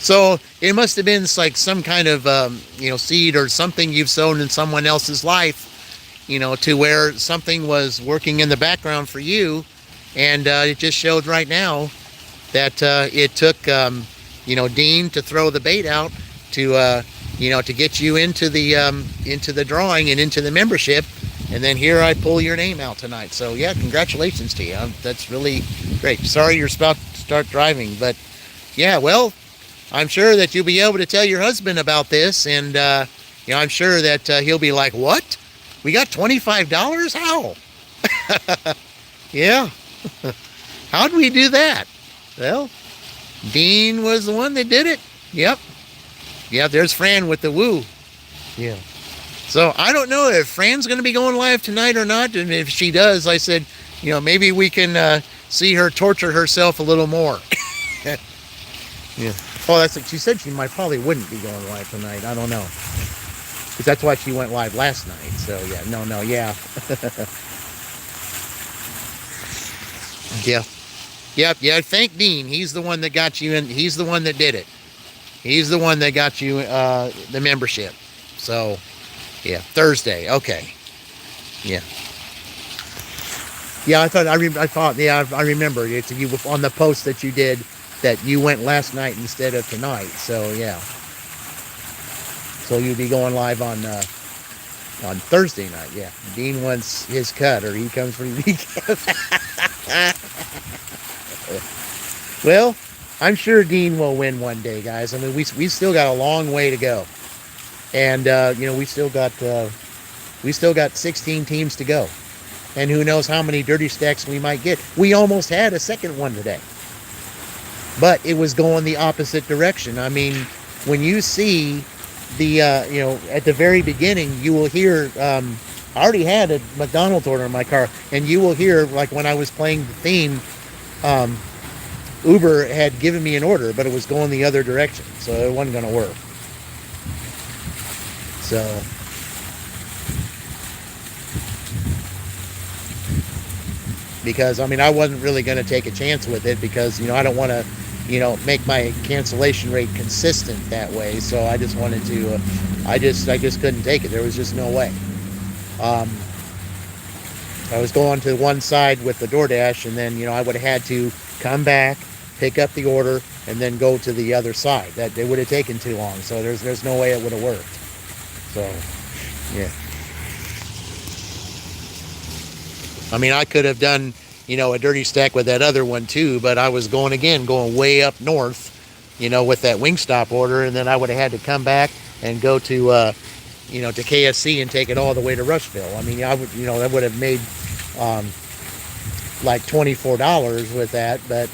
So it must have been like some kind of, seed or something you've sown in someone else's life, to where something was working in the background for you. And it just showed right now that it took, Dean to throw the bait out to get you into the drawing and into the membership. And then here I pull your name out tonight. So yeah, congratulations to you. That's really great. Sorry you're about to start driving, but yeah, well, I'm sure that you'll be able to tell your husband about this, and I'm sure that he'll be like, "What? We got $25? How?" Yeah. How'd we do that? Well, Dean was the one that did it. Yep. Yeah, there's Fran with the woo. Yeah. So I don't know if Fran's going to be going live tonight or not. And if she does, I said, maybe we can see her torture herself a little more. Yeah. Oh, that's what she said. She probably wouldn't be going live tonight. I don't know. Because that's why she went live last night. So yeah, no, yeah. Yeah. Yep. Thank Dean. He's the one that got you in. He's the one that did it. He's the one that got you the membership. So. Yeah, Thursday. Okay. Yeah. Yeah, I remember it's you on the post that you did that you went last night instead of tonight. So yeah. So you'd be going live on Thursday night. Yeah. Dean wants his cut, or he comes for the weekend. Well, I'm sure Dean will win one day, guys. I mean, we still got a long way to go. And we still got 16 teams to go, and who knows how many dirty stacks we might get. We almost had a second one today, but it was going the opposite direction. I mean, when you see the at the very beginning, you will hear. I already had a McDonald's order in my car, and you will hear, like when I was playing the theme, Uber had given me an order, but it was going the other direction, so it wasn't going to work. So, because I mean, I wasn't really going to take a chance with it because I don't want to make my cancellation rate consistent that way. So I just wanted to. I just couldn't take it. There was just no way. I was going to one side with the DoorDash, and then I would have had to come back, pick up the order, and then go to the other side. That it would have taken too long. So there's no way it would have worked. So yeah. I mean, I could have done a dirty stack with that other one too, but I was going way up north, with that Wingstop order, and then I would have had to come back and go to to KFC and take it all the way to Rushville. I mean, I would, that would have made like $24 with that, but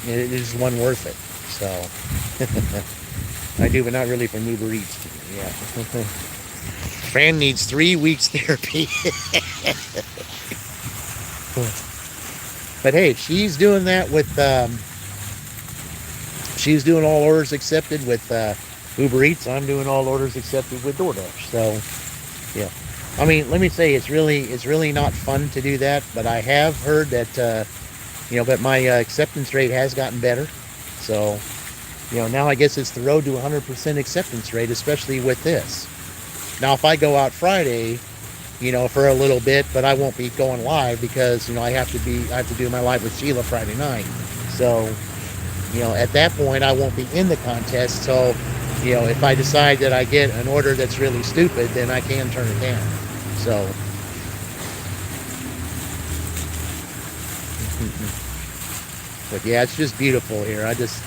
it just wasn't worth it. So I do, but not really from Uber Eats. Yeah. Fran needs 3 weeks therapy. But hey, she's doing that with, she's doing all orders accepted with Uber Eats. I'm doing all orders accepted with DoorDash. So, yeah. I mean, let me say, it's really not fun to do that, but I have heard that, but my acceptance rate has gotten better. So, now I guess it's the road to 100% acceptance rate, especially with this. Now, if I go out Friday, for a little bit, but I won't be going live because, I have to do my live with Sheila Friday night. So, at that point, I won't be in the contest. So, if I decide that I get an order that's really stupid, then I can turn it down. So, but yeah, it's just beautiful here. I just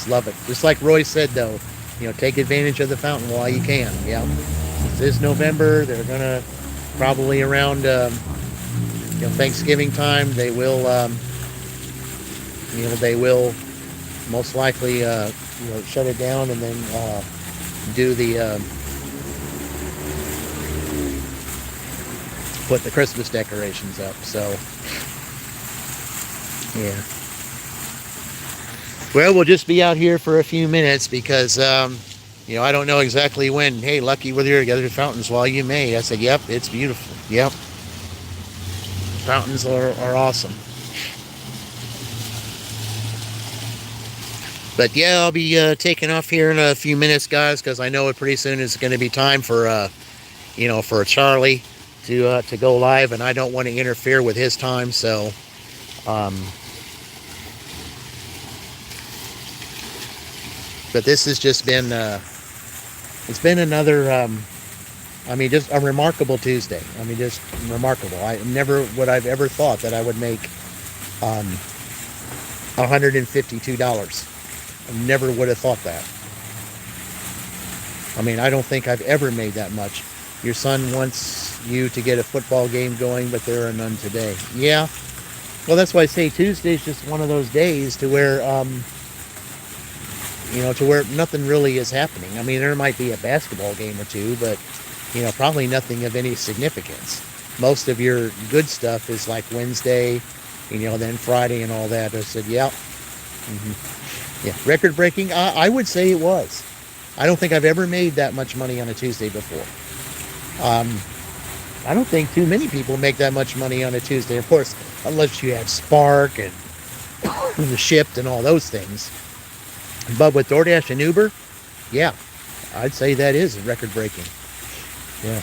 love it. Just like Roy said, though, take advantage of the fountain while you can. Yeah, this November, they're gonna probably around Thanksgiving time. They will, most likely shut it down and then do the put the Christmas decorations up. So yeah. Well, we'll just be out here for a few minutes because I don't know exactly when. Hey, Lucky, whether you're together fountains while you may. I said, yep, it's beautiful. Yep. Fountains are awesome. But yeah, I'll be taking off here in a few minutes, guys, because I know it pretty soon is going to be time for for Charlie to go live, and I don't want to interfere with his time. So, but this has just been it's been another just a remarkable Tuesday. I mean, just remarkable. I never would I've ever thought that I would make $152. I never would have thought that. I mean, I don't think I've ever made that much. Your son wants you to get a football game going, but there are none today. Yeah. Well, that's why I say Tuesday's just one of those days to where, to where nothing really is happening. I mean, there might be a basketball game or two, but, probably nothing of any significance. Most of your good stuff is like Wednesday, then Friday and all that. I said, yeah. Yeah, record breaking. I would say it was. I don't think I've ever made that much money on a Tuesday before. I don't think too many people make that much money on a Tuesday, of course, unless you have Spark and the Shipped and all those things. But with DoorDash and Uber, yeah, I'd say that is record breaking. Yeah.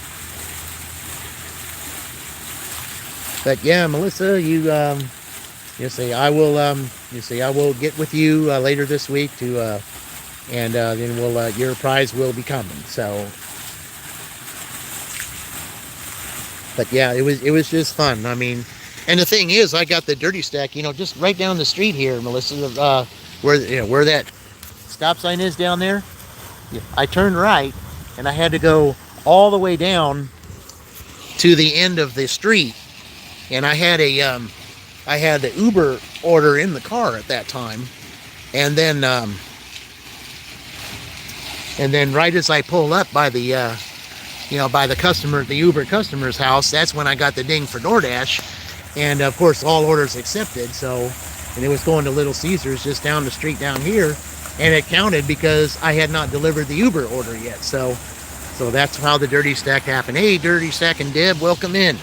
But yeah, Melissa, you say I will get with you later this week to and then we'll your prize will be coming. So, but yeah, it was just fun. I mean, and the thing is, I got the dirty stack, just right down the street here, Melissa, where that stop sign is down there. Yeah, I turned right, and I had to go all the way down to the end of the street, and I had the Uber order in the car at that time, and then right as I pull up by the by the Uber customer's house, that's when I got the ding for DoorDash, and of course all orders accepted. So, and it was going to Little Caesars just down the street down here, and it counted because I had not delivered the Uber order yet. So that's how the Dirty Stack happened. Hey, Dirty Stack and Deb, welcome in.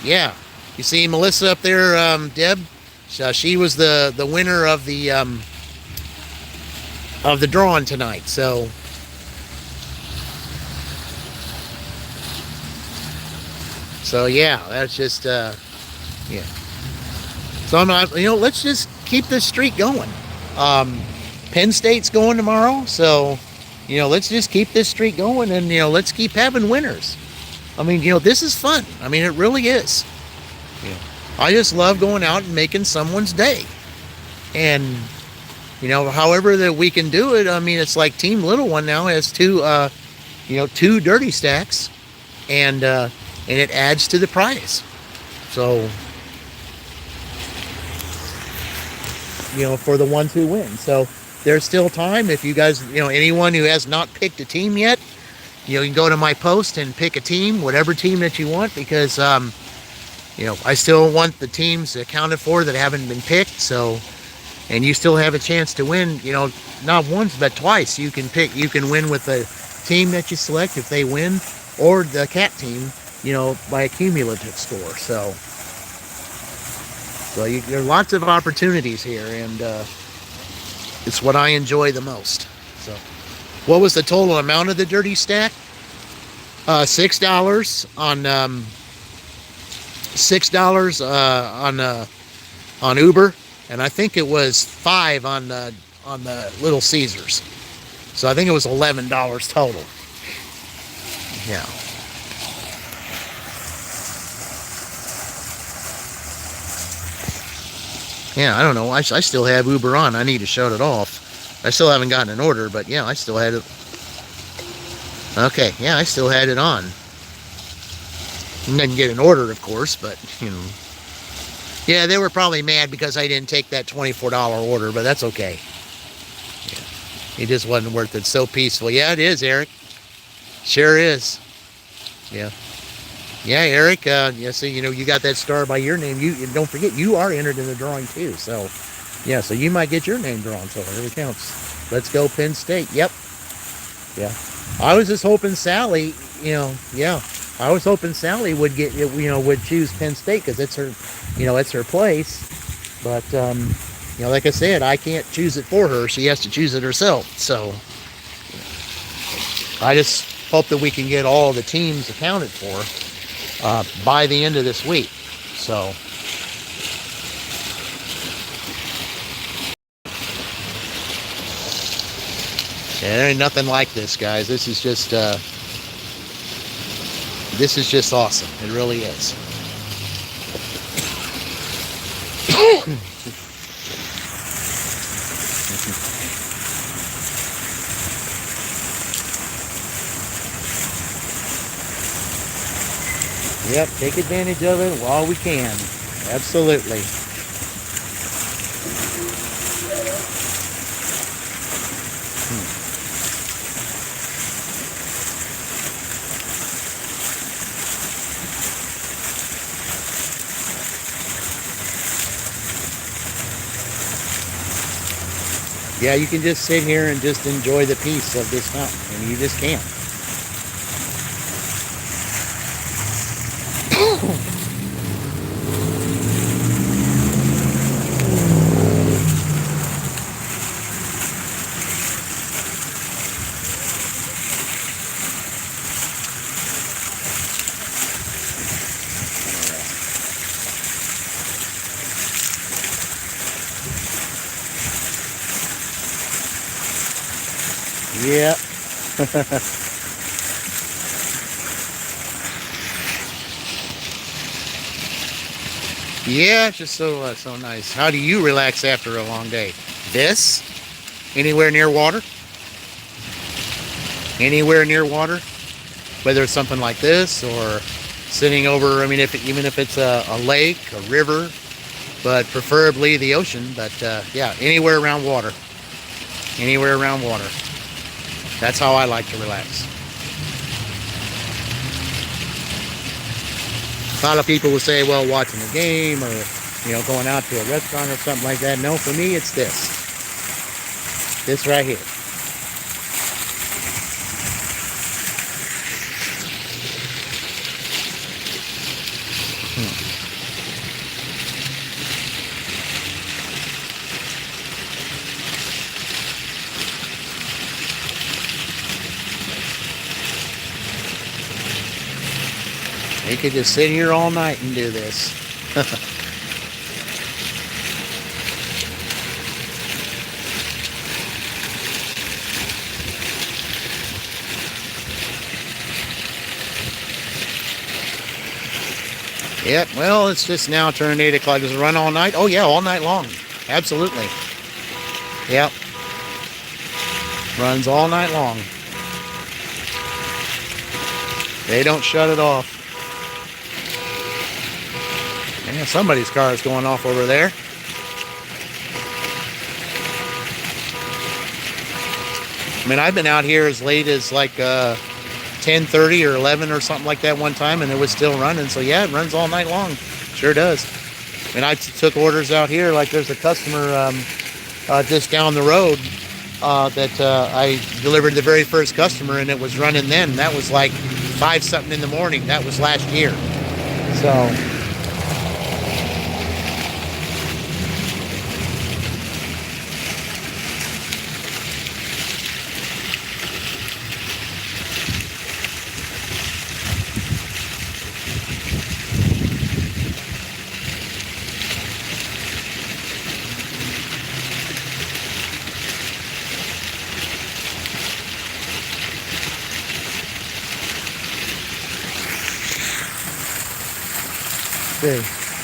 Yeah, you see Melissa up there, Deb? She was the winner of the drawing tonight. So yeah, that's just yeah. So I'm not, let's just keep this streak going. Penn State's going tomorrow, so let's just keep this streak going, and let's keep having winners. I mean, this is fun. I mean, it really is. I just love going out and making someone's day. And however that we can do it. I mean, it's like Team Little One now has two Dirty Stacks, and it adds to the prize. So for the ones who win. So there's still time. If you guys, anyone who has not picked a team yet, you can go to my post and pick a team, whatever team that you want, because I still want the teams accounted for that haven't been picked. So, and you still have a chance to win, not once but twice. You can win with the team that you select if they win, or the cat team, by a cumulative score. So there are lots of opportunities here, and it's what I enjoy the most. So, what was the total amount of the Dirty Stack? $6 on Uber, and I think it was $5 on the Little Caesars. So I think it was $11 total. Yeah. Yeah, I don't know. I still have Uber on. I need to shut it off. I still haven't gotten an order, but yeah, I still had it. Okay, yeah, I still had it on. Didn't get an order, of course, but yeah, they were probably mad because I didn't take that $24 order, but that's okay. Yeah. It just wasn't worth it. So peaceful. Yeah, it is, Eric. Sure is. Yeah. Yeah, Eric, so you got that star by your name. You don't forget, you are entered in the drawing too. So, yeah, so you might get your name drawn. So it really counts. Let's go Penn State. Yep. Yeah. I was just hoping Sally, I was hoping Sally would get, would choose Penn State because it's her, it's her place. But, like I said, I can't choose it for her. She has to choose it herself. So I just hope that we can get all the teams accounted for by the end of this week. So yeah, there ain't nothing like this, guys. This is just awesome. It really is. Yep, take advantage of it while we can. Absolutely. Yeah, you can just sit here and just enjoy the peace of this mountain, and you just can't. Yeah. Yeah, it's just so nice. How do you relax after a long day? This? Anywhere near water? anywhere near water, whether it's something like this or sitting over, I mean, even if it's a lake, a river, but preferably the ocean. But yeah, anywhere around water. Anywhere around water. That's how I like to relax. A lot of people will say, well, watching a game or, going out to a restaurant or something like that. No, for me, it's this. This right here. You could just sit here all night and do this. Yep, well, it's just now turned 8 o'clock. Does it run all night? Oh, yeah, all night long. Absolutely. Yep. Runs all night long. They don't shut it off. Yeah, somebody's car is going off over there. I mean, I've been out here as late as like 10:30 or 11 or something like that one time, and it was still running. So yeah, it runs all night long. Sure does. I mean, I took orders out here. Like there's a customer just down the road that I delivered the very first customer, and it was running then. That was like 5 something in the morning. That was last year. So.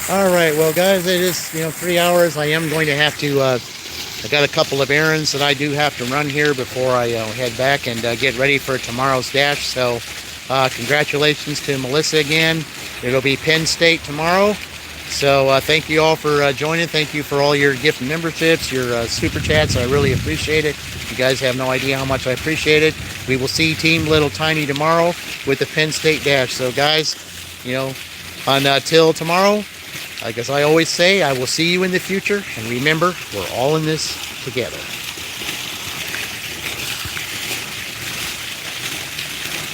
All right, well, guys, it is 3 hours. I am going to have to. I got a couple of errands that I do have to run here before I head back and get ready for tomorrow's dash. So, congratulations to Melissa again. It'll be Penn State tomorrow. So, thank you all for joining. Thank you for all your gift memberships, your super chats. I really appreciate it. You guys have no idea how much I appreciate it. We will see Team Little Tiny tomorrow with the Penn State dash. So, guys, until tomorrow, like as I always say, I will see you in the future. And remember, we're all in this together.